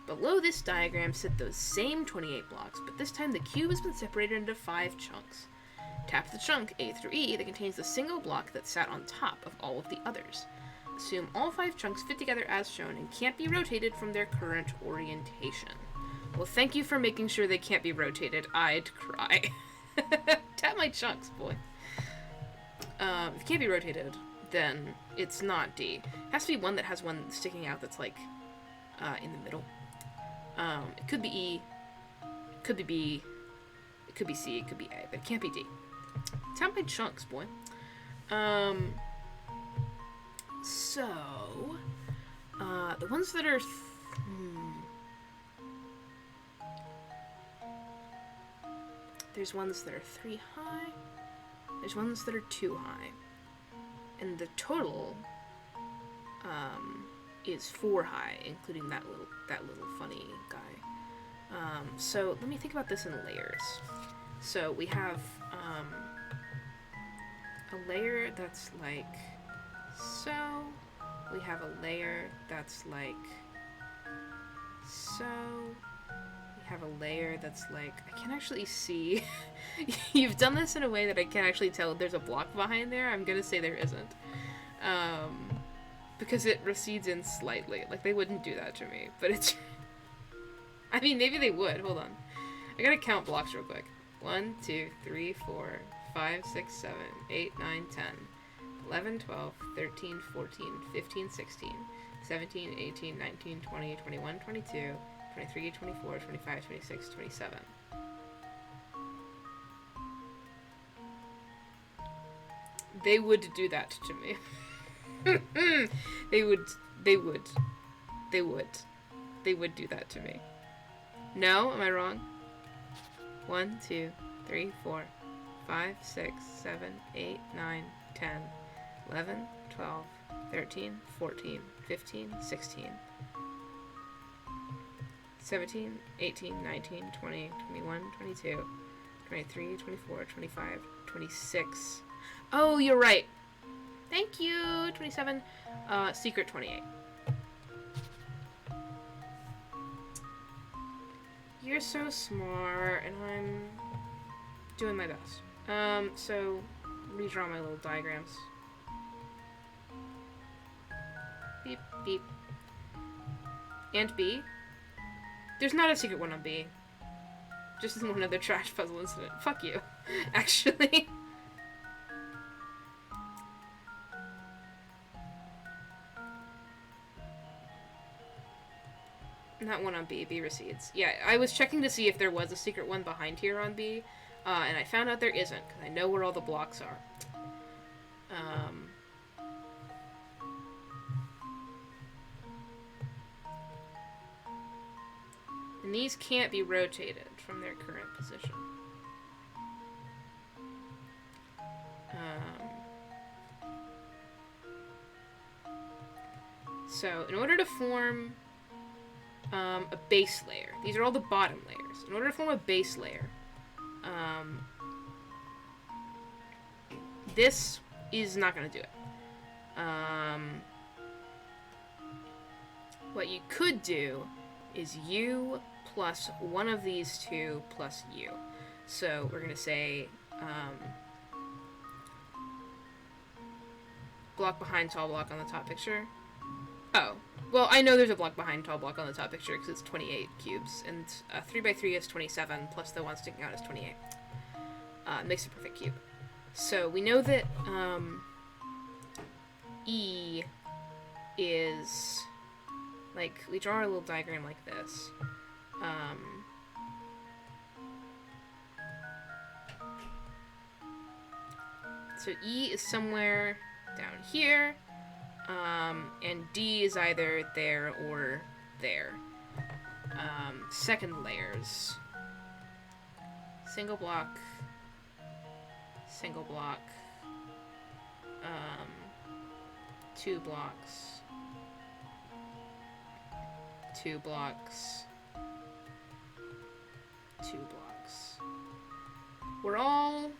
Below this diagram sit those same 28 blocks, but this time the cube has been separated into 5 chunks. Tap the chunk, A through E, that contains the single block that sat on top of all of the others. Assume all 5 chunks fit together as shown and can't be rotated from their current orientation. Well, thank you for making sure they can't be rotated. I'd cry. Tap my chunks, boy. If it can't be rotated, then it's not D. It has to be one that has one sticking out that's, like, in the middle. It could be E, it could be B, it could be C, it could be A, but it can't be D. Tap my chunks, boy. So, the ones that are, there's ones that are 3 high, there's ones that are 2 high, and the total, is 4 high, including that little funny guy. So let me think about this in layers. So we have a layer that's like so. We have a layer that's like so. We have a layer that's like, I can actually see. You've done this in a way that I can't actually tell if there's a block behind there. I'm gonna say there isn't. Because it recedes in slightly. Like, they wouldn't do that to me, but it's... I mean, maybe they would. Hold on. I gotta count blocks real quick. 1, 2, 3, 4, 5, 6, 7, 8, 9, 10, 11, 12, 13, 14, 15, 16, 17, 18, 19, 20, 21, 22, 23, 24, 25, 26, 27. They would do that to me. They would do that to me. No? Am I wrong? 1, 2, 3, 4, 5, 6, 7, 8, 9, 10, 11, 12, 13, 14, 15, 16, 17, 18, 19, 20, 21, 22, 23, 24, 25, 26. Oh, you're right. Thank you. 27. Secret 28. You're so smart, and I'm doing my best. So redraw my little diagrams. Beep, beep. And B. There's not a secret one on B. Just one other trash puzzle incident. Fuck you. Actually. Not one on B. B recedes. Yeah, I was checking to see if there was a secret one behind here on B, and I found out there isn't, because I know where all the blocks are. And these can't be rotated from their current position. So, in order to form a base layer, these are all the bottom layers. In order to form a base layer, this is not going to do it. What you could do is U plus one of these two plus U. So we're going to say block behind tall block on the top picture. Oh, well, I know there's a block behind tall block on the top picture because it's 28 cubes, and 3x3 is 27, plus the one sticking out is 28. It makes a perfect cube. So we know that E is, like, we draw a little diagram like this. So E is somewhere down here. And D is either there or there. Second layers. Single block. Single block. 2 blocks. 2 blocks. 2 blocks. We're all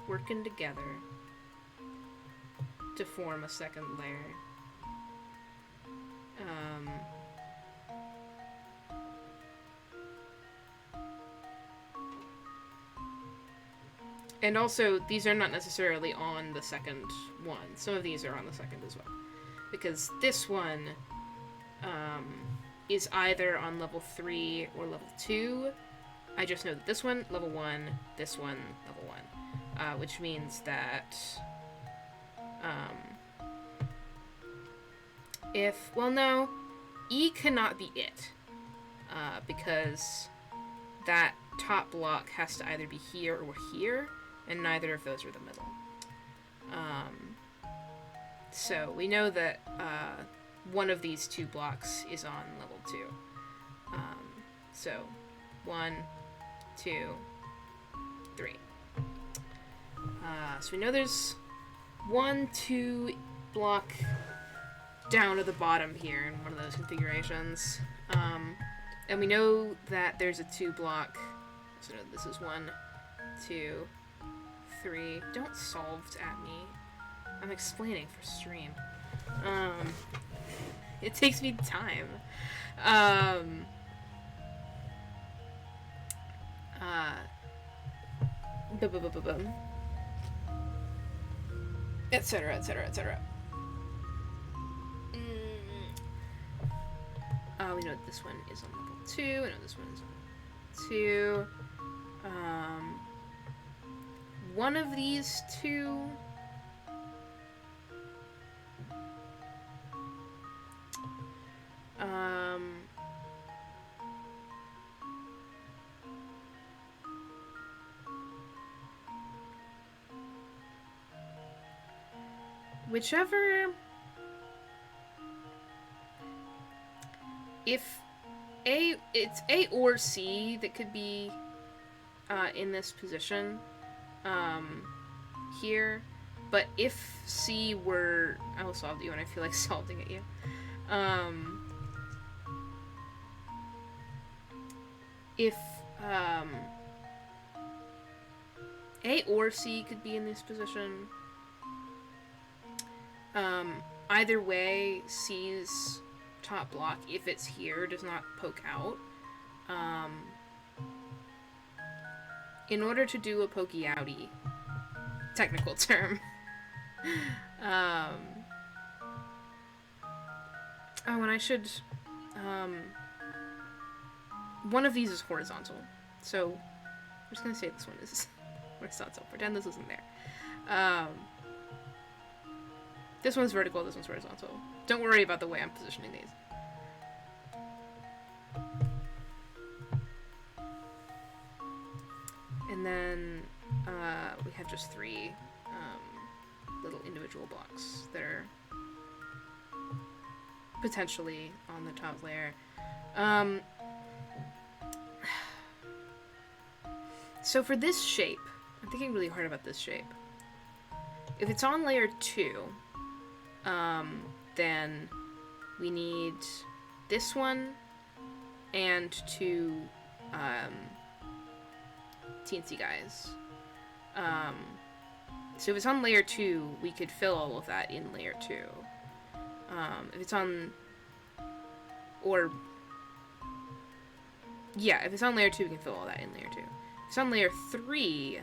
working together to form a second layer. And also, these are not necessarily on the second one. Some of these are on the second as well. Because this one is either on level 3 or level 2. I just know that this one, level 1, this one, level 1. Which means that well, no, E cannot be it, because that top block has to either be here or here, and neither of those are the middle. So we know that one of these 2 blocks is on level 2. So 1, 2, 3. So we know there's 1, 2 block down to the bottom here in one of those configurations. And we know that there's a 2-block. So this is 1, 2, 3. Don't solve at me. I'm explaining for stream. It takes me time. Etc. etc. etc. We know that this one is on level 2. I know this one is on 2. One of these two. Whichever. If it's A or C that could be in this position here, but if C were, I will solve you and I feel like salting at you. If A or C could be in this position, either way, C's top block, if it's here, does not poke out. In order to do a pokey outie, technical term, oh, and I should, one of these is horizontal, so I'm just gonna say this one is horizontal. Pretend this isn't there. This one's vertical, this one's horizontal. Don't worry about the way I'm positioning these. And then we have just 3 little individual blocks that are potentially on the top layer. So for this shape, I'm thinking really hard about this shape. If it's on layer 2, then we need this one and 2 TNC guys. So if it's on layer 2, we could fill all of that in layer 2. If it's on, or yeah, if it's on layer 2, we can fill all that in layer 2. If it's on layer 3,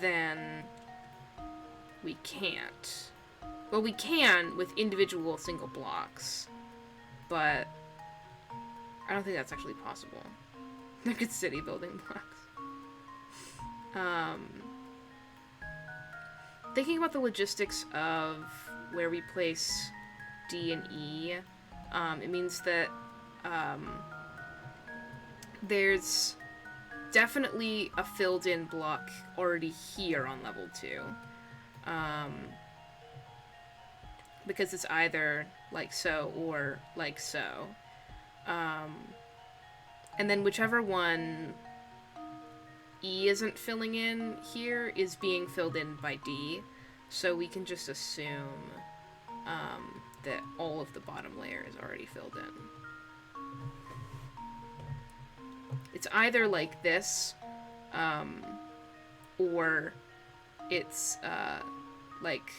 then we can't. Well, we can with individual single blocks, but I don't think that's actually possible. They're good city building blocks. Thinking about the logistics of where we place D and E, it means that there's definitely a filled-in block already here on level 2. Because it's either like so or like so. And then whichever one E isn't filling in here is being filled in by D. So we can just assume that all of the bottom layer is already filled in. It's either like this, or it's, like...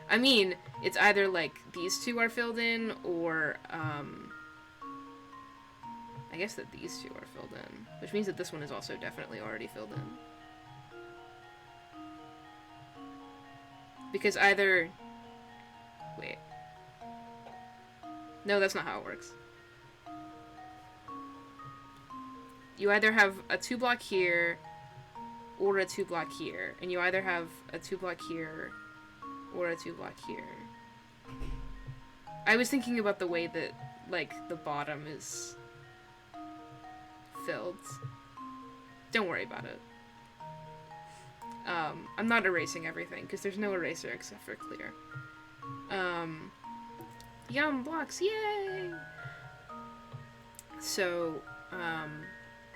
I mean, it's either like these 2 are filled in, or, I guess that these 2 are filled in. Which means that this one is also definitely already filled in. Because either... Wait. No, that's not how it works. You either have a 2-block here, or a 2-block here. And you either have a 2-block here, or a 2-block here. I was thinking about the way that, like, the bottom is filled. Don't worry about it. I'm not erasing everything, because there's no eraser except for clear. Yum, blocks, yay! So,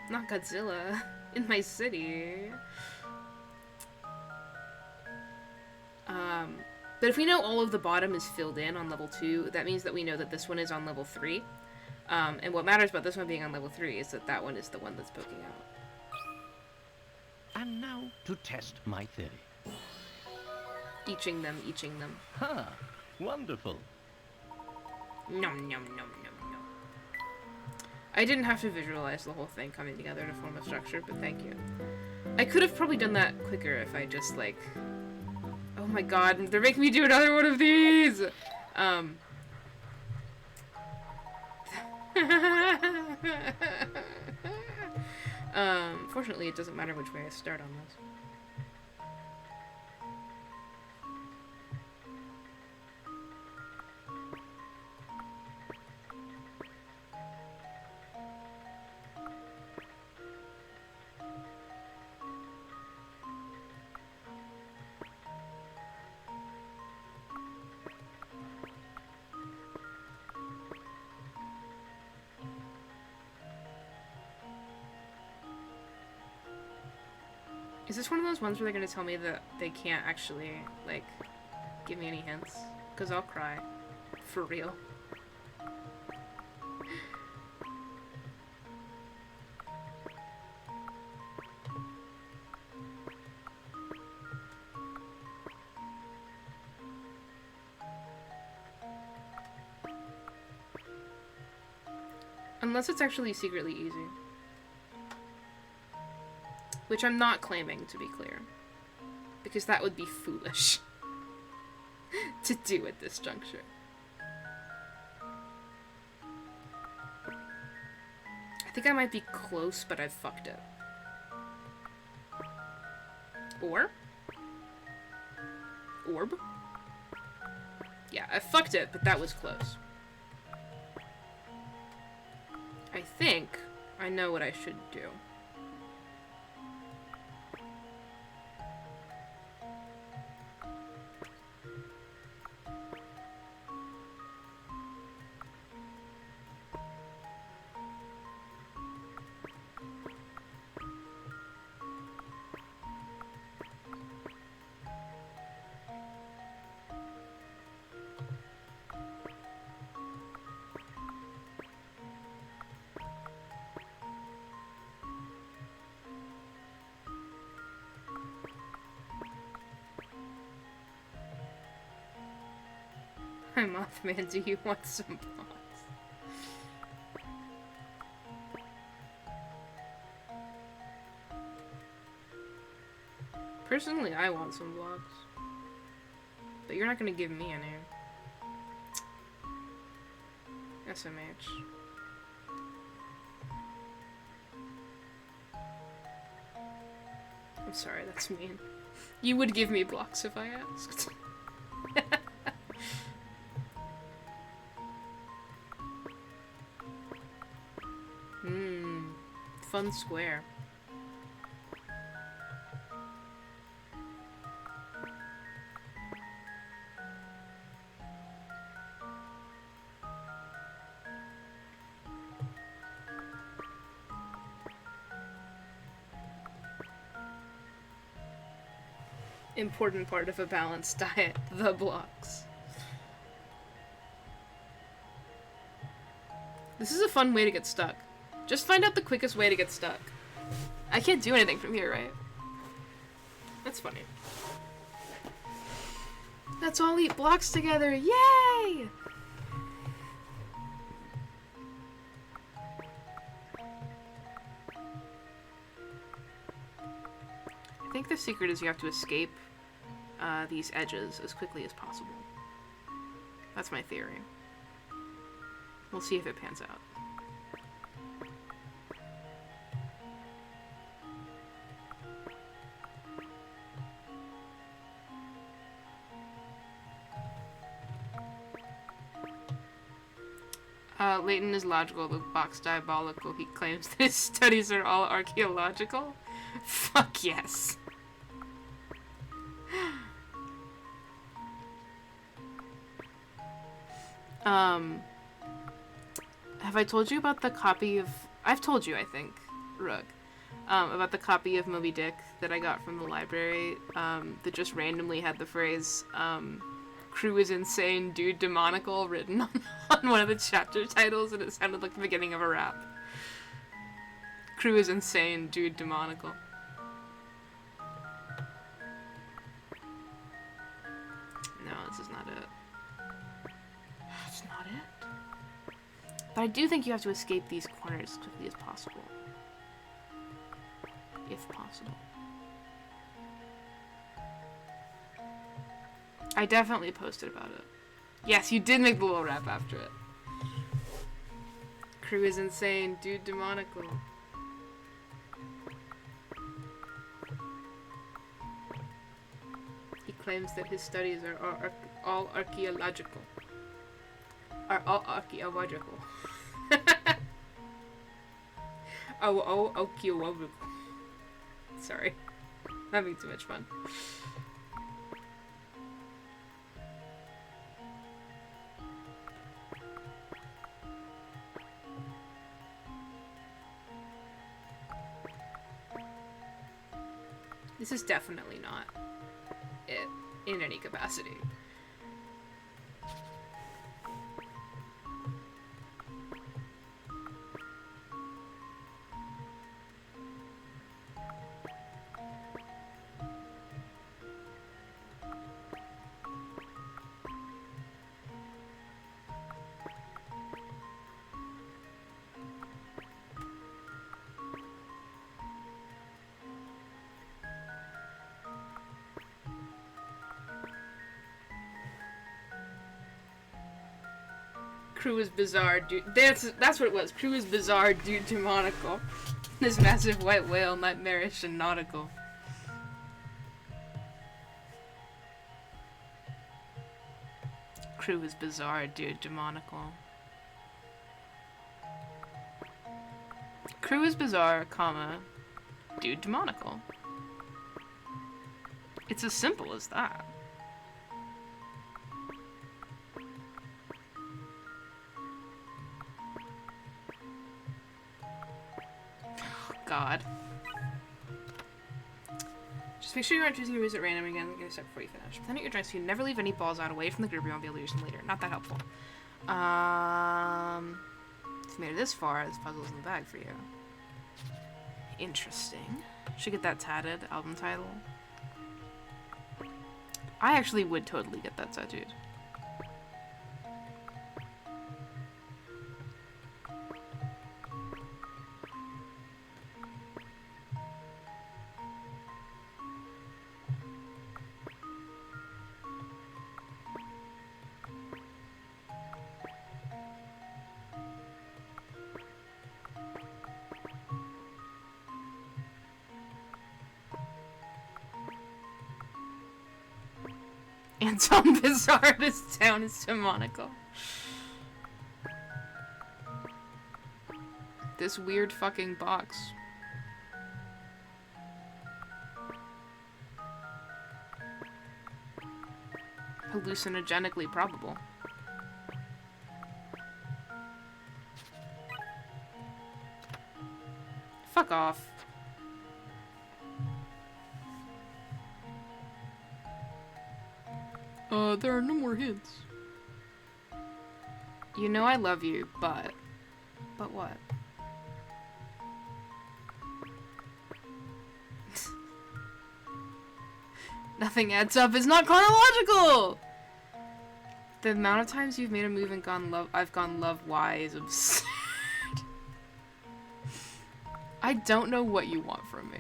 not Godzilla in my city. But if we know all of the bottom is filled in on level 2, that means that we know that this one is on level 3. And what matters about this one being on level 3 is that that one is the one that's poking out. And now to test my theory. Eaching them. Ha! Wonderful. Nom nom nom nom nom. I didn't have to visualize the whole thing coming together to form a structure, but thank you. I could have probably done that quicker if I just, like... Oh my god, they're making me do another one of these! Fortunately, it doesn't matter which way I start on this. Is this one of those ones where they're gonna tell me that they can't actually, like, give me any hints? Because I'll cry. For real. Unless it's actually secretly easy. Which I'm not claiming, to be clear. Because that would be foolish to do at this juncture. I think I might be close, but I've fucked it. Orb? Yeah, I fucked it, but that was close. I think I know what I should do. Hi, Mothman, do you want some blocks? Personally, I want some blocks. But you're not gonna give me any. SMH. I'm sorry, that's mean. You would give me blocks if I asked. Fun square. Important part of a balanced diet, the blocks. This is a fun way to get stuck. Just find out the quickest way to get stuck. I can't do anything from here, right? That's funny. Let's all eat blocks together, yay! I think the secret is you have to escape these edges as quickly as possible. That's my theory. We'll see if it pans out. Leighton is logical, the box diabolical. He claims that his studies are all archaeological. Fuck yes. Have I told you about the copy of... I've told you, I think, Rook. about the copy of Moby Dick that I got from the library, that just randomly had the phrase, "Crew is insane, dude demonical" written on one of the chapter titles, and it sounded like the beginning of a rap. Crew is insane, dude demonical. No, this is not it. That's not it. But I do think you have to escape these corners as quickly as possible. If possible. I definitely posted about it. Yes, you did make the little rap after it. Crew is insane, dude demonical. He claims that his studies are all archaeological. Are all archaeological. Oh, archaeological. Sorry. I'm having too much fun. This is definitely not it in any capacity. Crew is bizarre, dude. That's what it was. Crew is bizarre, dude demonical. This massive white whale, nightmarish and nautical. Crew is bizarre, dude demonical. Crew is bizarre, comma, dude demonical. It's as simple as that. God. Just make sure you aren't choosing your moves at random again. I'm gonna start before you finish. Pretend at your joints so you never leave any balls out away from the group. You won't be able to use them later. Not that helpful. If you made it this far, this puzzle's in the bag for you. Interesting. Should get that tatted album title. I actually would totally get that tattooed. Anton Bizarre, this town is demonical. This weird fucking box. Hallucinogenically probable. Fuck off. There are no more hints. You know I love you, but... But what? Nothing adds up. It's not chronological! The amount of times you've made a move and I've gone love Y is absurd. I don't know what you want from me.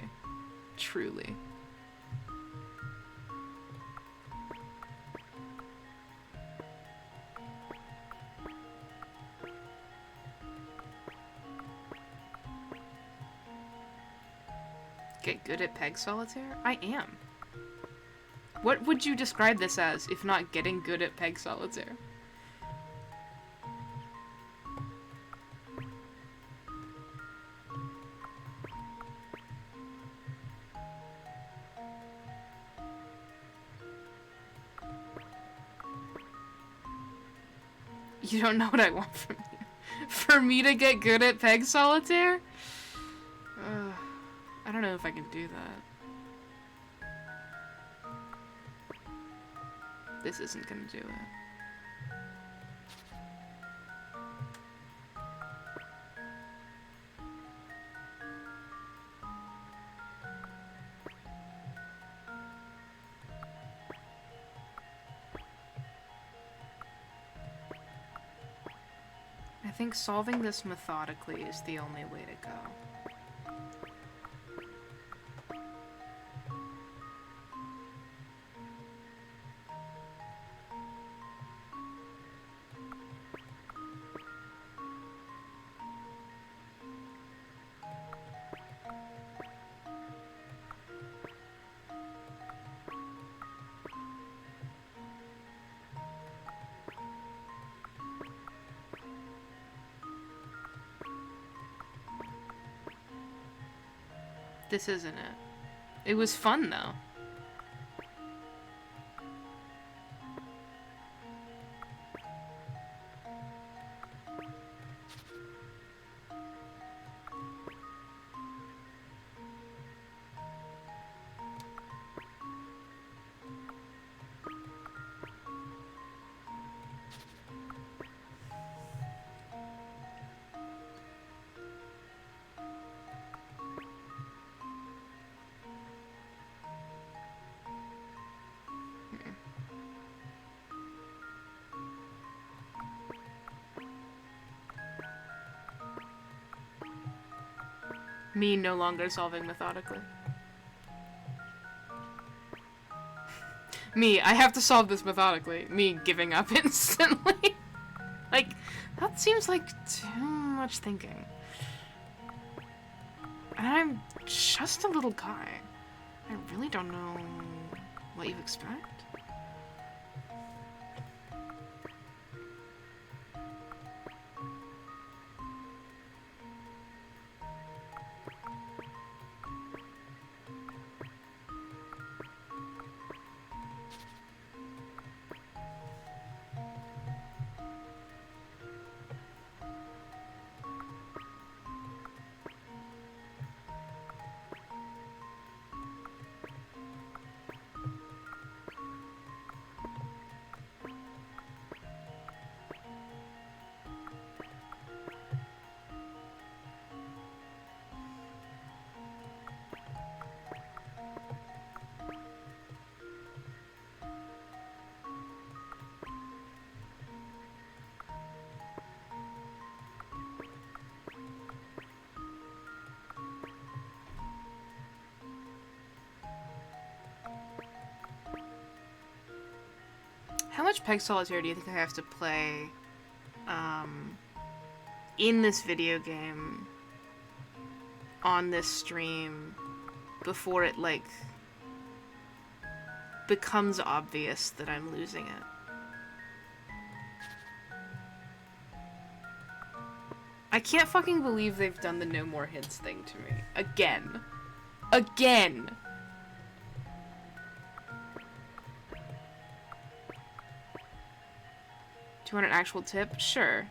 Truly. Get good at Peg Solitaire? I am. What would you describe this as, if not getting good at Peg Solitaire? You don't know what I want from you. For me to get good at Peg Solitaire? know if I can do that. This isn't gonna do it. I think solving this methodically is the only way to go. This isn't it. It was fun though. Me no longer solving methodically. Me, I have to solve this methodically. Me giving up instantly. Like, that seems like too much thinking. And I'm just a little guy. I really don't know what you expect. How much Peg Solitaire do you think I have to play in this video game on this stream before it, like, becomes obvious that I'm losing it? I can't fucking believe they've done the no more hints thing to me. Again. Again! Do you want an actual tip? Sure.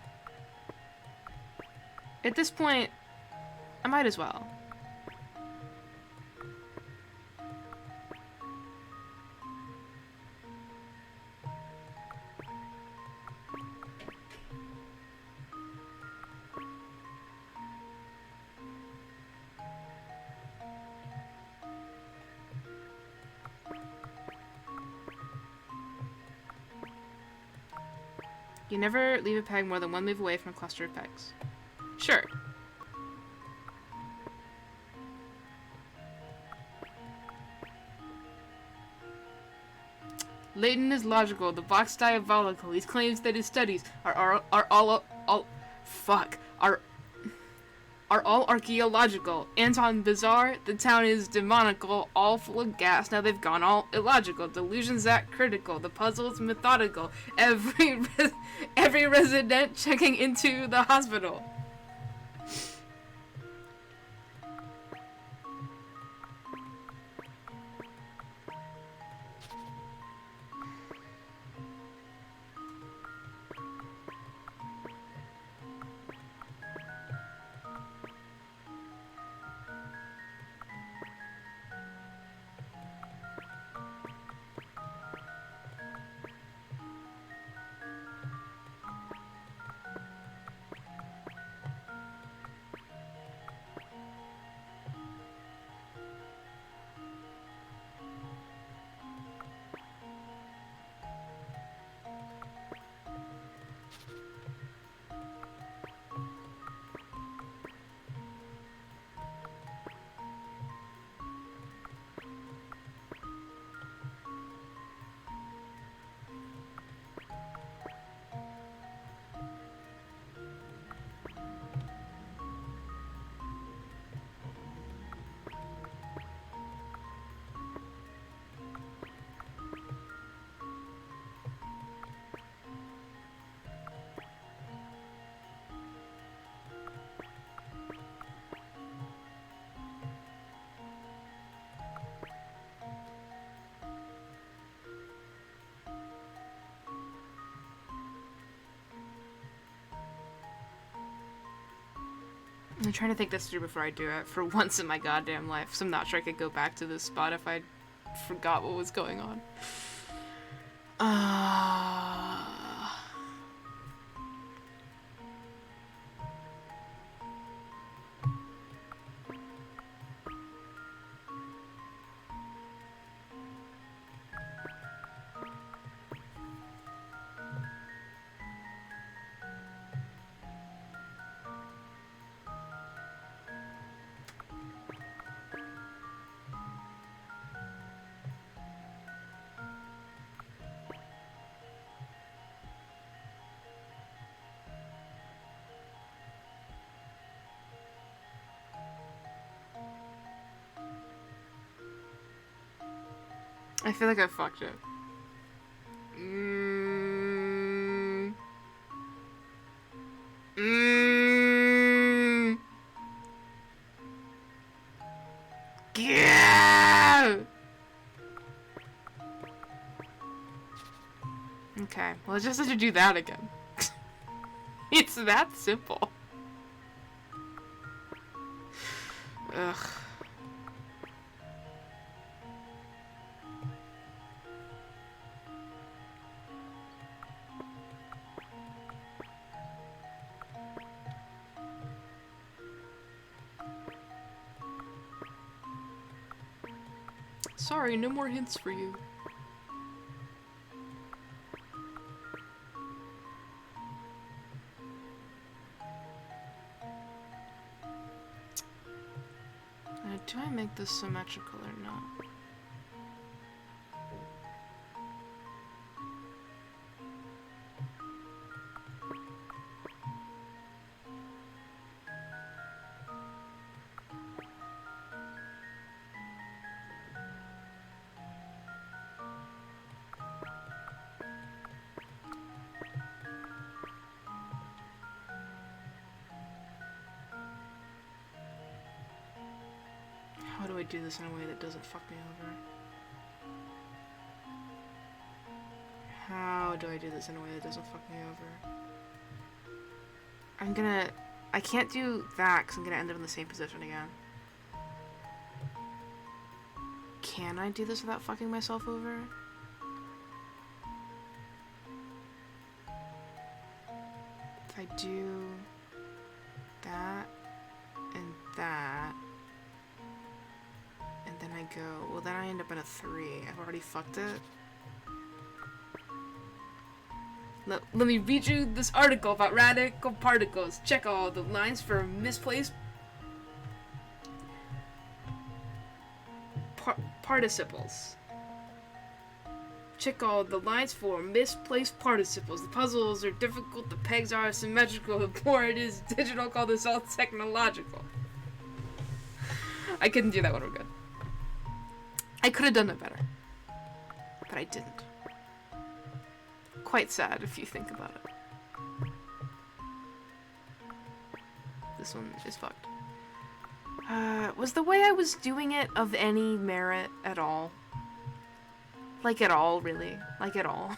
At this point, I might as well. You never leave a peg more than one move away from a cluster of pegs. Sure. Leighton is logical, the box diabolical. He claims that his studies are all archaeological. Anton bizarre, the town is demonical, all full of gas, now they've gone all illogical. Delusions act critical, the puzzle's methodical. Every resident checking into the hospital. I'm trying to think this through before I do it for once in my goddamn life, so I'm not sure I could go back to this spot if I forgot what was going on. I feel like I fucked it. Yeah! Okay, well, I just have to do that again. It's that simple. Ugh. Sorry, no more hints for you. Do I make this symmetrical or not? How do I do this in a way that doesn't fuck me over? How do I do this in a way that doesn't fuck me over? I can't do that because I'm gonna end up in the same position again. Can I do this without fucking myself over? If I do that and that, and then I go, well then I end up in a 3. I've already fucked it. Let me read you this article about radical particles. Check all the lines for misplaced participles. Check all the lines for misplaced participles. The puzzles are difficult, the pegs are symmetrical, the board is digital, call this all technological. I couldn't do that one, we're good. I could have done it better. But I didn't. Quite sad if you think about it. This one is fucked. Was the way I was doing it of any merit at all? Like at all, really? Like at all?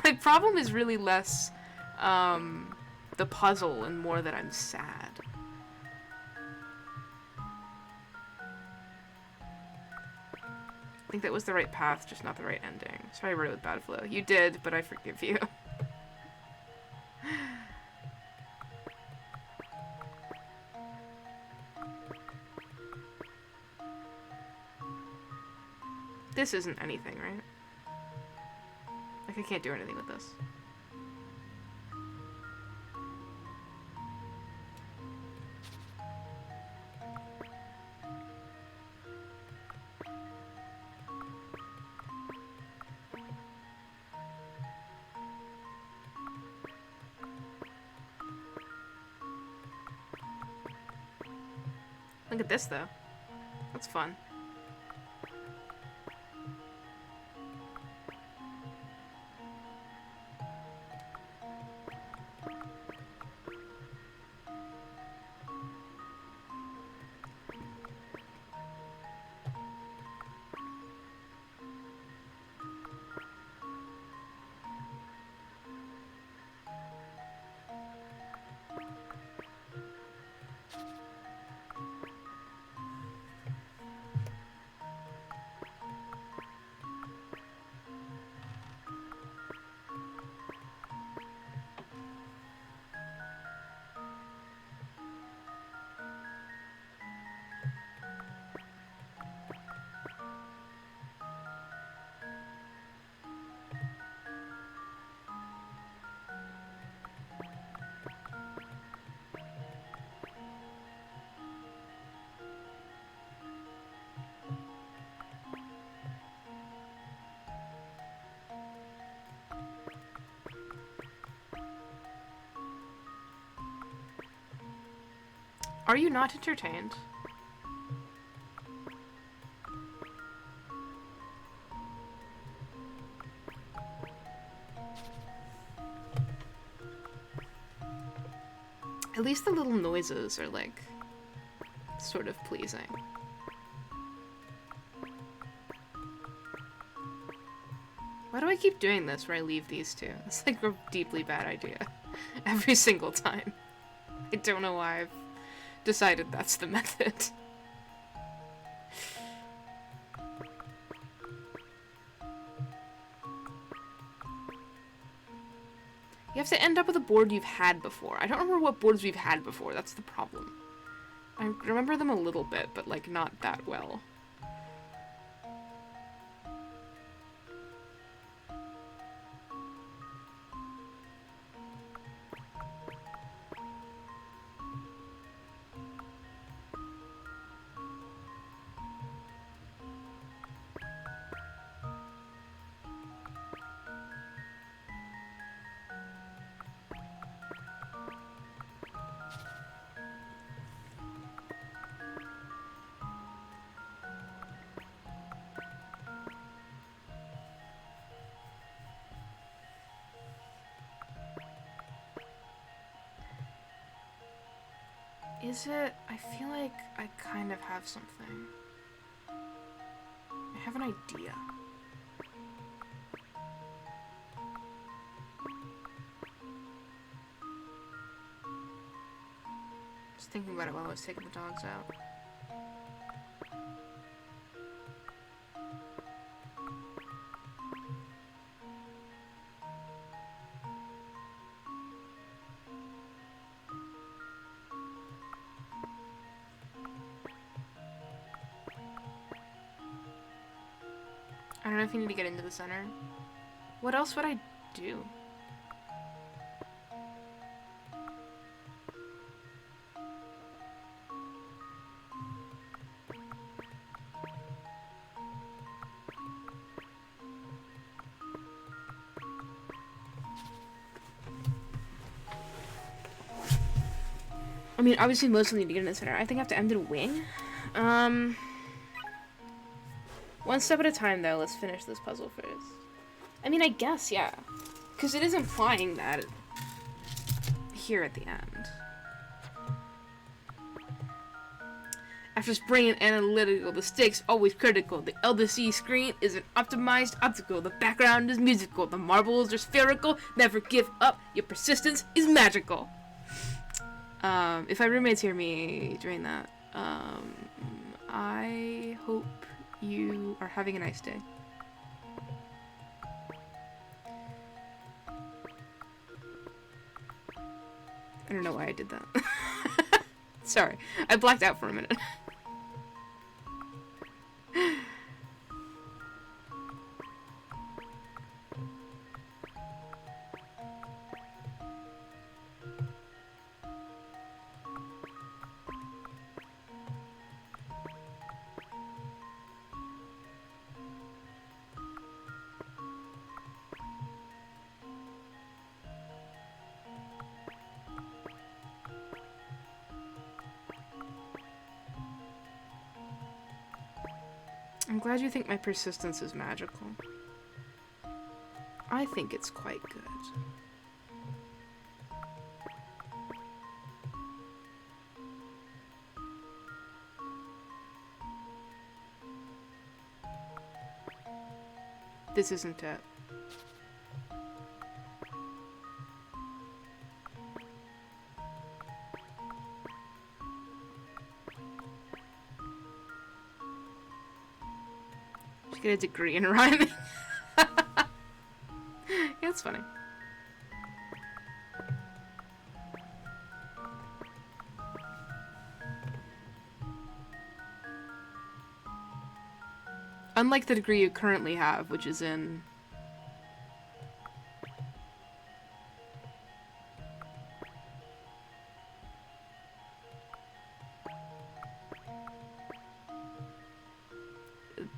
My problem is really less the puzzle and more that I'm sad. I think that was the right path, just not the right ending. Sorry I wrote it with bad flow. You did, but I forgive you. This isn't anything, right? Like, I can't do anything with this. Look at this, though. That's fun. Are you not entertained? At least the little noises are, like, sort of pleasing. Why do I keep doing this where I leave these two? It's like a deeply bad idea. Every single time. I don't know why I've decided that's the method. You have to end up with a board you've had before. I don't remember what boards we've had before, that's the problem. I remember them a little bit, but like not that well. Is it? I feel like I kind of have something. I have an idea. Just thinking about it while I was taking the dogs out. I don't know if you need to get into the center. What else would I do? I mean, obviously mostly need to get in the center. I think I have to end in a wing. One step at a time, though. Let's finish this puzzle first. I mean, I guess, yeah. Because it is implying that here at the end. After spraying and analytical, the stakes always critical. The LDC screen is an optimized optical. The background is musical. The marbles are spherical. Never give up. Your persistence is magical. If my roommates hear me doing that, I hope you are having a nice day. I don't know why I did that. Sorry, I blacked out for a minute. I'm glad you think my persistence is magical. I think it's quite good. This isn't it. Get a degree in rhyming. Yeah, it's funny. Unlike the degree you currently have, which is in...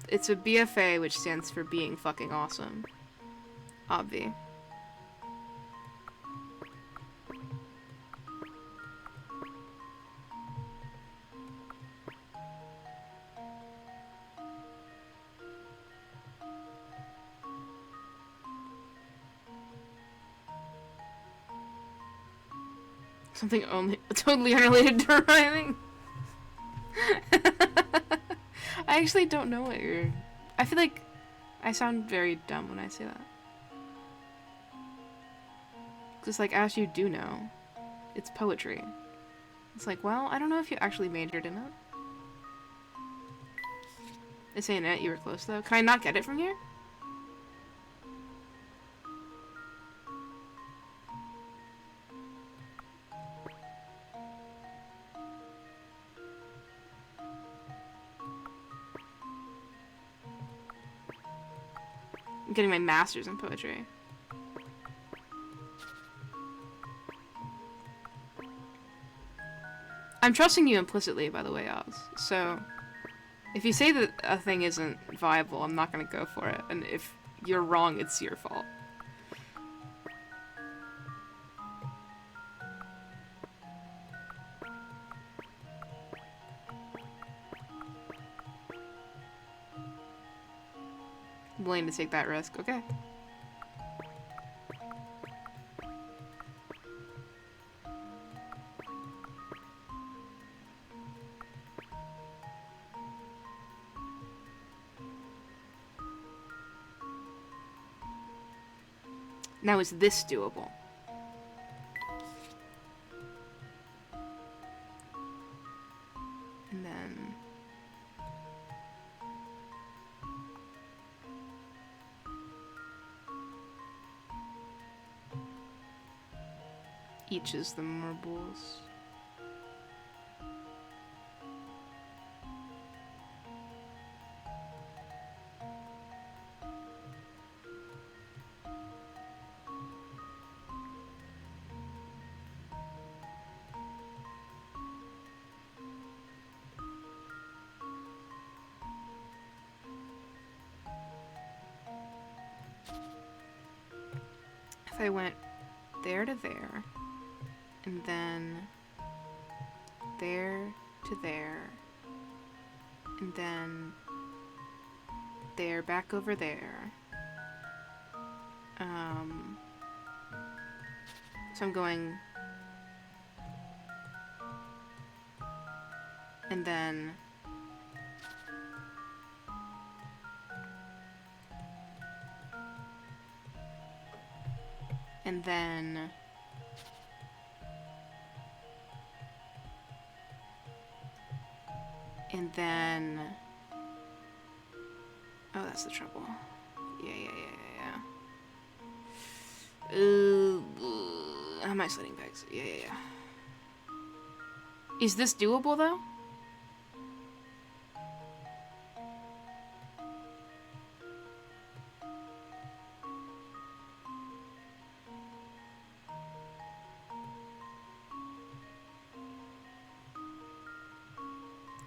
It's a BFA, which stands for being fucking awesome. Obvi. Something only totally unrelated to rhyming. I actually don't know what you're... I feel like I sound very dumb when I say that. Just like, as you do know, it's poetry. It's like, well, I don't know if you actually majored in it. It's saying that you were close, though. Can I not get it from here? I'm getting my master's in poetry. I'm trusting you implicitly, by the way, Oz. So, if you say that a thing isn't viable, I'm not gonna go for it. And if you're wrong, it's your fault. I'm willing to take that risk, okay. Now, is this doable? And then... each is the marbles. If I went there to there, and then there to there, and then there back over there. So I'm going, and then and then oh, that's the trouble. Yeah. How am I sliding pegs? Yeah. Is this doable, though?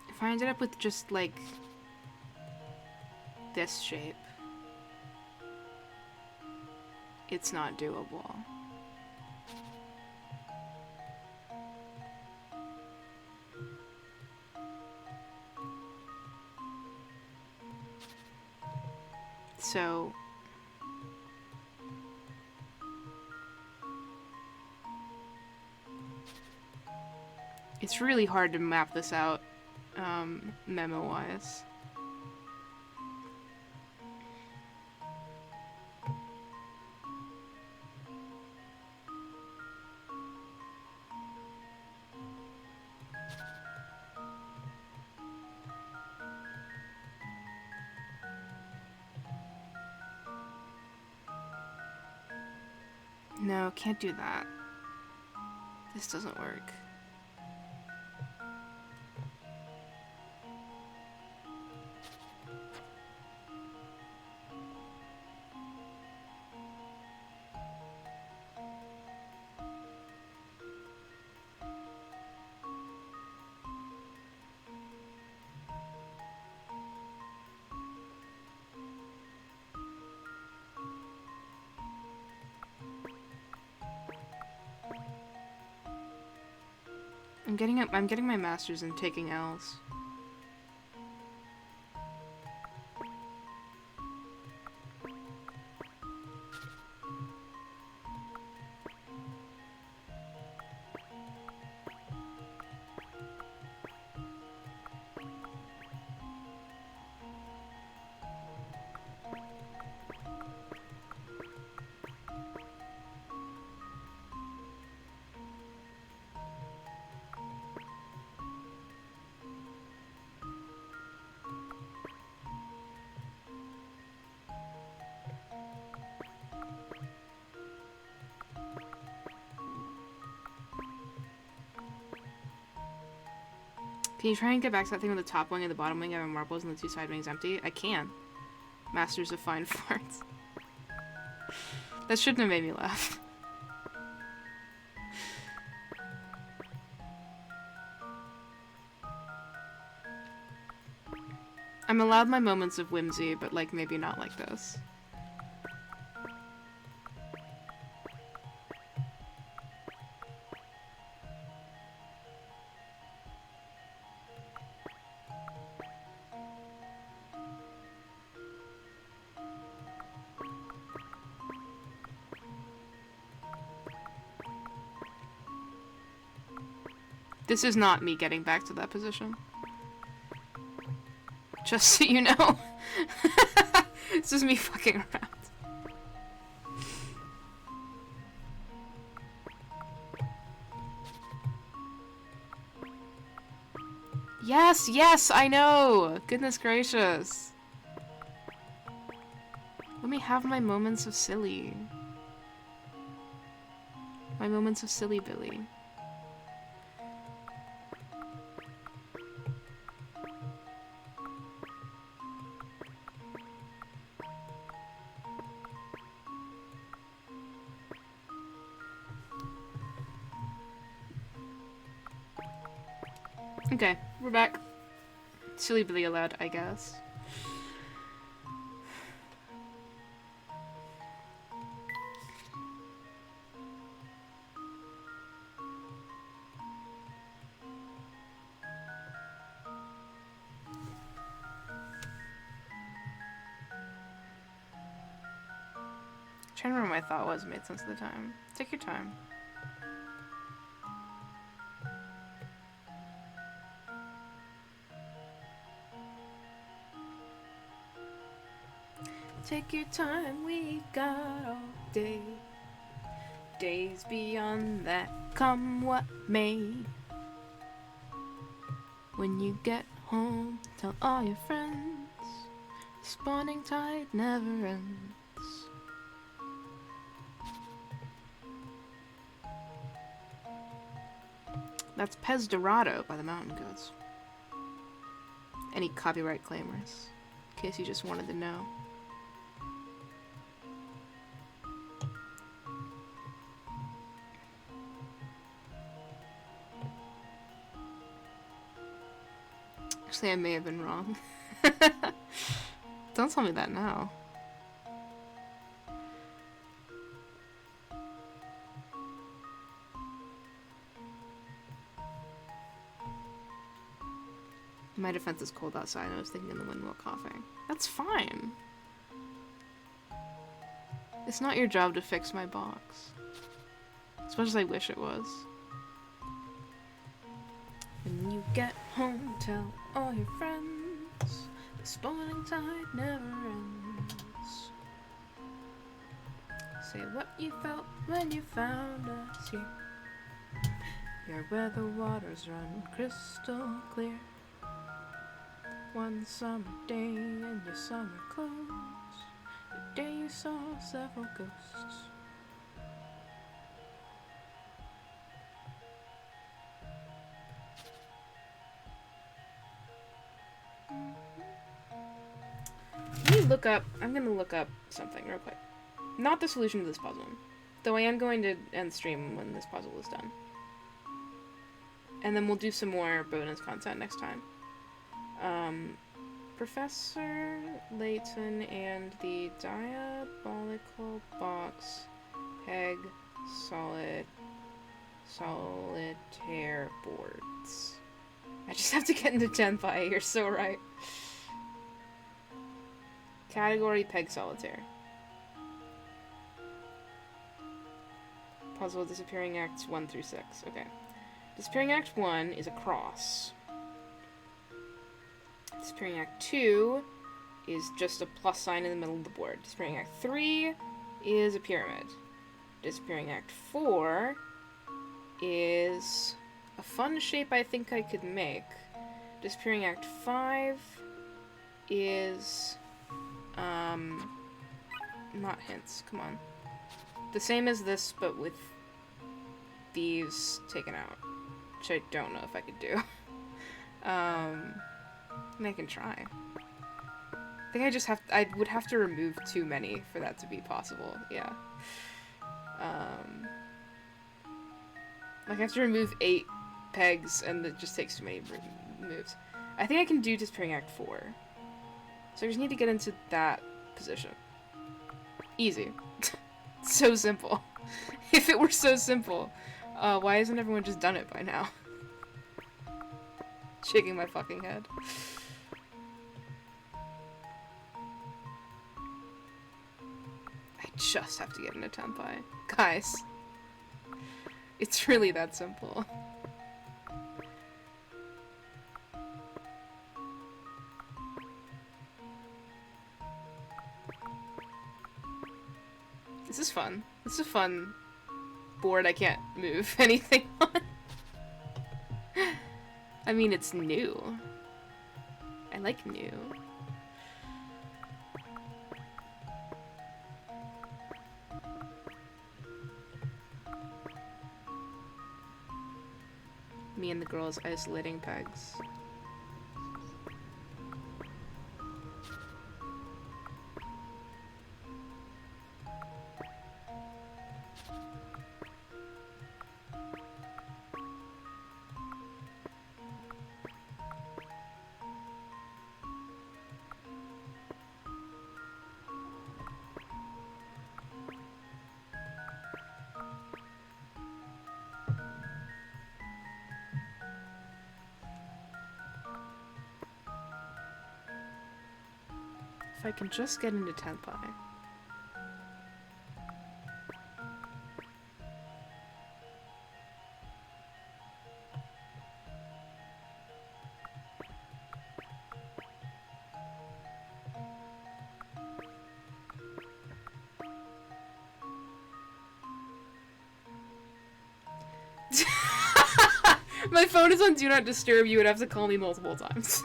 If I ended up with just, like, this shape, it's not doable. So... it's really hard to map this out, memo-wise. No, can't do that. This doesn't work. I'm getting my master's in taking L's. Can you try and get back to that thing with the top wing and the bottom wing having marbles and the two side wings empty? I can. Masters of fine farts. That shouldn't have made me laugh. I'm allowed my moments of whimsy, but like maybe not like this. This is not me getting back to that position. Just so you know. This is me fucking around. Yes, yes, I know! Goodness gracious. Let me have my moments of silly. My moments of silly Billy. Okay, we're back. Silly Billy allowed, I guess. Trying to remember what my thought was, made sense of the time. Take your time. Take your time, we got all day. Days beyond that, come what may. When you get home, tell all your friends. Spawning tide never ends. That's Pez Dorado by the Mountain Goats. Any copyright claimers, in case you just wanted to know. Actually, I may have been wrong. Don't tell me that now. My defense is cold outside. I was thinking in the wind while coughing. That's fine. It's not your job to fix my box. As much as I wish it was. When you get home, tell all your friends. The spawning tide never ends. Say what you felt when you found us here. You're where the waters run crystal clear. One summer day in your summer clothes, the day you saw several ghosts. Let me look up, I'm gonna look up something real quick. Not the solution to this puzzle, though I am going to end stream when this puzzle is done. And then we'll do some more bonus content next time. Professor Layton and the Diabolical Box Peg Solitaire Boards. I just have to get into Genpai, you're so right. Category Peg Solitaire. Puzzle Disappearing Acts 1 through 6. Okay. Disappearing Act 1 is a cross. Disappearing Act 2 is just a plus sign in the middle of the board. Disappearing Act 3 is a pyramid. Disappearing Act 4 is a fun shape I think I could make. Disappearing Act 5 is... not hints, come on. The same as this, but with these taken out. Which I don't know if I could do. And I can try. I think I would have to remove too many for that to be possible, yeah. Like I have to remove 8 pegs and it just takes too many moves. I think I can do Disappearing Act 4. So I just need to get into that position. Easy. So simple. If it were so simple, why hasn't everyone just done it by now? Shaking my fucking head. I just have to get into Tenpai. Guys. It's really that simple. This is fun. This is a fun board I can't move anything on. I mean, it's new. I like new. Me and the girls isolating pegs. If I can just get into Tenpai. My phone is on Do Not Disturb. You would have to call me multiple times.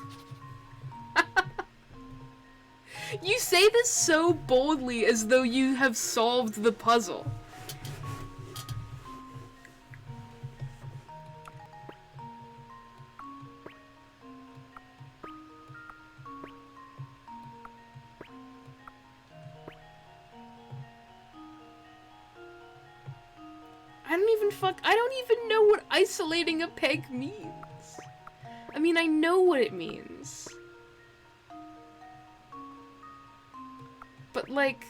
You say this so boldly as though you have solved the puzzle. I don't even know what isolating a peg means. I mean, I know what it means. But, like...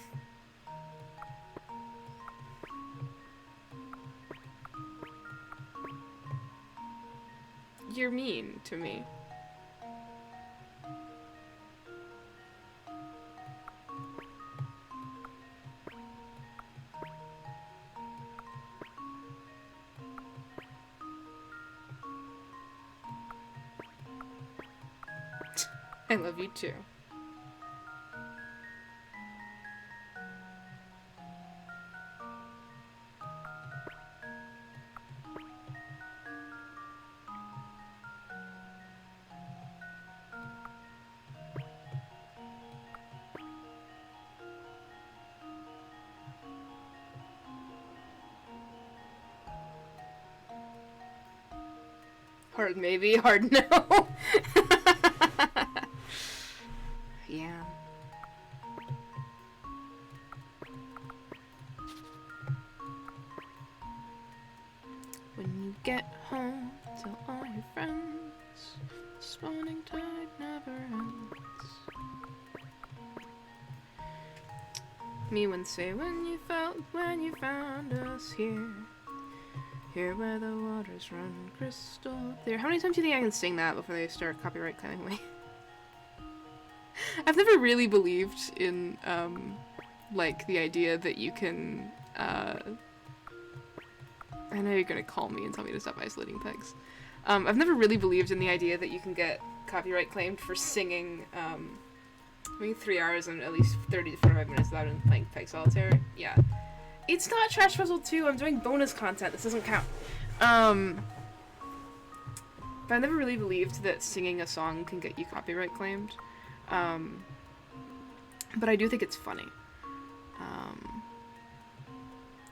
You're mean to me. I love you too. Hard maybe, hard no. Yeah. When you get home, tell all your friends, spawning tide never ends. Me when say when you found us here. Here where the waters run crystal clear. How many times do you think I can sing that before they start copyright claiming me? I've never really believed in, like, the idea that you can, I know you're gonna call me and tell me to stop isolating pegs. I've never really believed in the idea that you can get copyright claimed for singing, I think 3 hours and at least 30 to 45 minutes without playing Peg Solitaire. Yeah. It's not Trash Puzzle 2, I'm doing bonus content, this doesn't count. But I never really believed that singing a song can get you copyright claimed. But I do think it's funny.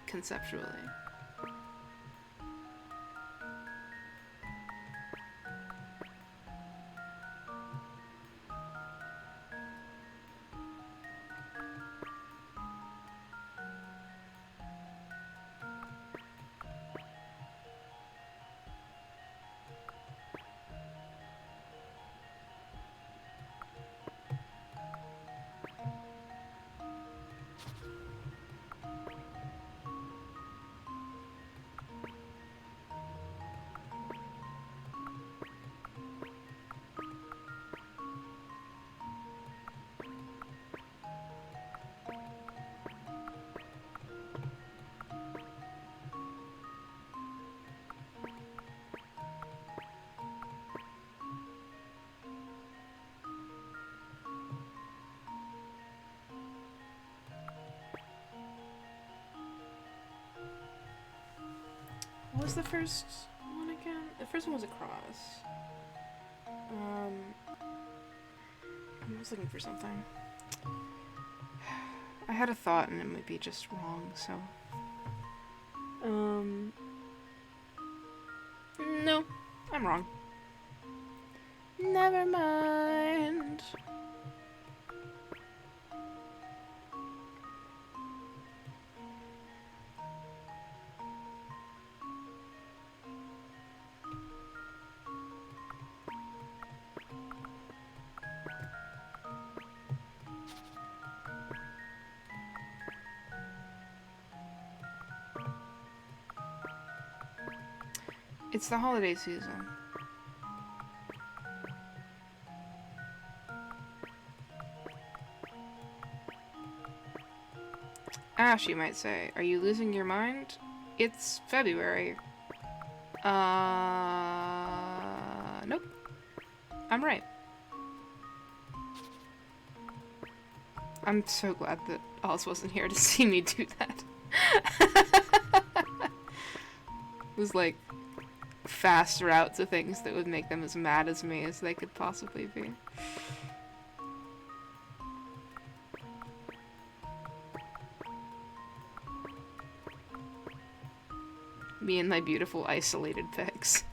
Conceptually. was the first one again? The first one was a cross. I was looking for something. I had a thought and it might be just wrong, so. No, I'm wrong. Never mind. It's the holiday season. Ash, you might say, are you losing your mind? It's February. Nope. I'm right. I'm so glad that Oz wasn't here to see me do that. It was like fast route to things that would make them as mad as me as they could possibly be. Me and my beautiful isolated pegs.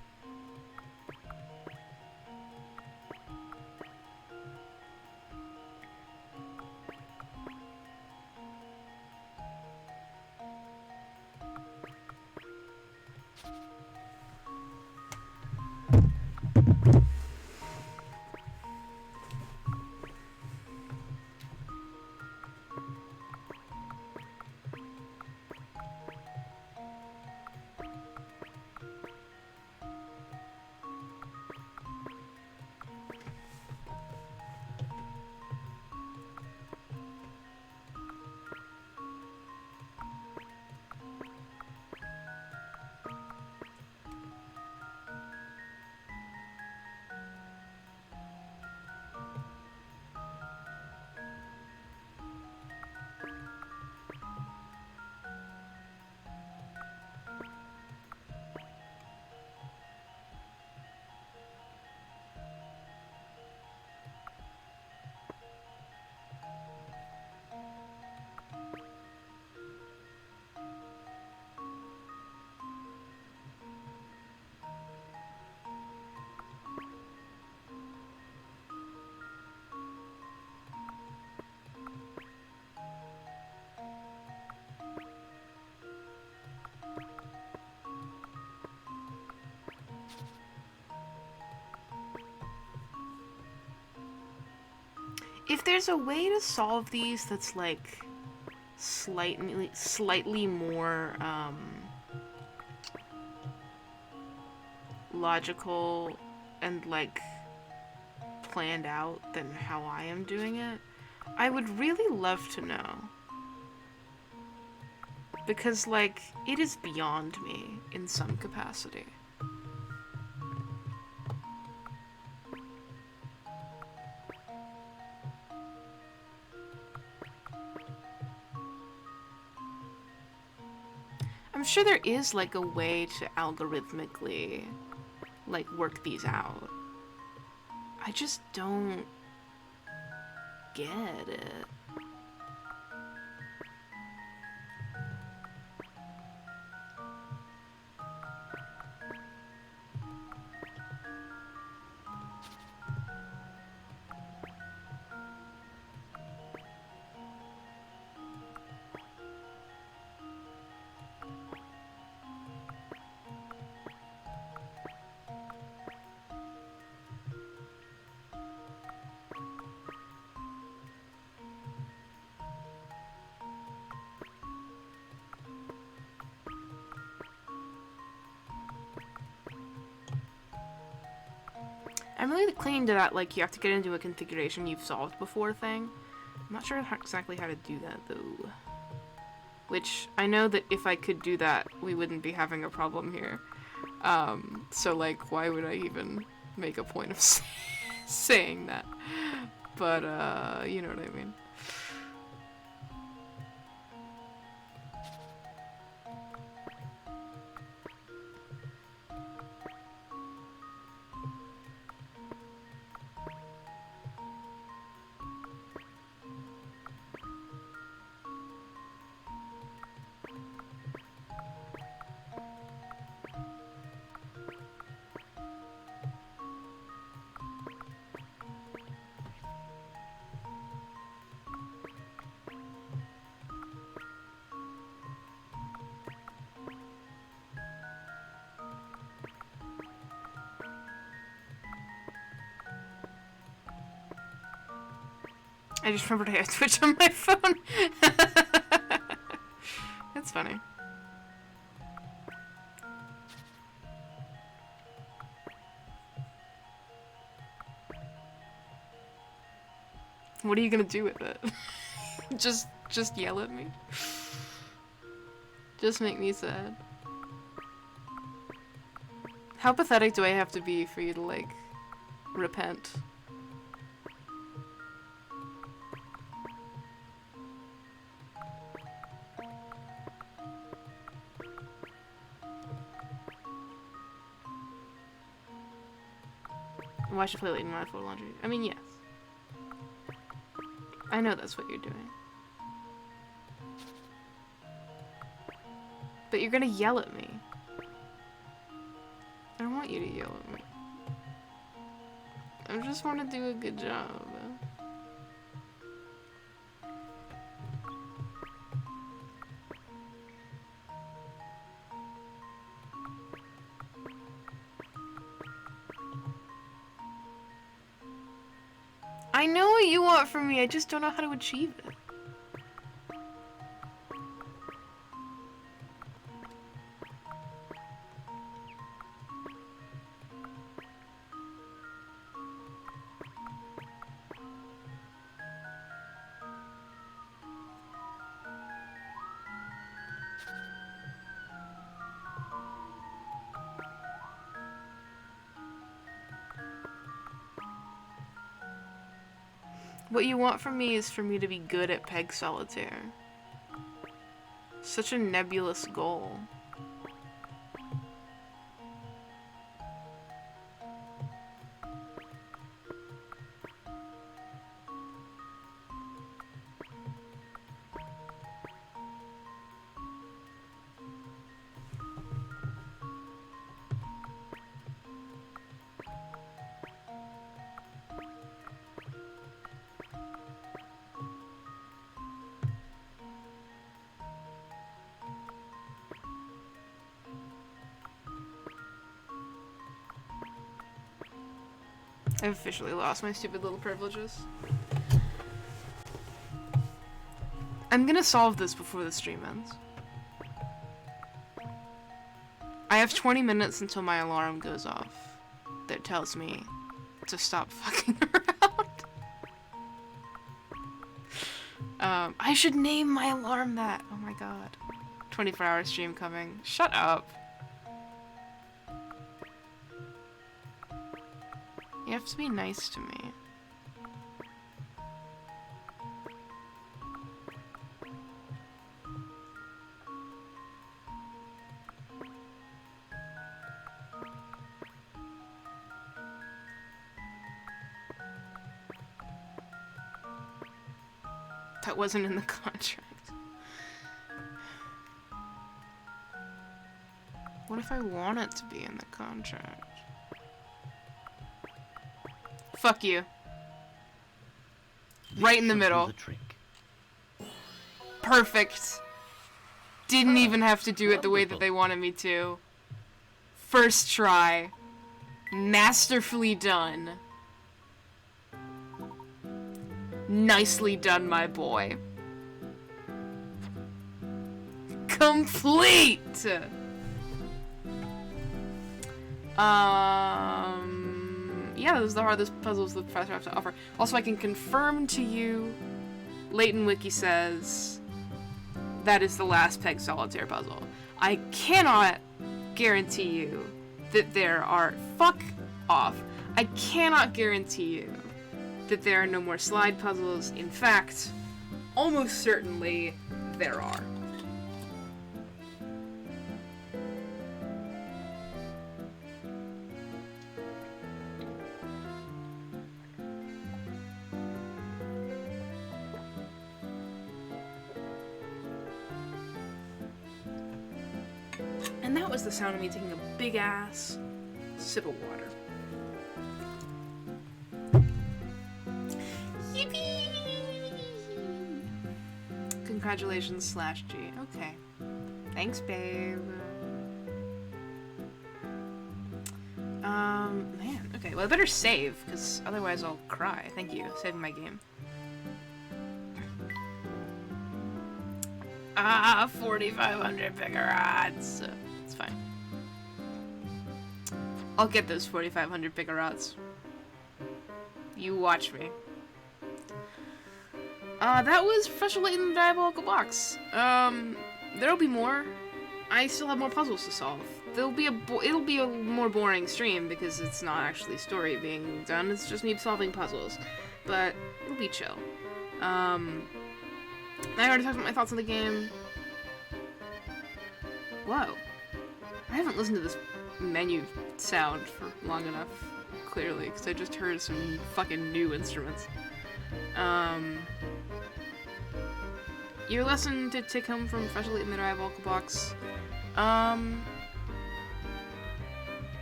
If there's a way to solve these that's like slightly more logical and like planned out than how I am doing it, I would really love to know. Because like it is beyond me in some capacity. I'm sure there is like a way to algorithmically like work these out. I just don't get it. I'm really clinging to that, like, you have to get into a configuration you've solved before thing. I'm not sure exactly how to do that, though. Which, I know that if I could do that, we wouldn't be having a problem here. So, like, why would I even make a point of saying that? But, you know what I mean. I just remembered I had Twitch on my phone. That's funny. What are you gonna do with it? just yell at me? Just make me sad. How pathetic do I have to be for you to, like, repent? Why should I play Layton when I fold laundry? I mean, yes. I know that's what you're doing. But you're gonna yell at me. I don't want you to yell at me. I just want to do a good job. I know what you want from me, I just don't know how to achieve it. What you want from me is for me to be good at Peg Solitaire. Such a nebulous goal. I've officially lost my stupid little privileges. I'm gonna solve this before the stream ends. I have 20 minutes until my alarm goes off that tells me to stop fucking around. I should name my alarm that. Oh my god. 24-hour stream coming. Shut up. You have to be nice to me. That wasn't in the contract. What if I want it to be in the contract? Fuck you. Right in the middle. Perfect. Didn't even have to do it the way that they wanted me to. First try. Masterfully done. Nicely done, my boy. Complete! Yeah, those are the hardest puzzles the professor has to offer. Also, I can confirm to you, Layton Wiki says, that is the last Peg Solitaire puzzle. I cannot guarantee you that there are... Fuck off. I cannot guarantee you that there are no more slide puzzles. In fact, almost certainly there are. And that was the sound of me taking a big ass sip of water. Yippee! Congratulations, /G. Okay. Thanks, babe. Man. Okay, well I better save, because otherwise I'll cry. Thank you. Saving my game. Ah, 4,500 Picarots. It's fine. I'll get those 4,500 Picarots. You watch me. That was Professor Layton and the Diabolical Box. There'll be more. I still have more puzzles to solve. It'll be a more boring stream because it's not actually story being done. It's just me solving puzzles, but it'll be chill. I already talked about my thoughts on the game. Whoa. I haven't listened to this menu sound for long enough, clearly, because I just heard some fucking new instruments. Your lesson to take home from Professor Layton and the Diabolical Box.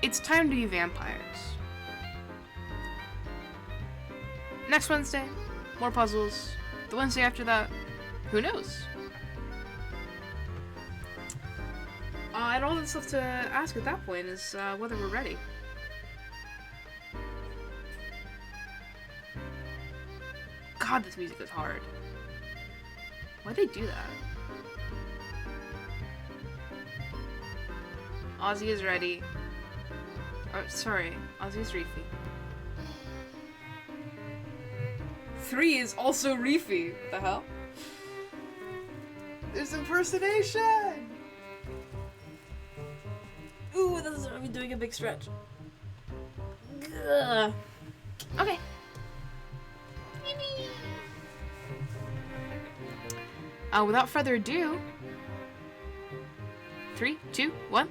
It's time to be vampires. Next Wednesday, more puzzles. The Wednesday after that, who knows? And all that's left to ask at that point is whether we're ready. God, this music is hard. Why'd they do that? Ozzy is ready. Oh, sorry. Ozzy is Reefy. 3 is also Reefy. What the hell? There's impersonation! Ooh, this is me doing a big stretch. Gah. Okay. Without further ado, 3, 2, 1.